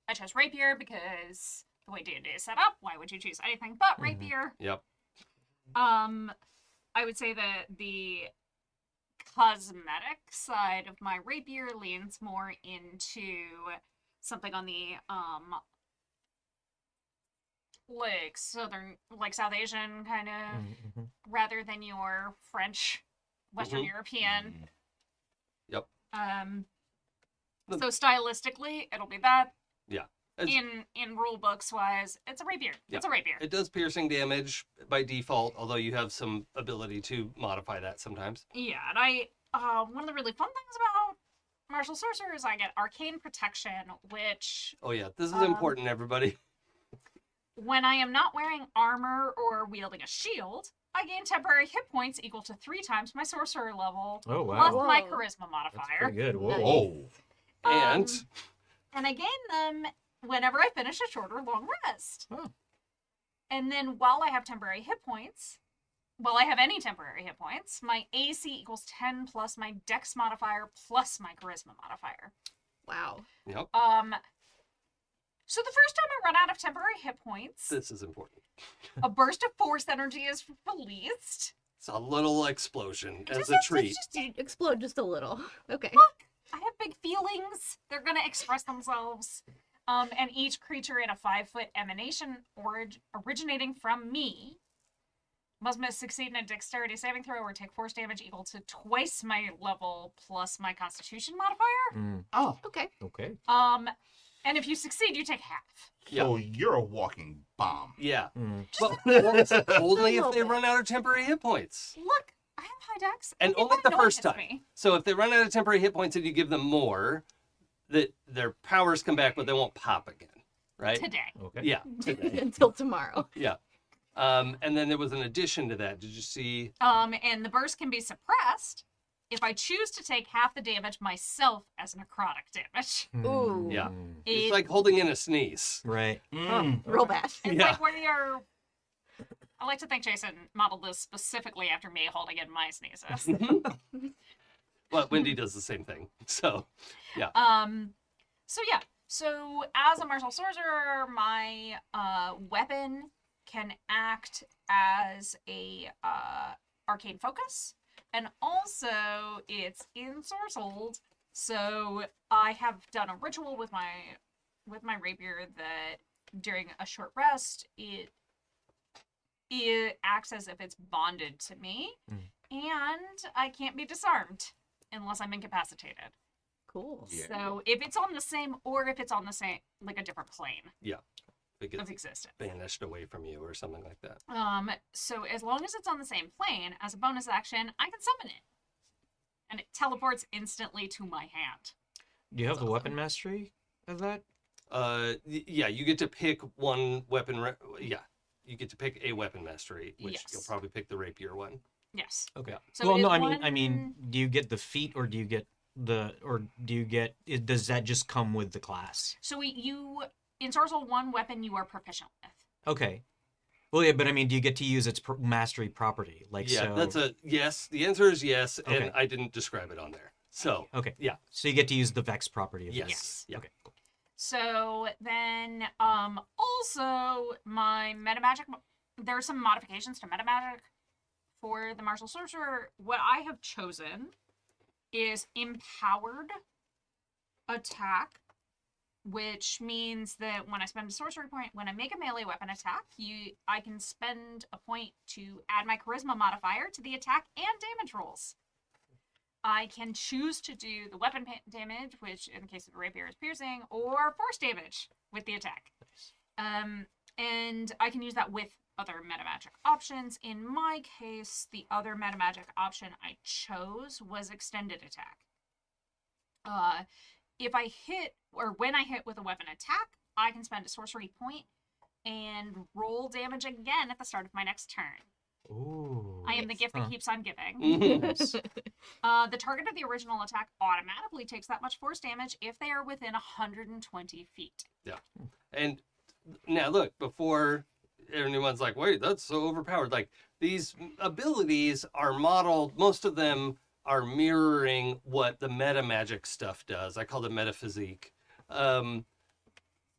I chose Rapier because the way D&D is set up, why would you choose anything but Rapier? yep. I would say that the cosmetic side of my Rapier leans more into something on the South Asian kind of, rather than your French, Western European. Yep. So stylistically, it'll be that. Yeah. In rule books wise, it's a rapier. Yeah. It's a rapier. It does piercing damage by default, although you have some ability to modify that sometimes. Yeah, and I one of the really fun things about martial sorcerer is I get arcane protection, which Oh yeah, this is important, everybody. when I am not wearing armor or wielding a shield, I gain temporary hit points equal to 3 times my sorcerer level, Oh plus wow. my Whoa. charisma That's modifier. pretty good. Whoa. Oh, And And I gain them whenever I finish a short or long rest. Oh. And then while I have temporary hit points, while I have any temporary hit points, my AC equals 10 plus my dex modifier plus my charisma modifier. Wow. yep, So the first time I run out of temporary hit points, this is important. a burst of force energy is released. It's a little explosion as Just- a just- treat. You explode just a little. Okay. Look, I have big feelings. They're gonna express themselves. And each creature in a 5-foot emanation originating from me must succeed in a dexterity saving throw or take force damage equal to twice my level plus my constitution modifier. oh. Okay. Okay. And if you succeed, you take half. Yeah. So you're a walking bomb. Yeah, Mm. but only if they run out of temporary hit points. Look, I have high dex. And It only won't the annoy first this time. me. So if they run out of temporary hit points and you give them more, that their powers come back, but they won't pop again, right? Today. Okay. Yeah, today. Until tomorrow. Yeah. And then there was an addition to that. Did you see? And the burst can be suppressed if I choose to take half the damage myself as necrotic damage. Ooh. Yeah. Mm. It's like holding in a sneeze. Right. Real bad. It's Yeah. like when you're. I like to think Jason modeled this specifically after me holding in my sneezes. But Wendy does the same thing. So, So as a martial sorcerer, my weapon can act as a arcane focus, and also it's ensorcelled. So I have done a ritual with my rapier that during a short rest, it acts as if it's bonded to me, and I can't be disarmed unless I'm incapacitated. Cool. Yeah. So if it's on the same, or if it's on the same, like a different plane it of gets existence. banished away from you or something like that. So as long as it's on the same plane, as a bonus action, I can summon it, and it teleports instantly to my hand. Do you have the weapon mastery of that? Yeah, you get to pick one weapon. Yeah, you get to pick a weapon mastery, which Yes. you'll probably pick the rapier one. Yes. Okay. So well, it no, is I mean, one- do you get the feat, or do you get does that just come with the class? So you in Sorcerer 1 weapon you are proficient with. Okay. Well, yeah, but I mean, do you get to use its mastery property? Like, Yeah, so... that's a yes. The answer is yes, and Okay. I didn't describe it on there. So Okay. yeah, So you get to use the Vex property of yes, this. yeah. Okay. Cool. So then also my metamagic there are some modifications to metamagic for the martial sorcerer. What I have chosen is empowered attack, which means that when I spend a sorcery point, when I make a melee weapon attack, I can spend a point to add my charisma modifier to the attack and damage rolls. I can choose to do the weapon damage, which in the case of the rapier is piercing, or force damage with the attack. And I can use that with other metamagic options. In my case, the other metamagic option I chose was extended attack. If I hit, or when I hit with a weapon attack, I can spend a sorcery point and roll damage again at the start of my next turn. Ooh. I am the gift that Huh. keeps on giving. Mhm. Nice. The target of the original attack automatically takes that much force damage if they are within 120 feet. And now look, before anyone's like, wait, that's so overpowered. Like, these abilities are modeled, most of them are mirroring what the meta magic stuff does. I call it metaphysique.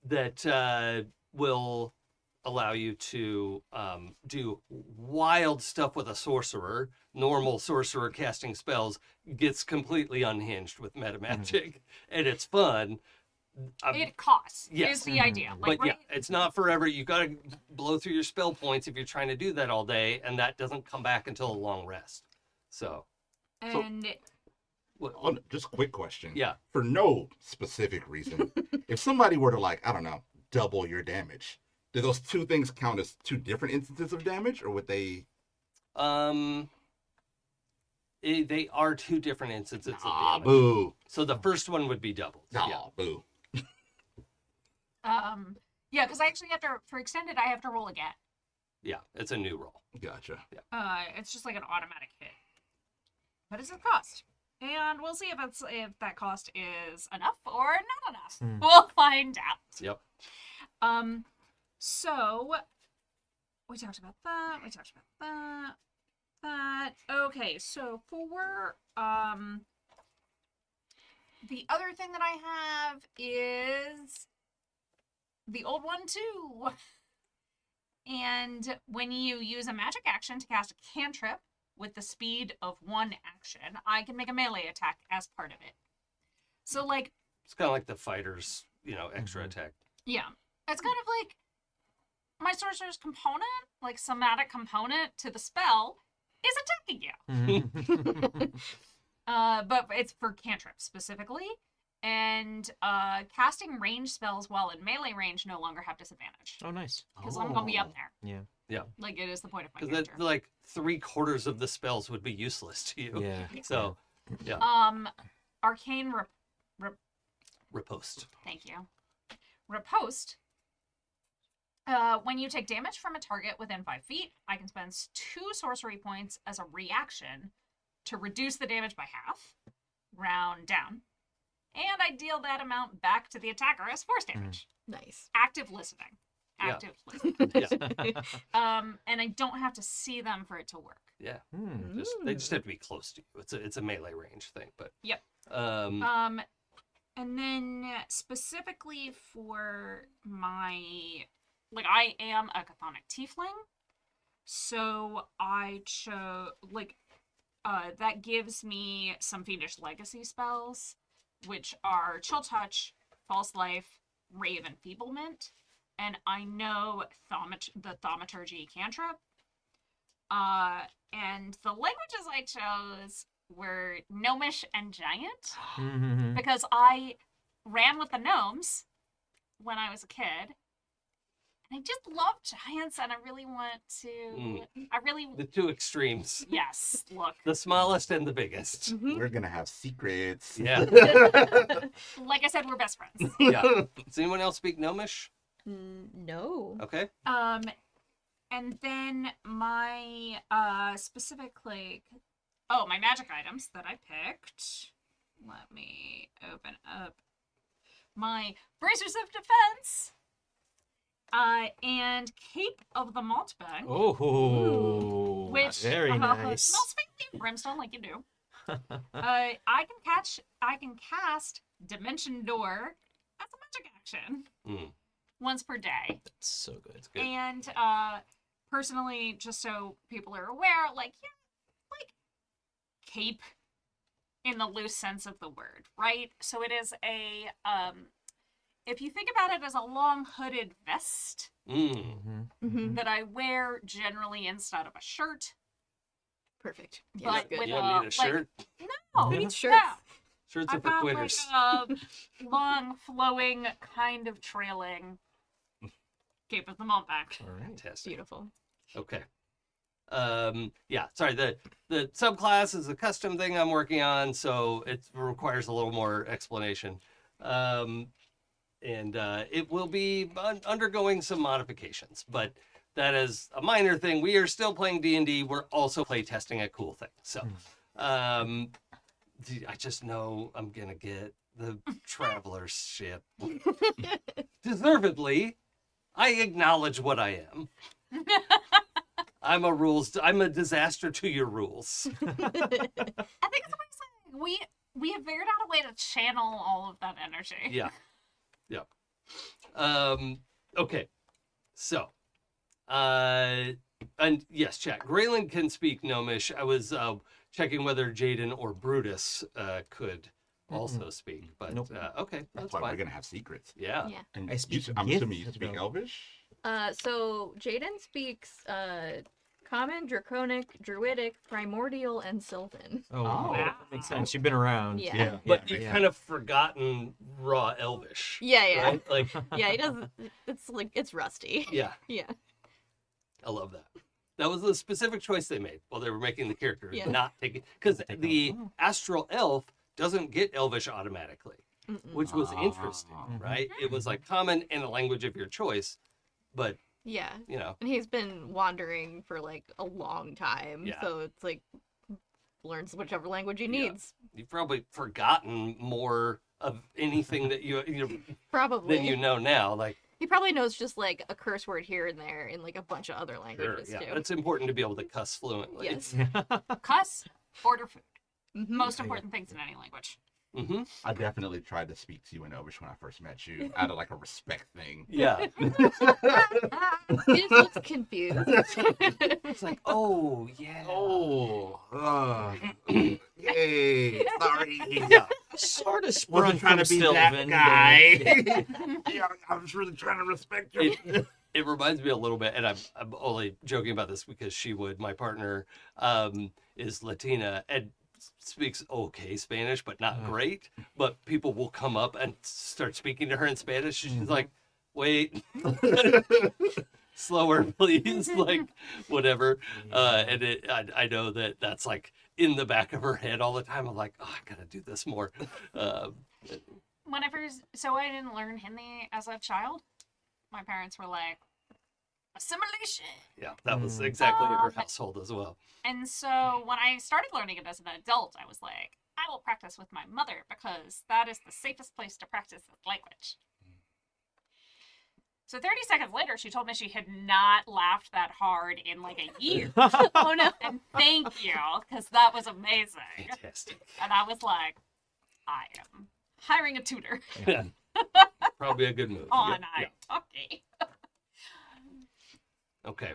That will allow you to do wild stuff with a sorcerer. Normal sorcerer casting spells gets completely unhinged with meta magic, and it's fun. It costs, yes. is the idea. But Like, yeah, right? it's not forever. You got to blow through your spell points if you're trying to do that all day, and that doesn't come back until a long rest. So, And Oh, just a quick question. yeah. For no specific reason, if somebody were to, like, I don't know, double your damage, do those two things count as two different instances of damage, or would they? They are two different instances of Ah, damage. boo. So the first one would be doubled. Nah, Yeah. boo. yeah, because I actually have to, for extended, I have to roll again. Yeah, it's a new roll. Gotcha. It's just like an automatic hit. What does it cost? And we'll see if that cost is enough or not enough. We'll find out. Yep. So we talked about that. We talked about that. Okay, so for the other thing that I have is the old one too. And when you use a magic action to cast a cantrip with the speed of one action, I can make a melee attack as part of it. So, like, It's kind of like the fighter's, extra attack. yeah, it's kind of like my sorcerer's component, like somatic component to the spell, is attacking you. But it's for cantrips specifically. And casting range spells while in melee range no longer have disadvantage. Oh, nice. Because I'm going to be up there. Yeah. Like, it is the point of my Because character. like 3/4 of the spells would be useless to you. Yeah. So, yeah. Arcane Riposte. Thank you. Riposte. When you take damage from a target within 5 feet, I can spend 2 sorcery points as a reaction to reduce the damage by half, round down, and I deal that amount back to the attacker as force damage. Nice. Active listening. Yeah. Active listening. Yeah. And I don't have to see them for it to work. Yeah. They just have to be close to you. It's a melee range thing, but Yep. And then specifically for my, like, I am a chthonic tiefling, so I chose, like, that gives me some fiendish legacy spells, which are Chill Touch, False Life, Rave, Enfeeblement, and I know the Thaumaturgy cantrip. And the languages I chose were Gnomish and Giant, because I ran with the gnomes when I was a kid. And I just love giants, and I really want to. the two extremes. Yes, look. The smallest and the biggest. We're gonna have secrets. Yeah. Like I said, we're best friends. Yeah. Does anyone else speak Gnomish? No. Okay. And then my specific like my magic items that I picked. Let me open up my bracers of defense. And Cape of the Mountebank. Oh, Which very nice. smells faintly of brimstone, like you do. I can cast Dimension Door as a magic action once per day. That's so good. It's good. And personally, just so people are aware, like cape in the loose sense of the word, right? So it is a if you think about it as a long hooded vest that I wear generally instead of a shirt. Perfect. But Good. with You don't need a shirt. No, Who needs shirts? no. Shirts are I've for got quitters. like a long, flowing, kind of trailing Cape of the Mountebank. All right. Fantastic. Beautiful. Okay. Yeah, sorry, the subclass is a custom thing I'm working on, so it requires a little more explanation. And it will be undergoing some modifications, but that is a minor thing. We are still playing D&D. We're also play testing a cool thing. So I just know I'm going to get the traveler's ship. Deservedly, I acknowledge what I am. I'm a disaster to your rules. I think it's amazing. We have figured out a way to channel all of that energy. Yeah. Yeah. Okay. So, and yes, chat. Gralen can speak Gnomish. I was checking whether Jaden or Brutus could also speak, but Nope. okay, That's that's why we're fine. gonna have secrets. Yeah. Yeah. And I speak I'm Giff assuming you as speak well. Elvish. So Jaden speaks Common, Draconic, Druidic, Primordial, and Sylvan. Oh, Oh. that makes sense. You've been around. Yeah. But yeah, you've yeah. kind of forgotten raw Elvish. Yeah, yeah. Right? Like, Yeah, he doesn't. It's like it's rusty. yeah, Yeah. I love that. That was the specific choice they made while they were making the character, Yeah. not taking, because Take the off. Astral Elf doesn't get Elvish automatically, Mm-mm. which was interesting, Ah. right? It was like common in a language of your choice, but Yeah. you know, And he's been wandering for like a long time, Yeah. so it's like learns whichever language he Yeah. needs. you've probably forgotten more of anything that you Probably. than you know now. Like, He probably knows just like a curse word here and there in like a bunch of other sure, languages yeah, too. it's important to be able to cuss fluently. Yes. Cuss, order food. Mhm. Most important things in any language. Mm-hmm. I definitely tried to speak to you in Elvish when I first met you, out of like a respect thing. Yeah, He just looks confused. it's like, oh yeah, Yay! Sorry. yeah. Sort of Wasn't trying to be that guy. Yeah, I was really trying to respect you. It reminds me a little bit, and I'm only joking about this because she would. My partner is Latina and speaks okay Spanish, but not great. But people will come up and start speaking to her in Spanish. She's like, "Wait, slower, please," like whatever. And I know that's like in the back of her head all the time. I'm like, "Oh, I gotta do this more." So I didn't learn Hindi as a child. My parents were like, assimilation. Yeah, that was exactly her Um, household as well. And so when I started learning it as an adult, I was like, I will practice with my mother because that is the safest place to practice this language. So 30 seconds later, she told me she had not laughed that hard in like a year. Oh no. And thank you, because that was amazing. Fantastic. And I was like, I am hiring a tutor Probably a good move. on Yeah, yeah. okay. Okay.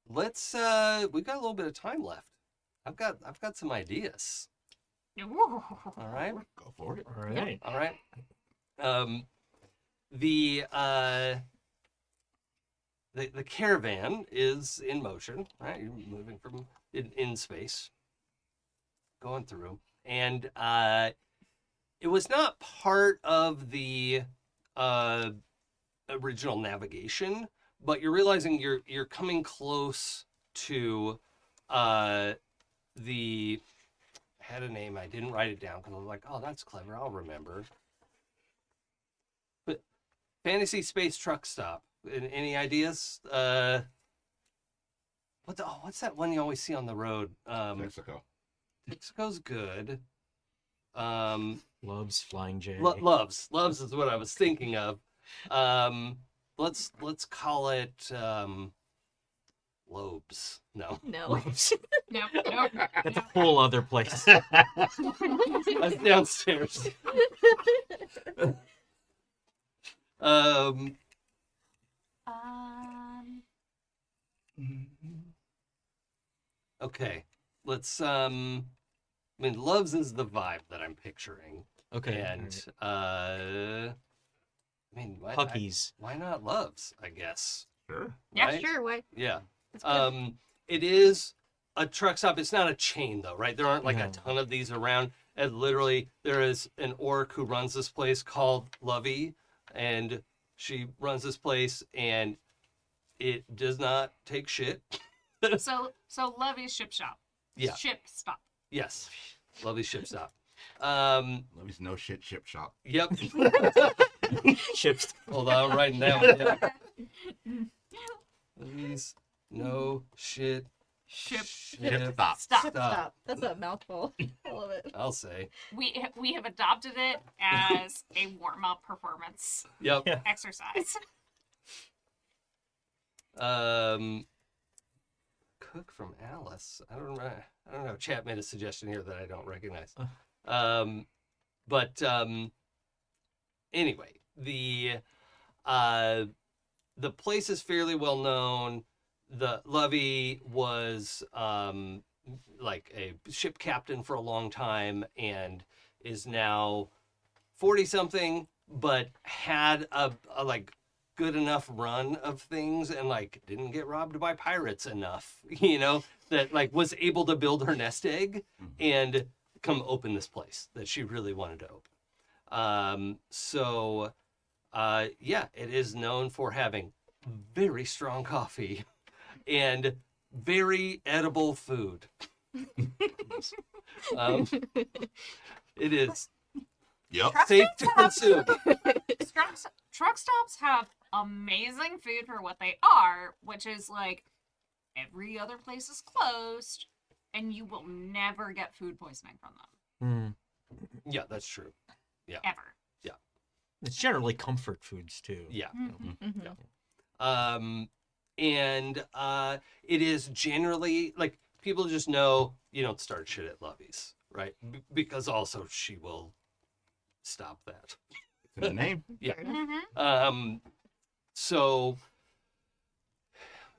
Let's we've got a little bit of time left. I've got some ideas. All right. Go for it. All right. All right. The caravan is in motion, right? You're moving from in space, going through. And it was not part of the original navigation, but you're realizing you're coming close to the I had a name. I didn't write it down because I was like, oh, that's clever. I'll remember. But fantasy space truck stop. Any ideas? What's that one you always see on the road? Mexico. Mexico's good. Loves Flying J. Loves is what I was thinking of. Let's call it Lobes. No. No. No. That's a whole other place. That's downstairs. Okay. Let's I mean, Loves is the vibe that I'm picturing. Okay. And I mean, Huckies. why not Loves, I guess. Sure. Yeah, Right? sure. Why? Yeah. That's good. It is a truck stop. It's not a chain though, right? There aren't like No. a ton of these around. And literally there is an orc who runs this place called Lovey, and she runs this place and it does not take shit. So Lovey's ship shop. Yeah. Ship stop. Yes. Lovey ship stop. Lovey's no shit ship shop. Yep. Ships. Hold on, I'm writing that one down. Lovey's no shit Ship Stop. Stop. That's a mouthful. I love it. I'll say. We have adopted it as a warm up performance Yep. Yeah. exercise. Cook from Alice. I don't know. Chat made a suggestion here that I don't recognize. But anyway, the place is fairly well known. The Lovey was like a ship captain for a long time and is now 40 something, but had a like good enough run of things and like didn't get robbed by pirates enough, that like was able to build her nest egg and come open this place that she really wanted to open. Yeah, it is known for having very strong coffee and very edible food. It is Yep. safe to consume. Truck stops have amazing food for what they are, which is like every other place is closed, and you will never get food poisoning from them. Yeah, that's true. Ever. It's generally comfort foods too. Yeah. Mm-hmm. And it is generally like people just know you don't start shit at Lovey's, right? Because also she will stop that. It's in the name. Yeah. Mm-hmm. So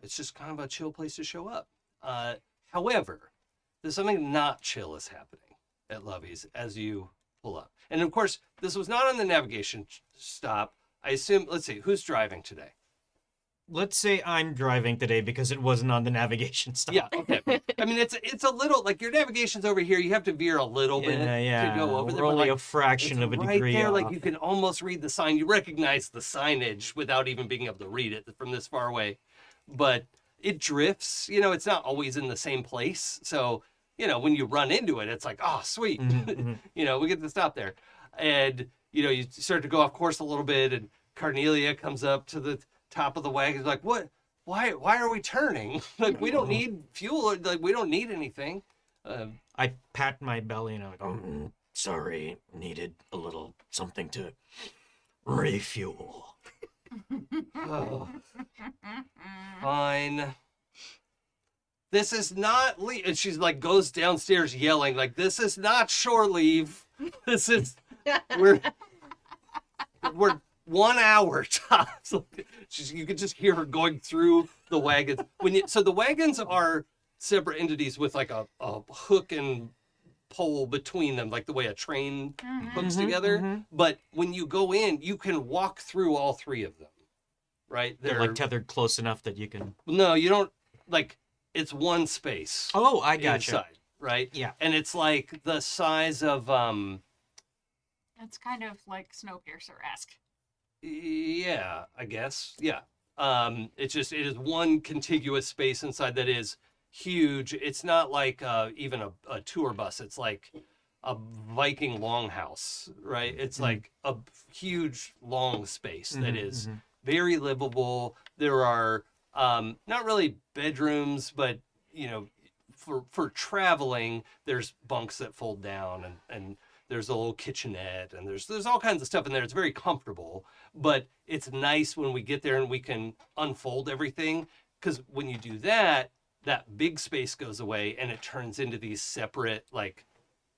it's just kind of a chill place to show up. However, there's something not chill is happening at Lovey's as you pull up. And of course, this was not on the navigation stop. I assume, let's see, who's driving today? Let's say I'm driving today because it wasn't on the navigation stop. Yeah, okay. I mean, it's a little, like your navigation's over here. You have to veer a little bit Yeah. to go over there. We're but, only like, a fraction of a right degree there, off. like you can almost read the sign. You recognize the signage without even being able to read it from this far away. But it drifts, it's not always in the same place. So, when you run into it, it's like, oh, sweet. Mhm. We get to stop there. And, you start to go off course a little bit, and Carnelia comes up to the top of the wagon, like, what? Why are we turning? Like, we don't need fuel. Like, we don't need anything. I pat my belly and I'm like, oh, sorry, needed a little something to refuel. Oh, fine. This is not leave. And she's like goes downstairs yelling like, this is not shore leave. This is we're 1 hour tops. You could just hear her going through the wagons. So the wagons are separate entities with like a hook and pole between them, like the way a train hooks together. But when you go in, you can walk through all three of them, right? They're like tethered close enough that you can. No, you don't. Like it's one space. Oh, I gotcha. Inside, right? Yeah. And it's like the size of It's kind of like Snowpiercer-esque. yeah, I guess. Yeah. It is one contiguous space inside that is huge. It's not like even a tour bus. It's like a Viking longhouse, right? It's like a huge long space that is very livable. There are not really bedrooms, but you know, for traveling, there's bunks that fold down, and there's a little kitchenette, and there's all kinds of stuff in there. It's very comfortable, but it's nice when we get there and we can unfold everything, because when you do that, that big space goes away and it turns into these separate like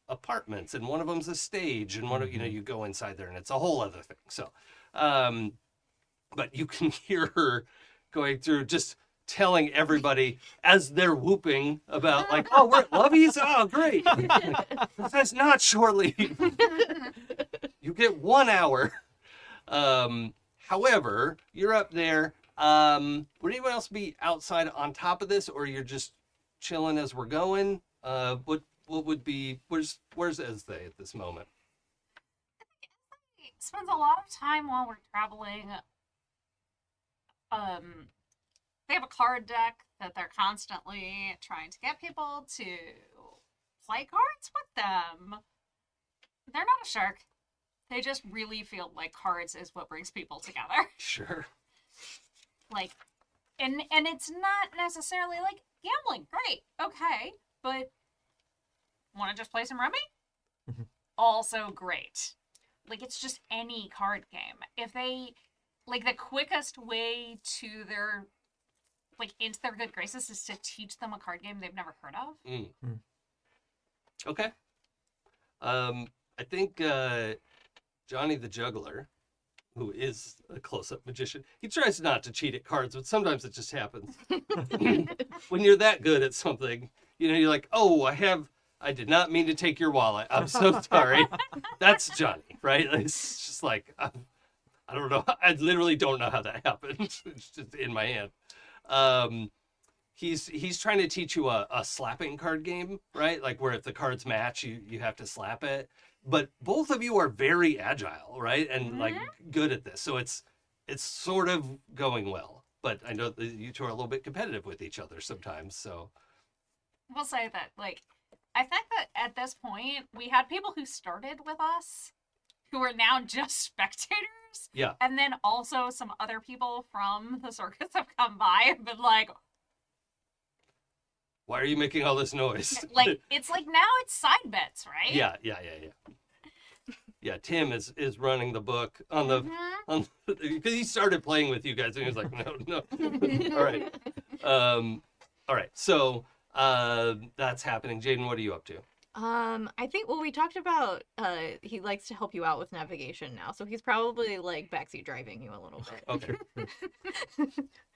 apartments, and one of them's a stage, and one of you go inside there and it's a whole other thing. So but you can hear her going through, just telling everybody as they're whooping about like, oh, we're at Lovey's, oh great, that's not short leave. You get 1 hour. However, you're up there. Would anyone else be outside on top of this, or you're just chilling as we're going? What would be, where's Ezthe at this moment? He spends a lot of time while we're traveling. They have a card deck that they're constantly trying to get people to play cards with them. They're not a shark. They just really feel like cards is what brings people together. Sure. Like, and it's not necessarily like gambling. Great, okay, but want to just play some rummy? Also great. Like, it's just any card game. If they, like, the quickest way to their, like, into their good graces is to teach them a card game they've never heard of. Okay. I think Johnny the Juggler, who is a close-up magician, he tries not to cheat at cards, but sometimes it just happens. When you're that good at something, you're like, oh, I did not mean to take your wallet. I'm so sorry. That's Johnny, right? It's just like, I don't know. I literally don't know how that happened. It's just in my hand. He's trying to teach you a slapping card game, right? Like where if the cards match, you have to slap it. But both of you are very agile, right? And like good at this. So it's sort of going well. But I know that you two are a little bit competitive with each other sometimes. So We'll say that, like, I think that at this point, we had people who started with us who are now just spectators. yeah. And then also some other people from the circus have come by and been like, Why are you making all this noise? like, it's like now it's side bets, right? Yeah. Yeah, Tim is running the book on the because he started playing with you guys and he was like, no. All right. So that's happening. Jaden, what are you up to? I think, well, we talked about he likes to help you out with navigation now, so he's probably like backseat driving you a little bit. Okay.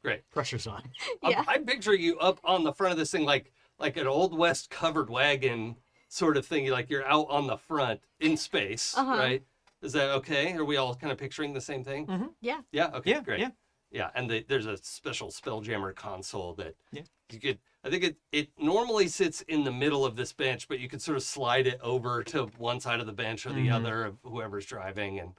Great. Pressure's on. Yeah. I picture you up on the front of this thing like an Old West covered wagon sort of thing. Like you're out on the front in space, right? Is that okay? Are we all kind of picturing the same thing? Yeah. Yeah. Okay. Yeah, Great. yeah. Yeah. And there's a special Spelljammer console that Yeah. you could. I think it normally sits in the middle of this bench, but you could sort of slide it over to one side of the bench or the other of whoever's driving. And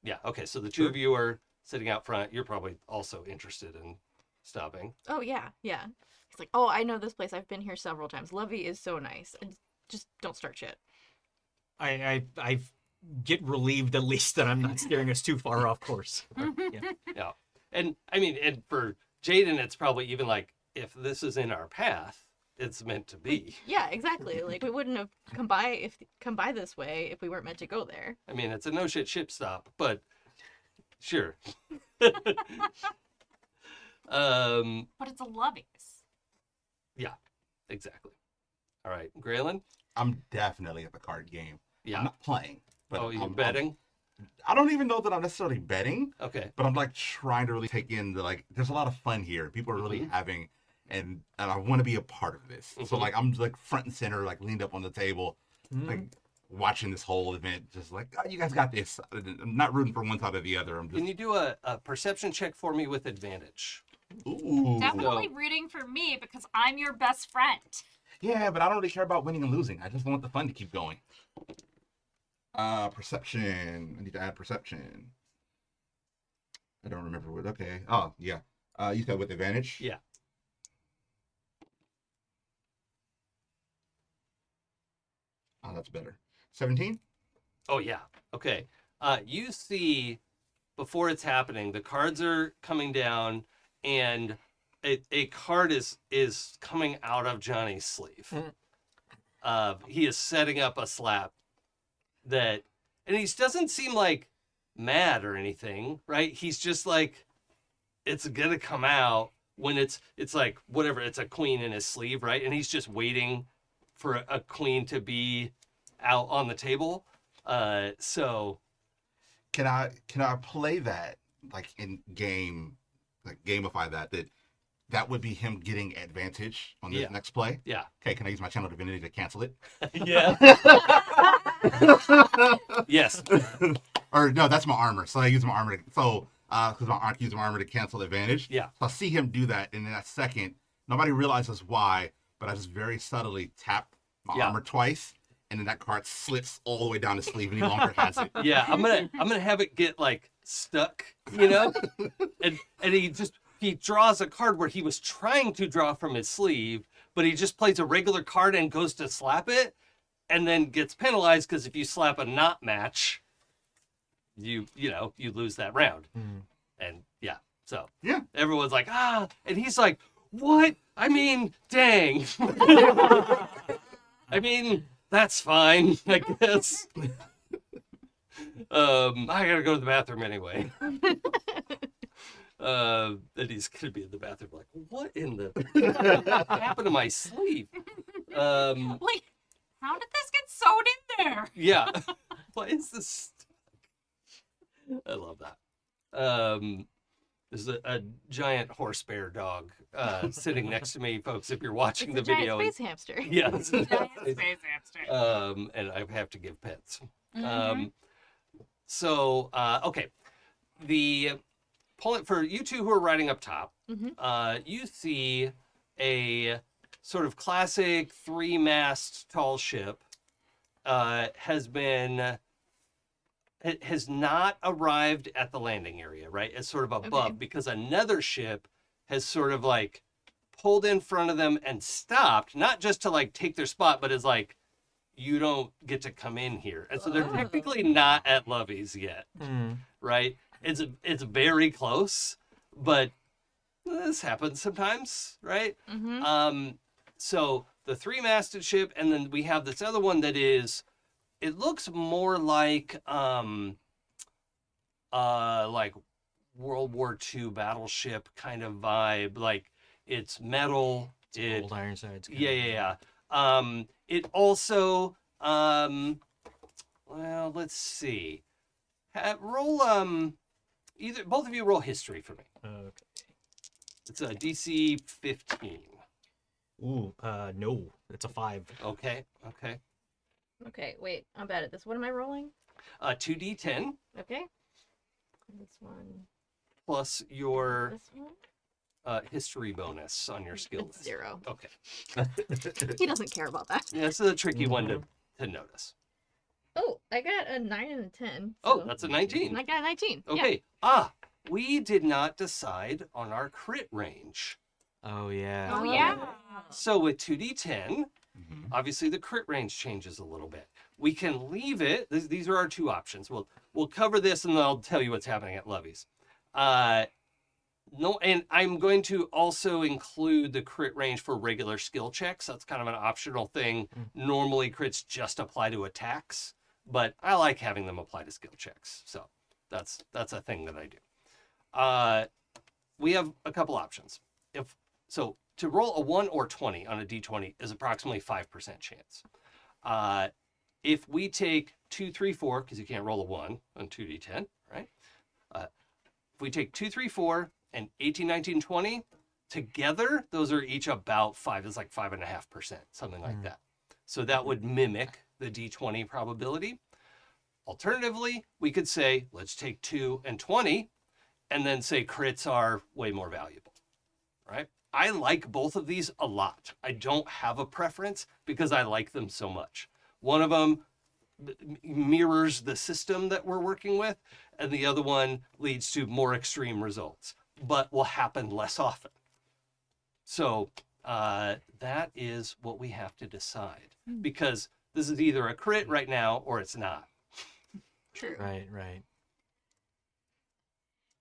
yeah. Okay. So the two of you are sitting out front. You're probably also interested in stopping. Oh yeah, yeah. He's like, oh, I know this place. I've been here several times. Lovey is so nice. And just don't start shit. I get relieved at least that I'm not steering us too far off course. Yeah. Yeah. And I mean, and for Jaden, it's probably even like, if this is in our path, it's meant to be. Yeah, exactly. Like we wouldn't have come by this way if we weren't meant to go there. I mean, it's a no shit ship stop, but sure. But it's a Lovey's. Yeah, exactly. All right, Gralen? I'm definitely at the card game. Yeah. I'm not playing. But Oh, you're I'm betting? I don't even know that I'm necessarily betting, Okay. but I'm like trying to really take in there's a lot of fun here. People are really having, and I want to be a part of this. So like I'm like front and center, like leaned up on the table, like watching this whole event, just like, oh, you guys got this. I'm not rooting for one side or the other. I'm just Can you do a perception check for me with advantage? ooh. Definitely rooting for me because I'm your best friend. Yeah, but I don't really care about winning and losing. I just want the fun to keep going. Perception. I need to add perception. I don't remember what. Okay. Oh, yeah. You said with advantage? that's better. 17? Oh yeah. Okay. You see, before it's happening, the cards are coming down, and a card is coming out of Johnny's sleeve. He is setting up a slap that, and he doesn't seem like mad or anything, right? He's just like, it's gonna come out when it's like whatever. It's a queen in his sleeve, right? And he's just waiting for a queen to be out on the table. So Can I play that like in game, like gamify that would be him getting advantage on this next play? yeah. Okay, can I use my channel divinity to cancel it? Yeah. Yes. Or no, that's my armor. So I use my armor because I use my armor to cancel advantage. Yeah. So I see him do that, and in that second, nobody realizes why, but I just very subtly tap my armor twice, and then that card slips all the way down the sleeve, and he no longer has it. Yeah, I'm gonna have it get like stuck, you know, and he draws a card where he was trying to draw from his sleeve, but he just plays a regular card and goes to slap it, and then gets penalized because if you slap a not match, you lose that round, and so everyone's like and he's like, what? I mean, dang. I mean, that's fine, I guess. I gotta go to the bathroom anyway. And he's gonna be in the bathroom like, what in the what happened to my sleeve? Like, how did this get sewed in there? Yeah. What is this? I love that. There's a giant horse bear dog sitting next to me, folks, if you're watching It's the a video. giant space hamster. Yeah. It's a Giant space hamster. and I have to give pets. Mhm. So, okay. The point for you two who are riding up top, you see a sort of classic 3-mast tall ship has not arrived at the landing area, right? It's sort of above because another ship has sort of like pulled in front of them and stopped, not just to like take their spot, but is like, you don't get to come in here. And so they're technically not at Lovey's yet, right? It's very close, but this happens sometimes, right? So the 3-masted ship, and then we have this other one that is, it looks more like World War II battleship kind of vibe. Like it's metal. Old Ironsides. Yeah. It also, well, let's see. Roll both of you roll history for me. Okay. It's a DC 15. Ooh, no, it's a 5. Okay. Okay, wait, I'm bad at this. What am I rolling? 2d10 Okay. This one. plus your This one. history bonus on your skill It's list. 0. Okay. He doesn't care about that. Yeah, this is a tricky one to notice. Oh, I got a 9 and a 10. Oh, so- that's a 19. I got a 19. Okay. We did not decide on our crit range. Oh yeah. Oh, yeah. So with 2d10, obviously the crit range changes a little bit. We can leave it. These are our two options. We'll cover this and then I'll tell you what's happening at Lovey's. No, and I'm going to also include the crit range for regular skill checks. That's kind of an optional thing. Normally crits just apply to attacks, but I like having them apply to skill checks. So that's a thing that I do. We have a couple options. So to roll a 1 or 20 on a d20 is approximately 5% chance. If we take 2, 3, 4, because you can't roll a 1 on 2d10, right? If we take 2, 3, 4, and 18, 19, 20, together, those are each about 5. It's like 5.5%, something like that. So that would mimic the d20 probability. Alternatively, we could say, let's take 2 and 20, and then say crits are way more valuable, right? I like both of these a lot. I don't have a preference because I like them so much. One of them mirrors the system that we're working with, and the other one leads to more extreme results, but will happen less often. So that is what we have to decide, because This is either a crit right now or it's not. True. Right, right.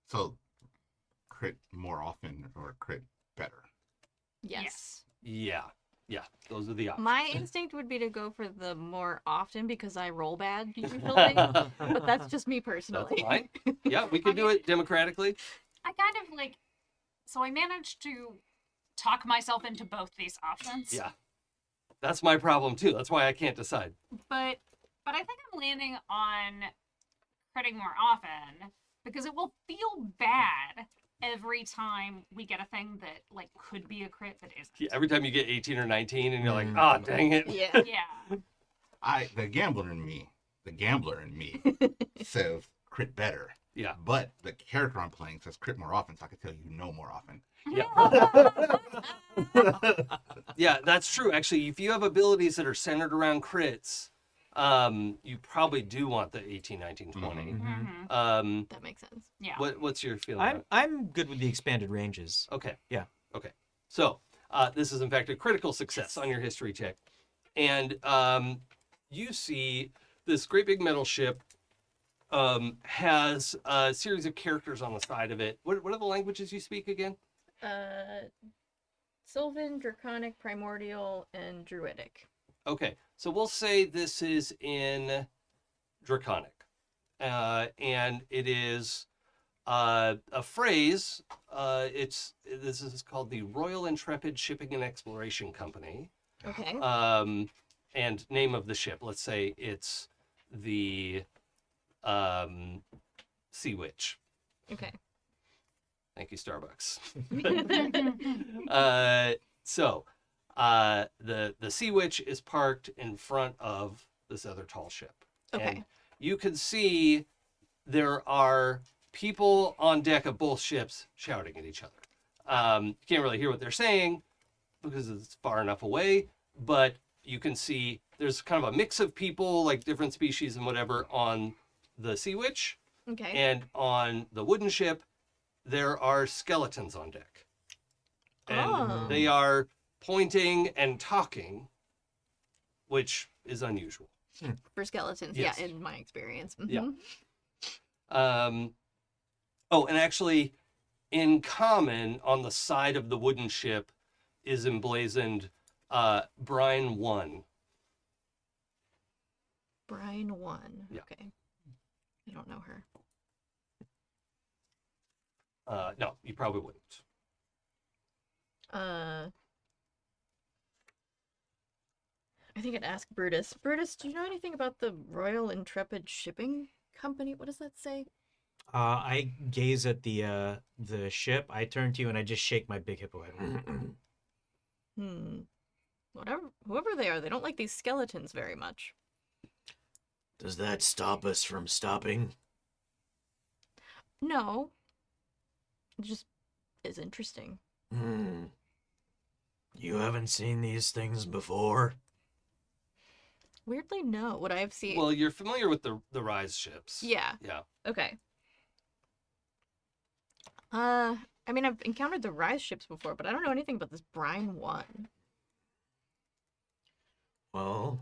So, crit more often or crit better? Yes. Yeah. Yeah. Those are the options. My instinct would be to go for the more often because I roll bad usually, but that's just me personally. That's fine. Yeah, we can do it democratically. I kind of like, so I managed to talk myself into both these options. Yeah. That's my problem too. That's why I can't decide. But I think I'm landing on critting more often because it will feel bad every time we get a thing that like could be a crit that isn't. Yeah, every time you get 18 or 19 and you're like, ah, dang it. Yeah. Yeah. The gambler in me says crit better. Yeah. But the character I'm playing says crit more often, so I can tell you no more often. Yeah. Yeah, that's true. Actually, if you have abilities that are centered around crits, you probably do want the 18, 19, 20. Mm-hmm. That makes sense. Yeah. What's your feeling? I'm good with the expanded ranges. Okay. Yeah. Okay. So this is in fact a critical success on your history check, and you see this great big metal ship has a series of characters on the side of it. What are the languages you speak again? Sylvan, Draconic, Primordial, and Druidic. Okay, so we'll say this is in Draconic, and it is a phrase. This is called the Royal Intrepid Shipping and Exploration Company. Okay. And name of the ship. Let's say it's the Sea Witch. Okay. Thank you, Starbucks. So the Sea Witch is parked in front of this other tall ship. Okay. And you can see there are people on deck of both ships shouting at each other. You can't really hear what they're saying because it's far enough away, but you can see there's kind of a mix of people, like different species and whatever, on the Sea Witch. Okay. And on the wooden ship, there are skeletons on deck. And Oh. they are pointing and talking, which is unusual. For skeletons, Yes. yeah, in my experience. Yeah. Mhm. Oh, and actually, in common, on the side of the wooden ship is emblazoned Brine 1. Brine 1. Yeah. Okay. I don't know her. No, you probably wouldn't. I think I'd ask Brutus. Brutus, do you know anything about the Royal Intrepid Shipping Company? What does that say? I gaze at the ship. I turn to you and I just shake my big hippo head. Whoever they are, they don't like these skeletons very much. Does that stop us from stopping? No. It just is interesting. You haven't seen these things before? Weirdly, no. Would I have seen? Well, you're familiar with the Rise ships. Yeah. Yeah. Okay. I mean, I've encountered the Rise ships before, but I don't know anything about this Brine 1. Well,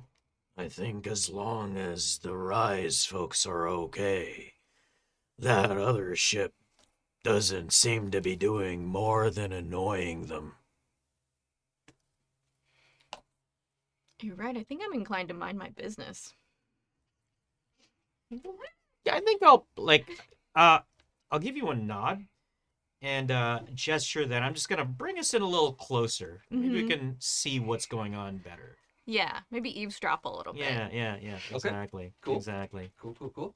I think as long as the Rise folks are okay, that other ship doesn't seem to be doing more than annoying them. You're right. I think I'm inclined to mind my business. Yeah, I think I'll give you a nod and gesture that I'm just gonna bring us in a little closer. Maybe we can see what's going on better. Yeah, maybe eavesdrop a little bit. Yeah. Okay. Exactly. Cool. Exactly. Cool.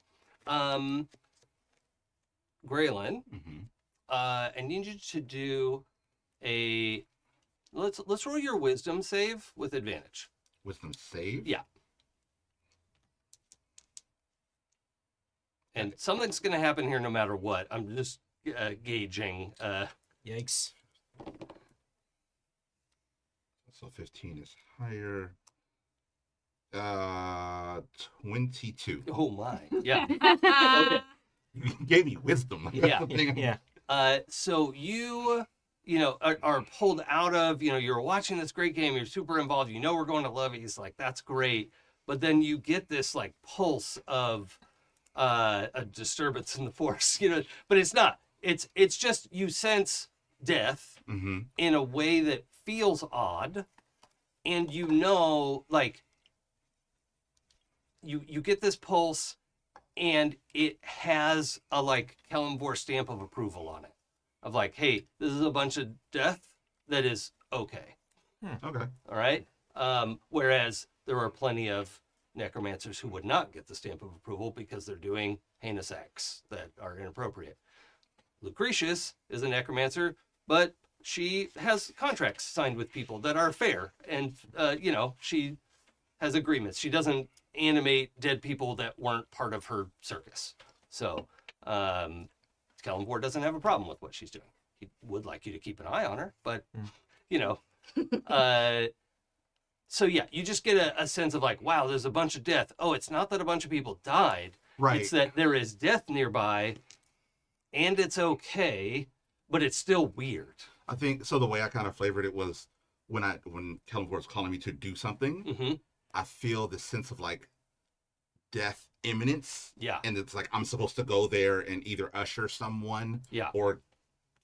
Gralen, I need you to do a let's roll your wisdom save with advantage. Wisdom save? Yeah. And something's going to happen here no matter what. I'm just gauging. Yikes. So 15 is higher. 22. Oh my. Yeah. Okay. You gave me wisdom. That's Yeah. the thing. Yeah. So you know, are pulled out of, you know, you're watching this great game, you're super involved, you know we're going to Levy's, like, that's great. but then you get this like pulse of a disturbance in the force, but it's not. It's just you sense death in a way that feels odd, and like you get this pulse, and it has a like Kalimvor stamp of approval on it, of like, hey, this is a bunch of death that is okay. Okay. All right. Whereas there are plenty of necromancers who would not get the stamp of approval because they're doing heinous acts that are inappropriate. Lucretius is a necromancer, but she has contracts signed with people that are fair, and she has agreements. She doesn't animate dead people that weren't part of her circus. So Kalimvor doesn't have a problem with what she's doing. He would like you to keep an eye on her, but so yeah, you just get a sense of like, wow, there's a bunch of death. Oh, it's not that a bunch of people died. Right. It's that there is death nearby, and it's okay, but it's still weird. I think so. The way I kind of flavored it was when Kalimvor was calling me to do something, Mm-hmm. I feel this sense of like death imminence. Yeah. And it's like I'm supposed to go there and either usher someone Yeah. or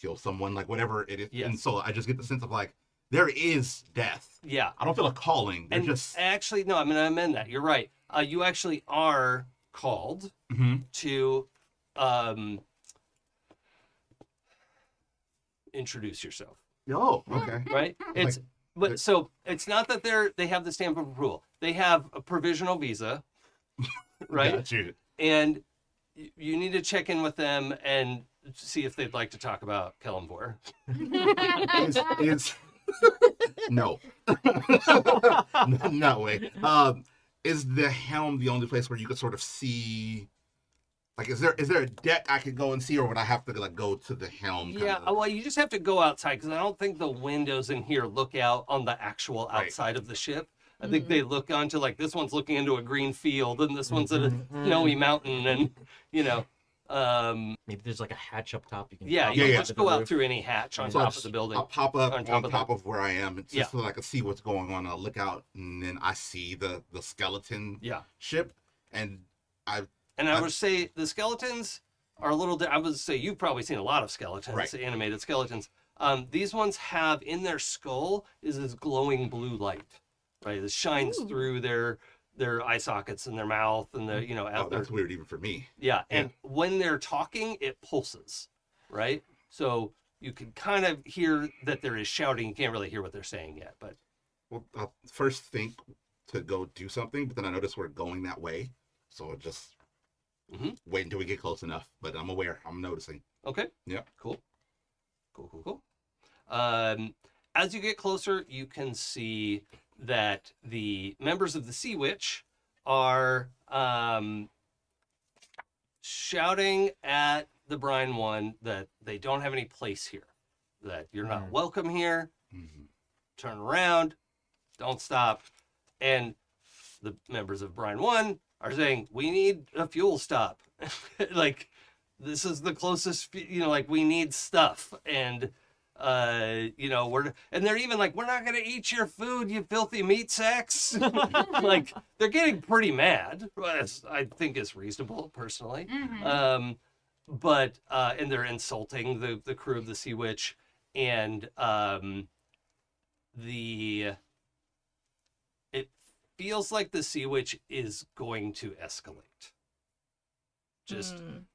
kill someone, like whatever it is. Yes. And so I just get the sense of like there is death. Yeah. I don't feel a calling. They're And just actually, no, I'm going to amend that. You're right. You actually are called to introduce yourself, oh, okay. right? So it's not that they have the stamp of approval. They have a provisional visa, right? Got you. And you need to check in with them and see if they'd like to talk about Kalimvor. Is no. No way. Is the helm the only place where you could sort of see? Like, is there a deck I could go and see, or would I have to like go to the helm? Yeah, well, you just have to go outside because I don't think the windows in here look out on the actual outside of the ship. I think they look onto like this one's looking into a green field, and this one's at a snowy mountain, and Maybe there's like a hatch up top. You can yeah, pop you up just to go the out roof. through any hatch on So top of the building. I'll pop up on top top of of where I am, it's Yeah. just so that I can see what's going on. I'll look out, and then I see the skeleton Yeah. ship, and I would say the skeletons are a little. I would say you've probably seen a lot of skeletons, Right. animated skeletons. These ones have in their skull is this glowing blue light, right? This shines through their eye sockets and their mouth and the oh, out their that's weird even for me. yeah. And when they're talking, it pulses, right? So you can kind of hear that there is shouting. You can't really hear what they're saying yet, but Well, I'll first think to go do something, but then I notice we're going that way, so I'll just wait until we get close enough. But I'm aware. I'm noticing. okay. Yeah. Cool. As you get closer, you can see that the members of the Sea Witch are shouting at the Brine One that they don't have any place here, that you're not welcome here. Turn around, don't stop. And the members of Brine One are saying, we need a fuel stop. Like, this is the closest, like we need stuff. And, and they're even like, we're not going to eat your food, you filthy meat sacks. Like, they're getting pretty mad. I think is reasonable, personally. And they're insulting the crew of the Sea Witch. And it feels like the Sea Witch is going to escalate.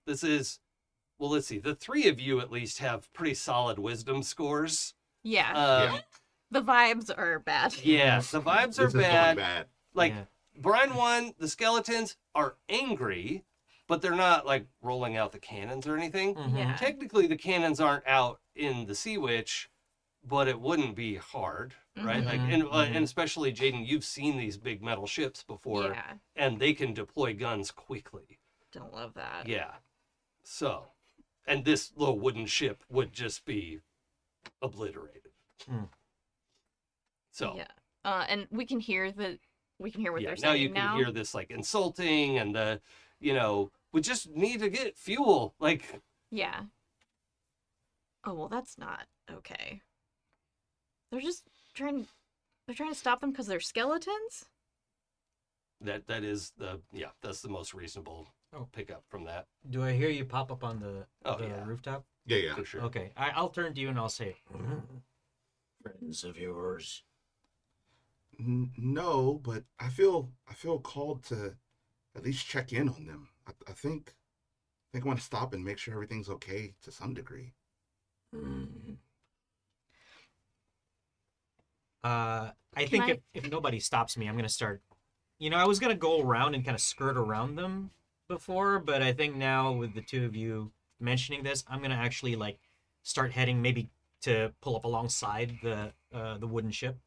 This is, well, let's see. The three of you at least have pretty solid wisdom scores. Yeah. The vibes are bad. Yeah, the vibes are This is going bad. bad. Like, Yeah. Brine 1, the skeletons are angry, but they're not, like, rolling out the cannons or anything. Yeah. Technically, the cannons aren't out in the Sea Witch, but it wouldn't be hard, right? Like, and especially, Jaden, you've seen these big metal ships before, Yeah. and they can deploy guns quickly. Don't love that. Yeah. So, and this little wooden ship would just be obliterated. So, Yeah. And we can hear what yeah, they're now saying you can now. hear this, like, insulting and we just need to get fuel. Like, Yeah. Oh, well, that's not okay. They're just trying to stop them because they're skeletons? That is that's the most reasonable pickup from that. Do I hear you pop up on the Yeah. rooftop? Yeah. For sure. Okay, I'll turn to you and I'll say, Friends of yours. No, but I feel called to at least check in on them. I think I want to stop and make sure everything's okay to some degree. I think if nobody stops me, I'm gonna start. I was gonna go around and kind of skirt around them before, but I think now with the two of you mentioning this, I'm gonna actually like start heading maybe to pull up alongside the wooden ship.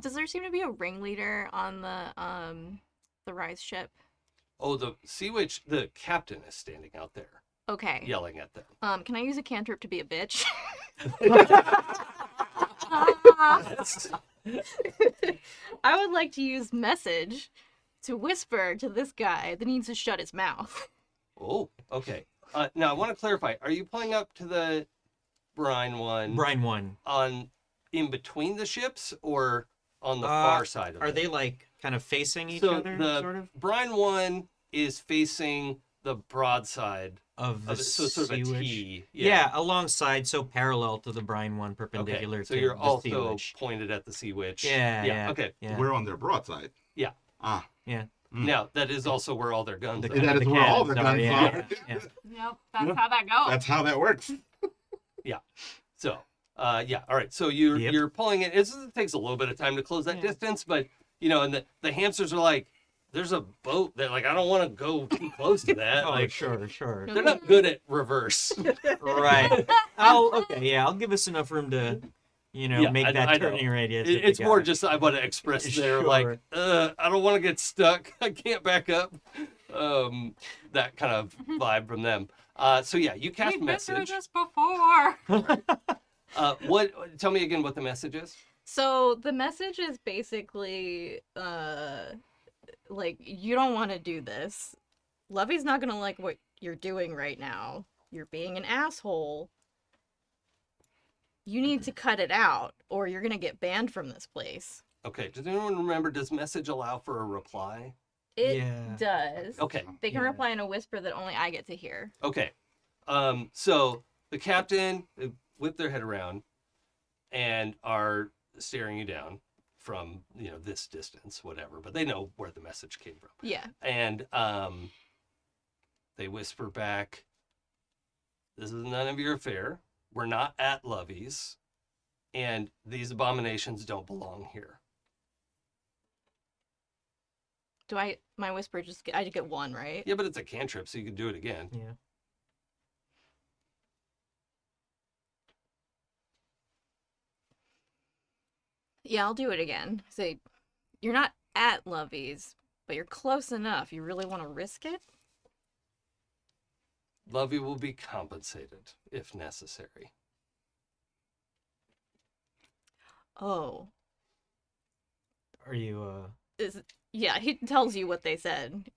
Does there seem to be a ringleader on the Rise ship? Oh, the Sea Witch, the captain is standing out there Okay. yelling at them. Can I use a cantrip to be a bitch? I would like to use message to whisper to this guy that needs to shut his mouth. Oh, okay. Now I want to clarify. Are you pulling up to the brine one Brine one. on in between the ships or on the far side of it? Are they like kind of facing each So other, the sort of? brine one is facing the broadside Of the of it, so sort of a sea witch? T. Yeah, alongside, so parallel to the brine one, perpendicular Okay. So to you're the sea also witch. pointed at the Sea Witch. Yeah. Okay. Yeah. We're on their broadside. Yeah. Ah. Yeah. Now that is also where all their guns The- are. That is the where all the cannons guns are, are. yeah. Yep, that's how that goes. That's how that works. So, all right. So you're Yep. you're pulling it. It takes a little bit of time to close that distance, but and the hamsters are like, there's a boat that like I don't want to go too close to that. Oh, like sure. they're not good at reverse. Right. I'll give us enough room to, make I that know. turning radius. if It's we more got it. just I want to express their Sure. like, I don't want to get stuck. I can't back up. That kind of vibe from them. So yeah, you cast We've been through message. this before. What? Tell me again what the message is. So the message is basically, like, you don't want to do this. Lovey's not gonna like what you're doing right now. You're being an asshole. You need to cut it out, or you're gonna get banned from this place. Okay. Does anyone remember? Does message allow for a reply? It Yeah. does. Okay. They can Yeah. reply in a whisper that only I get to hear. Okay. So the captain whip their head around and are staring you down from this distance, whatever. But they know where the message came from. Yeah. And they whisper back, "This is none of your affair. We're not at Lovey's, and these abominations don't belong here." Do my whisper I get one, right? Yeah, but it's a cantrip, so you can do it again. Yeah. Yeah, I'll do it again. Say, you're not at Lovey's, but you're close enough. You really want to risk it? Lovey will be compensated if necessary. Oh. Are you, Yeah, he tells you what they said.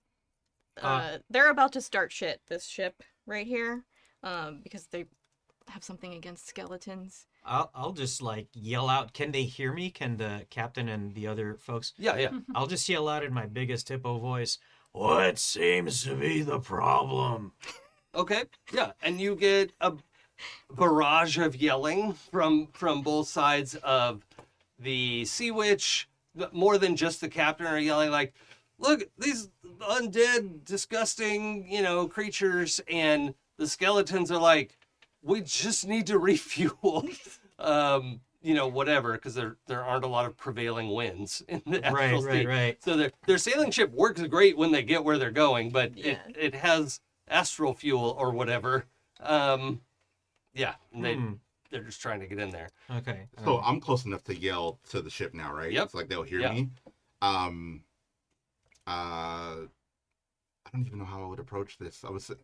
They're about to start this ship right here, because they have something against skeletons. I'll just like yell out. Can they hear me? Can the captain and the other folks? Yeah. I'll just yell out in my biggest hippo voice. What seems to be the problem? Okay. Yeah, and you get a barrage of yelling from both sides of the Sea Witch. More than just the captain are yelling like, "Look, these undead, disgusting, creatures," and the skeletons are like, "We just need to refuel." Whatever, because there aren't a lot of prevailing winds in the Astral Sea. Right. So their sailing ship works great when they get where they're going, but Yeah. it has astral fuel or whatever. And they're just trying to get in there. Okay. So I'm close enough to yell to the ship now, right? Yep. It's like they'll hear Yeah. me. I don't even know how I would approach this. Obviously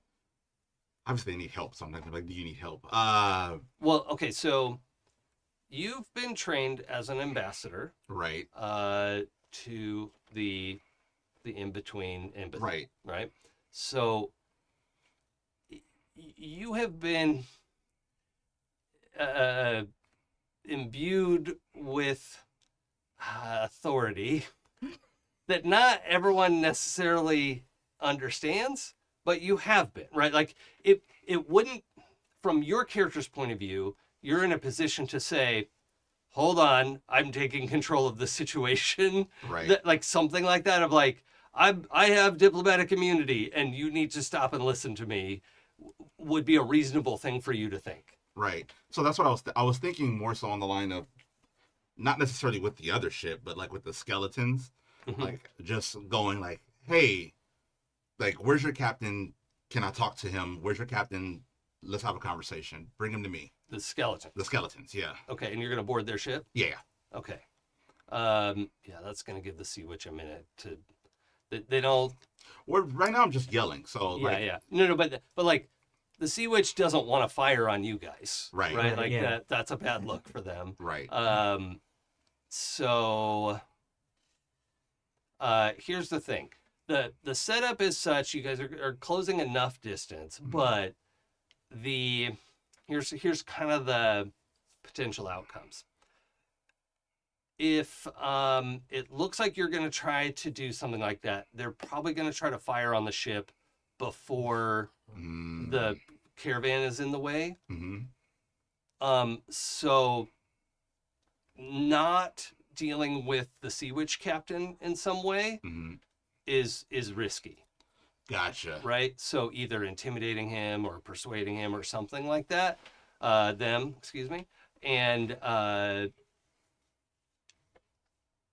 I need help, so I'm not gonna be like, do you need help? Well, okay, so you've been trained as an ambassador Right. to the in-between empathy. Right. Right? So you have been imbued with authority that not everyone necessarily understands, but you have been, right? Like it wouldn't, from your character's point of view, you're in a position to say, hold on, I'm taking control of the situation. Right. That, like something like that of like, I have diplomatic immunity and you need to stop and listen to me would be a reasonable thing for you to think. Right. So that's what I was thinking more so on the line of not necessarily with the other ship, but like with the skeletons, like just going like, hey, like, where's your captain? Can I talk to him? Where's your captain? Let's have a conversation. Bring him to me. The skeleton. The skeletons, yeah. Okay, and you're going to board their ship? Yeah. Okay. Yeah, that's going to give the Sea Witch a minute to... They don't... Well, right now I'm just yelling, so Yeah, like... yeah. No, but like, the Sea Witch doesn't want to fire on you guys. Right. Right? Like, Yeah. that's a bad look for them. Right. So... here's the thing. The setup is such, you guys are closing enough distance, but here's kind of the potential outcomes. If it looks like you're going to try to do something like that, they're probably going to try to fire on the ship before the caravan is in the way. So not dealing with the Sea Witch captain in some way is risky. Gotcha. Right? So either intimidating him or persuading him or something like that. Excuse me. And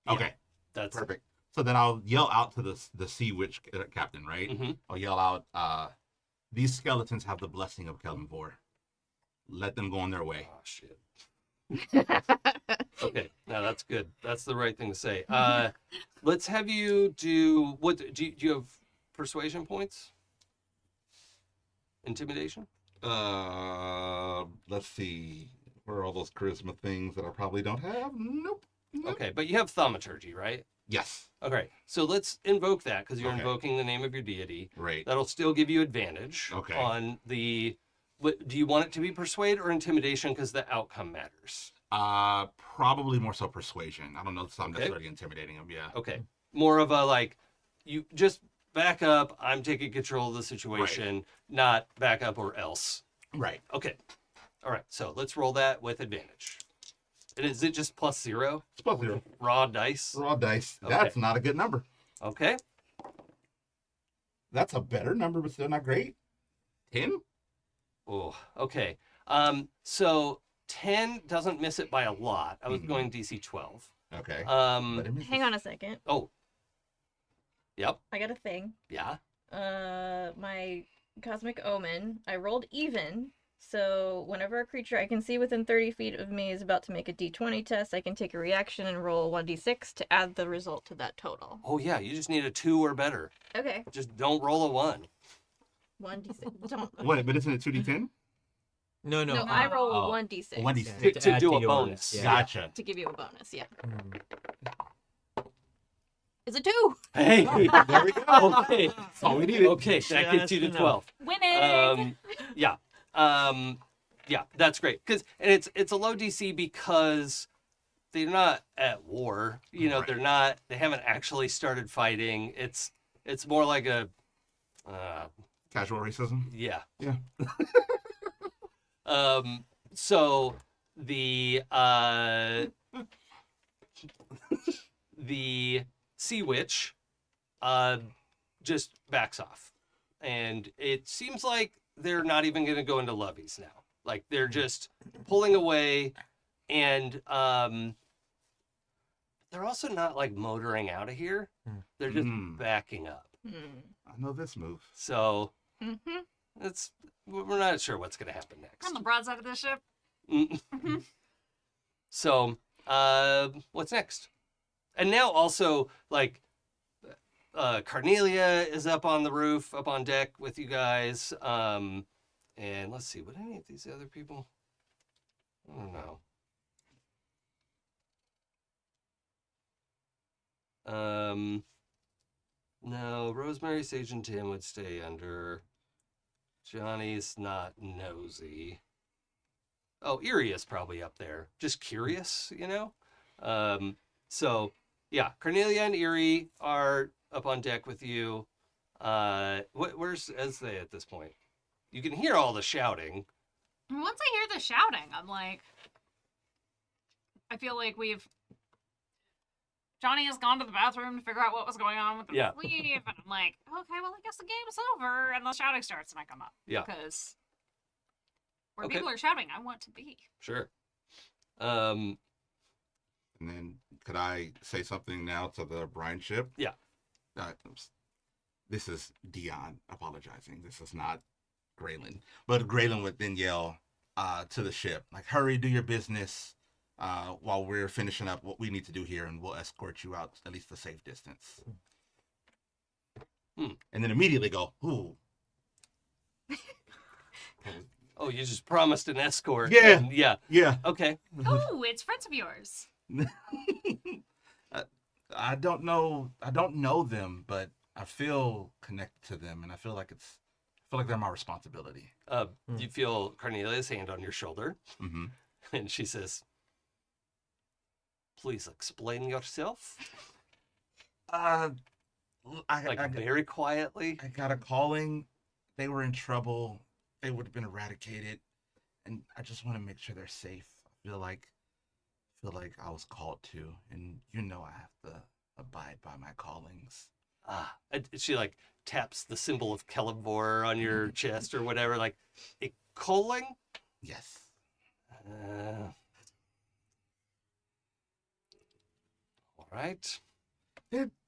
Okay. That's Perfect. So then I'll yell out to the Sea Witch captain, right? I'll yell out, these skeletons have the blessing of Kelimvor. Let them go on their way. Oh shit. Okay, now that's good. That's the right thing to say. Let's have you do what? Do you have persuasion points? Intimidation? Let's see. Where are all those charisma things that I probably don't have? Nope. Okay, but you have thaumaturgy, right? Yes. Okay, so let's invoke that because you're Okay. invoking the name of your deity. Right. That'll still give you advantage Okay. on the. Do you want it to be persuade or intimidation because the outcome matters? Probably more so persuasion. I don't know if I'm Okay. necessarily intimidating him. Yeah. Okay, more of a like, you just back up. I'm taking control of the situation, not back up or else. Right. Okay, all right. So let's roll that with advantage. And is it just +0? It's plus 0. Raw dice. Raw dice. Okay. That's not a good number. Okay. That's a better number, but still not great. 10? Oh, okay. So 10 doesn't miss it by a lot. I was going DC 12. Okay. But it misses. Hang on a second. Oh. Yep. I got a thing. Yeah. My Cosmic Omen, I rolled even. So whenever a creature I can see within 30 feet of me is about to make a d20 test, I can take a reaction and roll 1d6 to add the result to that total. Oh yeah, you just need a 2 or better. Okay. Just don't roll a 1. 1d6. Don't. What? But isn't it 2d10? No. No, I roll Oh. 1d6. 1d6. To add do a yours. bonus. Yeah. Gotcha. To give you a bonus, yeah. Mm. It's a 2! Hey. There we go. Okay. That's all we needed. Okay, that gets you to Just 12. Winning! Yeah. Yeah, that's great. It's a low DC because they're not at war. You know, Right. they haven't actually started fighting. It's more like a Casual racism. yeah. Yeah. So the Sea Witch just backs off. And it seems like they're not even going to go into levies now. Like they're just pulling away, and they're also not like motoring out of here. They're just backing up. I know this move. So Mm-hmm. we're not sure what's going to happen next. On the broadside of this ship. So what's next? And now also like Carnelia is up on the roof, up on deck with you guys. And let's see, would any of these other people? I don't know. No, Rosemary, Sage, and Tim would stay under. Johnny's not nosy. Oh, Erie is probably up there. Just curious, you know? So Yeah, Cornelia and Eerie are up on deck with you. Where's Ezthe at this point? You can hear all the shouting. And once I hear the shouting, I'm like, I feel like Johnny has gone to the bathroom to figure out what was going on with the sleeve, and I'm like, okay, well, I guess the game's over, and the shouting starts, and I come up. Yeah. Because where people are shouting, I want to be. Sure. And then could I say something now to the brine ship? Yeah. This is Dion apologizing. This is not Gralen. But Gralen would then yell to the ship, like, hurry, do your business while we're finishing up what we need to do here, and we'll escort you out at least a safe distance. And then immediately go, ooh. Oh, you just promised an escort. Yeah. And yeah. Okay. Oh, it's friends of yours. I don't know them, but I feel connected to them, and I feel like they're my responsibility. You feel Cornelia's hand on your shoulder, Mm-hmm. and she says, "Please explain yourself." Very quietly. I got a calling. They were in trouble. They would have been eradicated, and I just want to make sure they're safe. I feel like I was called to, and I have to abide by my callings. She like taps the symbol of Celeborn on your chest or whatever, like a calling. Yes. All right.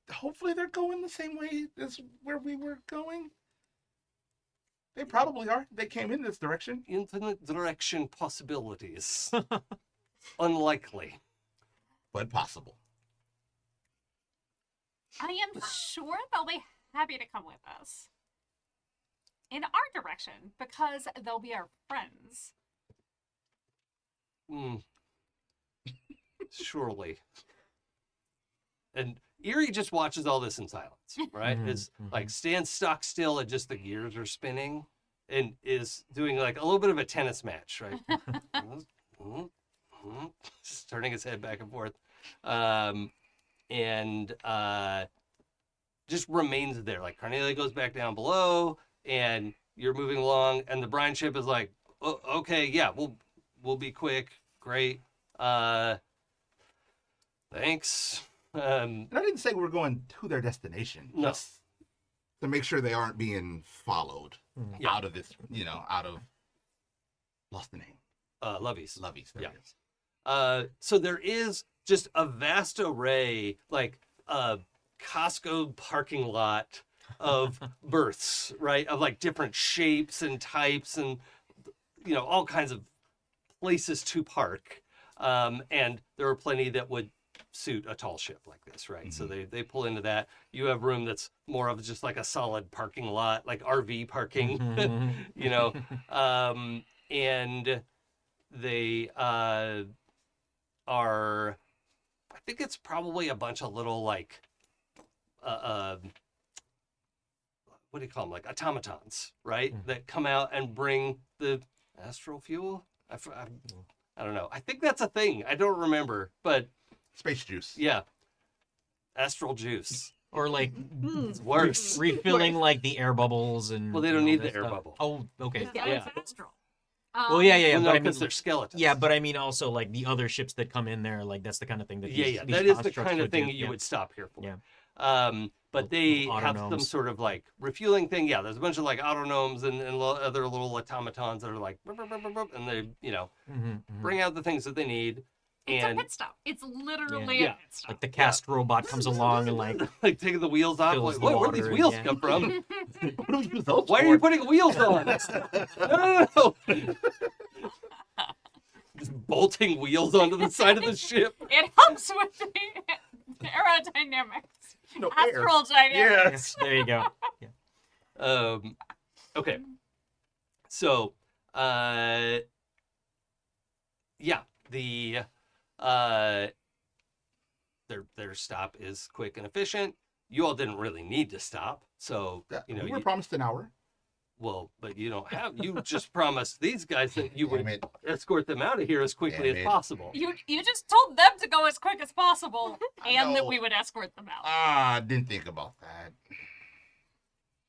Hopefully they're going the same way as where we were going. They probably are. They came in this direction. Infinite direction possibilities. Unlikely. But possible. I am sure they'll be happy to come with us. In our direction, because they'll be our friends. Surely. And Eerie just watches all this in silence, right? It's like stands stock still and just the gears are spinning and is doing like a little bit of a tennis match, right? Just turning his head back and forth. And just remains there. Like Cornelia goes back down below and you're moving along and the brine ship is like, oh, okay, yeah, we'll be quick. Great. Thanks. And I didn't say we were going to their destination. No. Just to make sure they aren't being followed out of this, out of lost the name. Lovey's. There it is. So there is just a vast array, like a Costco parking lot of berths, right? Of like different shapes and types and, all kinds of places to park. And there are plenty that would suit a tall ship like this, right? Mm-hmm. So they pull into that. You have room that's more of just like a solid parking lot, like RV parking, and they are, I think it's probably a bunch of little like, what do you call them? Like automatons, right? That come out and bring the astral fuel. I don't know. I think that's a thing. I don't remember, but space juice. Yeah. Astral juice. Or like It's worse. refilling like the air bubbles and. Well, they don't need the air stuff. bubble. Oh, okay. Yeah. Yeah. It's astral. Well, yeah. Well, But no, I mean, because they're skeletons. yeah, but I mean also like the other ships that come in there, like that's the kind of thing that. These That is the constructs kind of would thing do. that you would stop here for. Yeah. But they Little have some autonomes. sort of like refueling thing. Yeah, there's a bunch of like autonomes and other little automatons that are like, burp, burp, burp, burp, burp, and they, bring out the things that they need. It's And a pit stop. It's literally Yeah. a pit stop. Like the cast robot comes along and like like taking the wheels off. Fills Like, the where do these water, wheels yeah. come from? What do we use those Why for? are you putting wheels on? No. Just bolting wheels onto the side of the ship. It helps with the aerodynamics. No, air. Astral dynamics. Yes. there you go. Okay. So, the their stop is quick and efficient. You all didn't really need to stop, so We were promised an hour. Well, but you don't have. You just promised these guys that you would Damn it. escort them out of here as quickly Damn as it. possible. You just told them to go as quick as possible, and that know. we would escort them out. Ah, didn't think about that.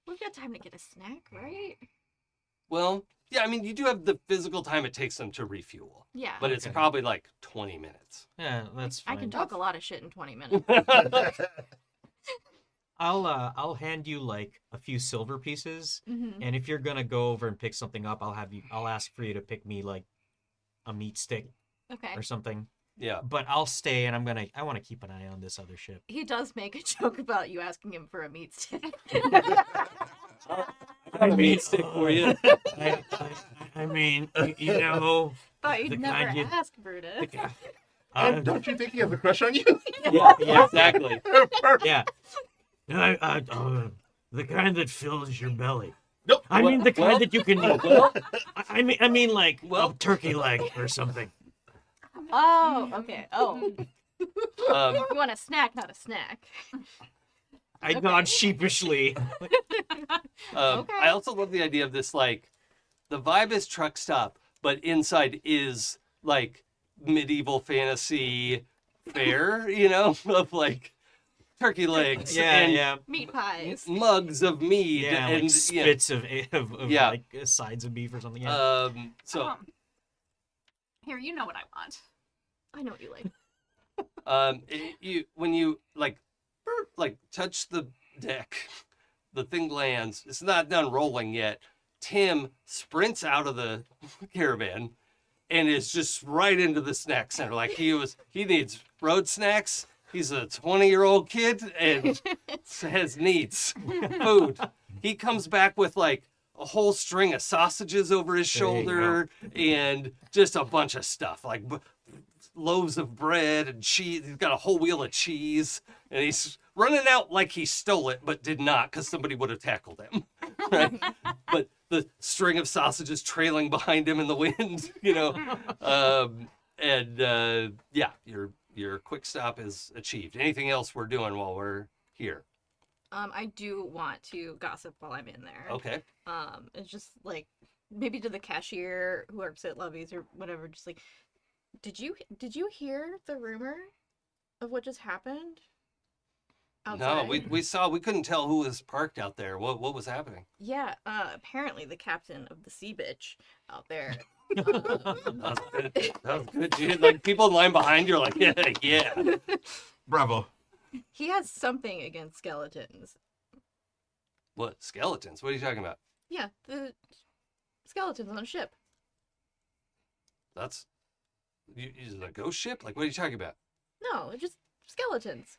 We've got time to get a snack, right? Well, yeah, I mean, you do have the physical time it takes them to refuel, Yeah. but it's Okay. probably like 20 minutes. Yeah, that's I fine. can talk a lot of shit in 20 minutes. I'll hand you like a few silver pieces, Mm-hmm. and if you're gonna go over and pick something up, I'll ask for you to pick me like a meat stick Okay. or something. Yeah. But I'll stay, and I want to keep an eye on this other ship. He does make a joke about you asking him for a meat stick. I got a meat stick for you. I mean, you know, Thought you'd The never kind you- ask, Brutus. And don't you think he has a crush on you? Yeah, exactly. Yeah. The kind that fills your belly. Nope. I mean, the kind Well- that you can eat. Well, I mean, like Well- a turkey leg or something. Oh, okay. Oh, um, you want a snack, not a snack. I nod sheepishly. Okay. I also love the idea of this, like, the vibe is truck stop, but inside is like medieval fantasy fair, you know, of like turkey legs Yeah, and yeah. Meat pies. mugs of mead Yeah, and like spits of Yeah. like sides of beef or something. Yeah. so Here, you know what I want. I know what you like. when you like burp, like touch the deck, the thing lands. It's not done rolling yet. Tim sprints out of the caravan and is just right into the snack center. Like he needs road snacks. He's a 20-year-old kid and has needs food. He comes back with like a whole string of sausages over his There you shoulder and just a bunch of stuff like loaves of bread and cheese. He's got a whole wheel of cheese and he's running out like he stole it, but did not because somebody would have tackled him. Right? But the string of sausages trailing behind him in the wind, you know. Yeah, your quick stop is achieved. Anything else we're doing while we're here? I do want to gossip while I'm in there. Okay. It's just like maybe to the cashier who works at Lovey's or whatever. Just like, did you hear the rumor of what just happened? No, we couldn't tell who was parked out there. What was happening? Yeah, apparently the captain of the sea bitch out there. That was good. That was good, dude. Like people in line behind you are like, yeah. Bravo. He has something against skeletons. What skeletons? What are you talking about? Yeah, the skeletons on a ship. That's is it a ghost ship? Like what are you talking about? No, just skeletons.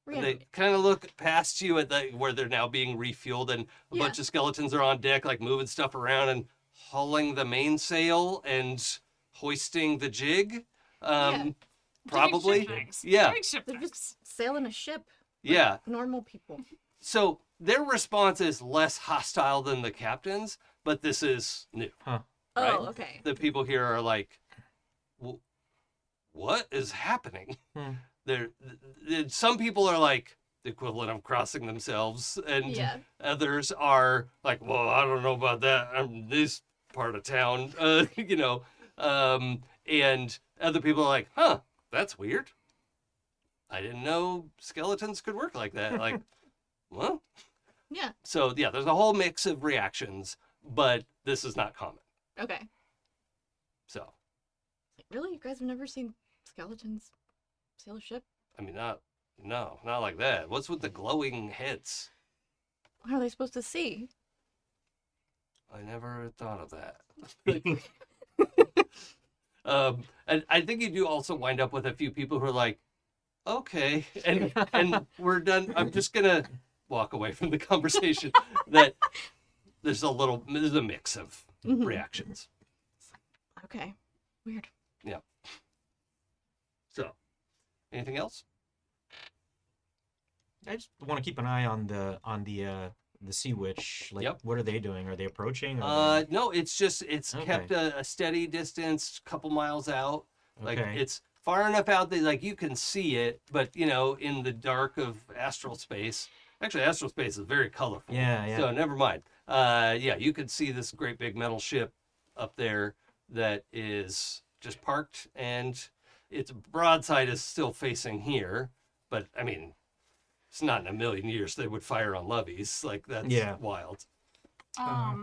They Random. kind of look past you at where they're now being refueled, and a Yeah. bunch of skeletons are on deck, like moving stuff around and hauling the mainsail and hoisting the jig. Probably. Doing ship things. Yeah. Doing ship They're things. just sailing a ship. like Yeah. Normal people. So their response is less hostile than the captain's, but this is new. Oh, Right. okay. The people here are like, what is happening? Some people are like the equivalent of crossing themselves, and Yeah. others are like, well, I don't know about that. I'm this part of town, you know. And other people are like, huh, that's weird. I didn't know skeletons could work like that. Like, well, Yeah. so yeah, there's a whole mix of reactions, but this is not common. Okay. So, Really? You guys have never seen skeletons sail a ship? I mean, not like that. What's with the glowing heads? What are they supposed to see? I never thought of that. And I think you do also wind up with a few people who are like, okay, and we're done. I'm just gonna walk away from the conversation. That there's a mix of Mhm. reactions. Okay. Weird. So, anything else? I just want to keep an eye on the sea witch. Like, Yep. what are they doing? Are they approaching? Or No, it's Okay. kept a steady distance, couple miles out. Like Okay. it's far enough out that like you can see it, but you know, in the dark of astral space, Actually, astral space is very colorful. Yeah, yeah. So never mind. Yeah, you could see this great big metal ship up there that is just parked, and its broadside is still facing here. But I mean, it's not in a million years they would fire on levies. Like that's wild. Yeah,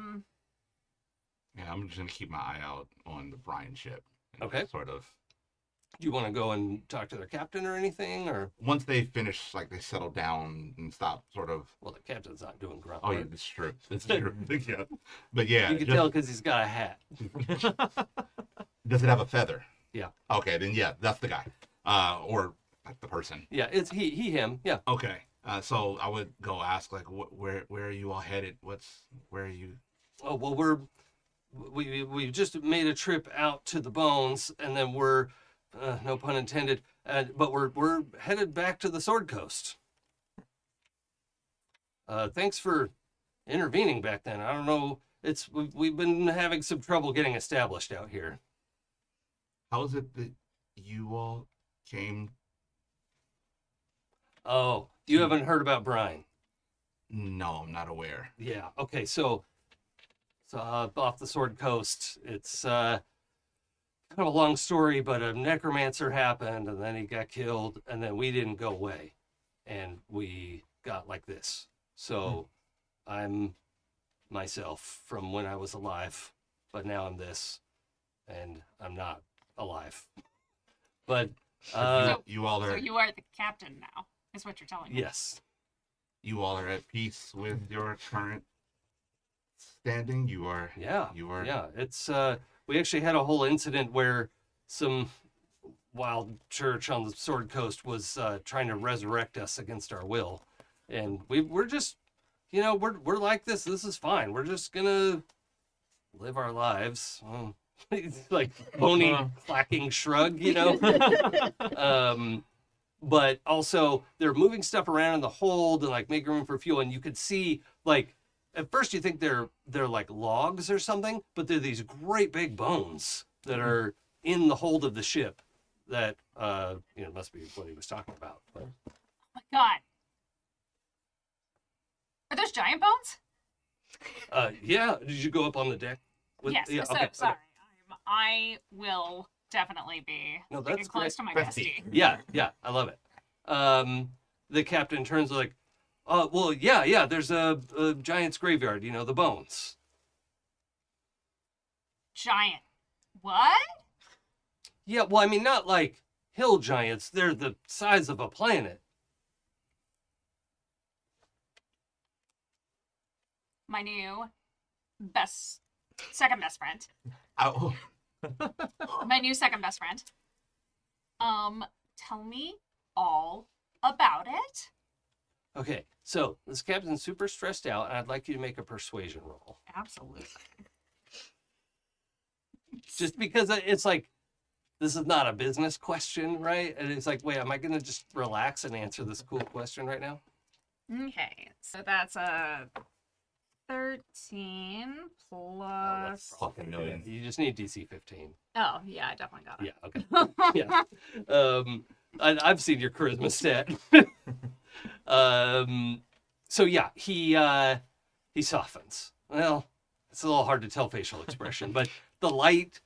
I'm just gonna keep my eye out on the Brian ship. And Okay. Sort of. Do you want to go and talk to their captain or anything, or? Once they finish, like they settle down and stop, sort of. Well, the captain's not doing grunt Oh yeah, work. that's true. That's true. Yeah, but yeah, You can tell because he's got a hat. Does it have a feather? Yeah. Okay, then yeah, that's the guy, or like the person. Yeah, it's he, him. Yeah. Okay. So I would go ask like, where are you all headed? Where are you? Oh well, we just made a trip out to the bones, and then we're no pun intended, but we're headed back to the Sword Coast. Thanks for intervening back then. I don't know. We've been having some trouble getting established out here. How is it that you all came? Oh, you haven't heard about Brian? No, I'm not aware. Yeah. Okay. So off the Sword Coast, it's kind of a long story, but a necromancer happened, and then he got killed, and then we didn't go away, and we got like this. So I'm myself from when I was alive, but now I'm this, and I'm not alive. But You all So are. you are the captain now, is what you're telling me. yes. You all are at peace with your current standing. You are. Yeah. You are. Yeah. It's we actually had a whole incident where some wild church on the Sword Coast was trying to resurrect us against our will, and we're just, we're like this. This is fine. We're just gonna live our lives. It's like bony clacking shrug, but also they're moving stuff around in the hold and like making room for fuel, and you could see like at first you think they're like logs or something, but they're these great big bones that are in the hold of the ship that must be what he was talking about. But Oh my god. Are those giant bones? yeah, did you go up on the deck? Yes. Yeah, So, okay, sorry. okay. I will definitely be No, sticking that's close great. to my Bestie. bestie. Yeah, I love it. The captain turns like, well, yeah, there's a giant's graveyard, the bones. Giant. What? Yeah, well, I mean, not like hill giants. They're the size of a planet. My new second best friend. Oh, My new second best friend. Tell me all about it. Okay, so this captain's super stressed out, and I'd like you to make a persuasion roll. Absolutely. Just because it's like, this is not a business question, right? And it's like, wait, am I going to just relax and answer this cool question right now? Okay, so that's a 13 plus. fucking million. You just need DC 15. Oh, yeah, I definitely got it. Yeah, okay. Yeah. I've seen your charisma stat. So yeah, he softens. Well, it's a little hard to tell facial expression, but the light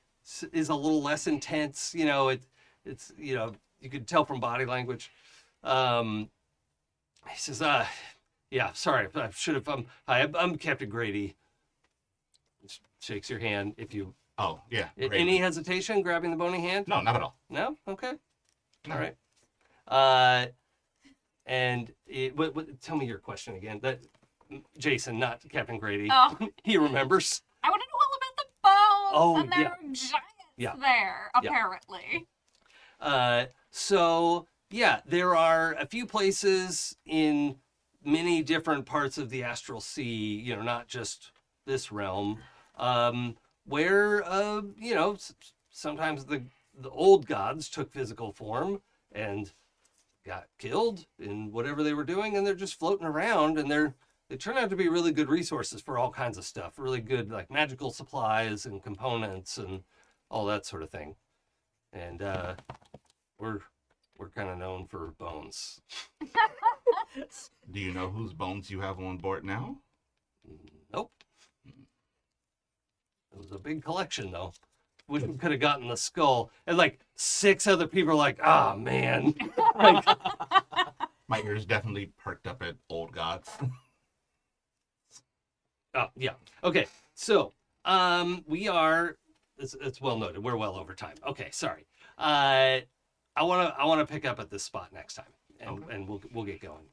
is a little less intense. It's you could tell from body language. He says, yeah, sorry, I should have. Hi, I'm Captain Grady. Shakes your hand. If you Oh, yeah. great. any hesitation grabbing the bony hand? No, not at all. No? Okay. No. All right. And tell me your question again. That Jason, not Captain Grady. Oh, He remembers. I want to know all about the bones. Oh, and there yeah. are giants Yeah. there, Yeah. apparently. So yeah, there are a few places in many different parts of the Astral Sea, not just this realm, where sometimes the old gods took physical form and got killed in whatever they were doing, and they're just floating around, and they turn out to be really good resources for all kinds of stuff, really good like magical supplies and components and all that sort of thing. And we're kind of known for bones. Do you know whose bones you have on board now? Nope. It was a big collection, though. Wish we could have gotten the skull. And like 6 other people are like, ah, man. Like, My ears definitely perked up at old gods. oh, yeah. Okay. So, we are, it's well noted. We're well over time. Okay. Sorry. I want to pick up at this spot next time and we'll get going.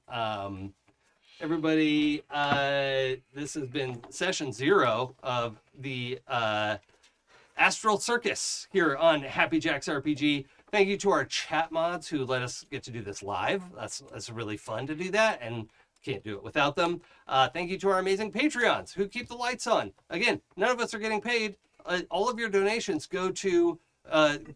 Everybody, this has been session 0 of the, Astral Circus here on happyjacksrpg. Thank you to our chat mods who let us get to do this live. That's really fun to do that, and can't do it without them. Thank you to our amazing Patreons who keep the lights on. Again, none of us are getting paid. All of your donations go to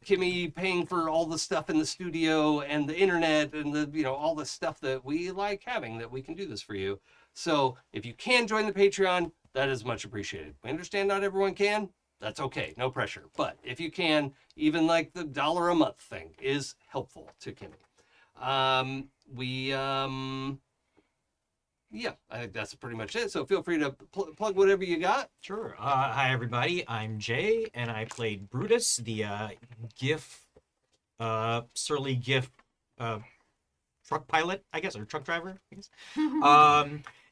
Kimi paying for all the stuff in the studio and the internet and all the stuff that we like having, that we can do this for you. So if you can join the Patreon, that is much appreciated. We understand not everyone can. That's okay, no pressure. But if you can, even like the $1 a month thing is helpful to Kimi. Yeah, I think that's pretty much it. So feel free to plug whatever you got. Sure. Hi, everybody. I'm Jay, and I played Brutus, the Giff, surly Giff truck pilot, I guess, or truck driver, I guess.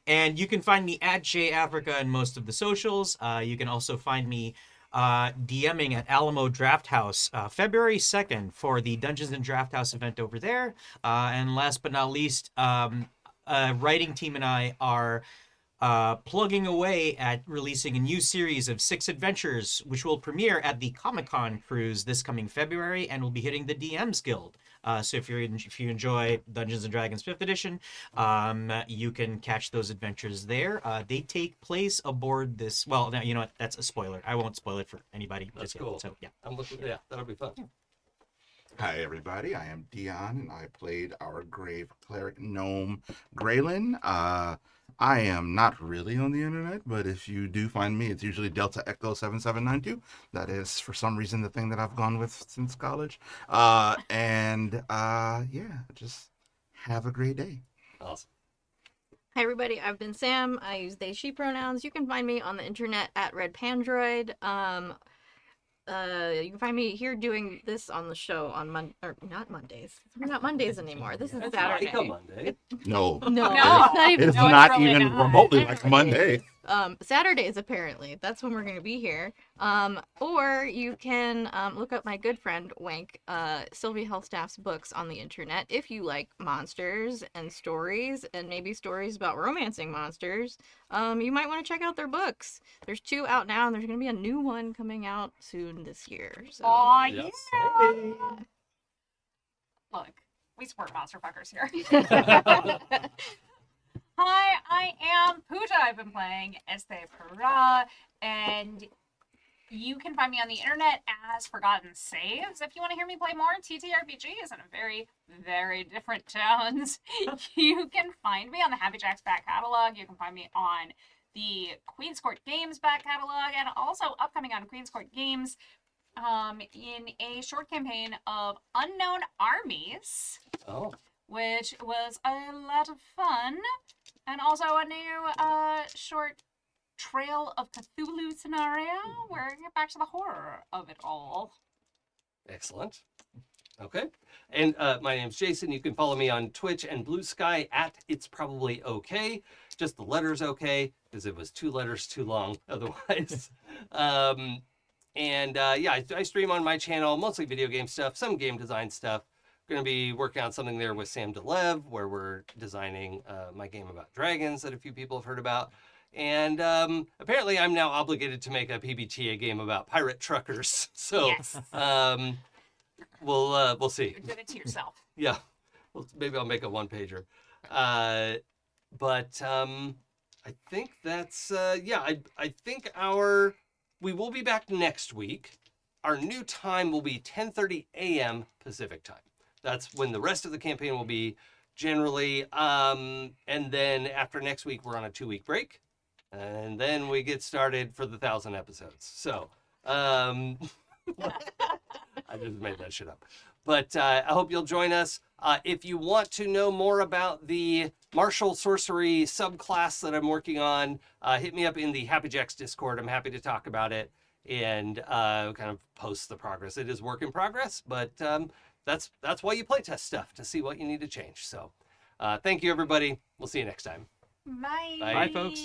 And you can find me at hjrpg in most of the socials. You can also find me DMing at Alamo Draft House February 2nd for the Dungeons and Draft House event over there. And last but not least, writing team and I are plugging away at releasing a new series of 6 adventures, which will premiere at the Comic-Con cruise this coming February and will be hitting the DMs Guild. So if you enjoy Dungeons & Dragons 5th edition, you can catch those adventures there. They take place aboard this... Well, now, you know what? That's a spoiler. I won't spoil it for anybody. That's just cool. yet. So, yeah. I'm looking. Yeah, that'll be fun. Hi, everybody. I am Dion, and I played our grave cleric gnome, Gralen. I am not really on the internet, but if you do find me, it's usually Delta Echo 7792. That is, for some reason, the thing that I've gone with since college. Yeah, just have a great day. Awesome. Hi everybody, I've been Sam. I use they, she pronouns. You can find me on the internet at redpandroid. You can find me here doing this on the show on not Mondays. We're not Mondays anymore. This is It's Saturday. like a Monday. No, No, No. it's not even. it's No, it's not really even not. remotely like Monday. Saturdays apparently. That's when we're gonna be here. Or you can look up my good friend Wank, Sylvia Hellstaff's books on the internet if you like monsters and stories, and maybe stories about romancing monsters. You might want to check out their books. There's 2 out now, and there's gonna be a new one coming out soon this year. So. Aw, Yes. yeah. Look, we support monster fuckers here. Hi, I am Pooja. I've been playing Ezthe Perah, and you can find me on the internet as Forgotten Saves. If you want to hear me play more TTRPGs in a very, very different tones, you can find me on the Happy Jacks back catalog. You can find me on the Queen's Court Games back catalog, and also upcoming on Queen's Court Games in a short campaign of Unknown Armies, Oh, which was a lot of fun, and also a new short Trail of Cthulhu scenario where we get back to the horror of it all. excellent. Okay. And my name's Jason. You can follow me on Twitch and Blue Sky at It's Probably Okay. Just the letters okay, because it was 2 letters too long otherwise. Yeah, I stream on my channel, mostly video game stuff, some game design stuff. Going to be working on something there with Sam DeLev, where we're designing my game about dragons that a few people have heard about. And apparently I'm now obligated to make a PBTA game about pirate truckers. So Yes. we'll see. You did it to yourself. Yeah, well, maybe I'll make a 1-pager. I think that's I think we will be back next week. Our new time will be 10:30 a.m. Pacific time. That's when the rest of the campaign will be generally. And then after next week, we're on a 2-week break, and then we get started for the 1,000 episodes. So I just made that shit up. But I hope you'll join us. If you want to know more about the martial sorcery subclass that I'm working on, hit me up in the Happy Jacks Discord. I'm happy to talk about it and kind of post the progress. It is work in progress, but that's why you playtest stuff, to see what you need to change. So thank you, everybody. We'll see you next time. Bye. Bye. Bye, folks.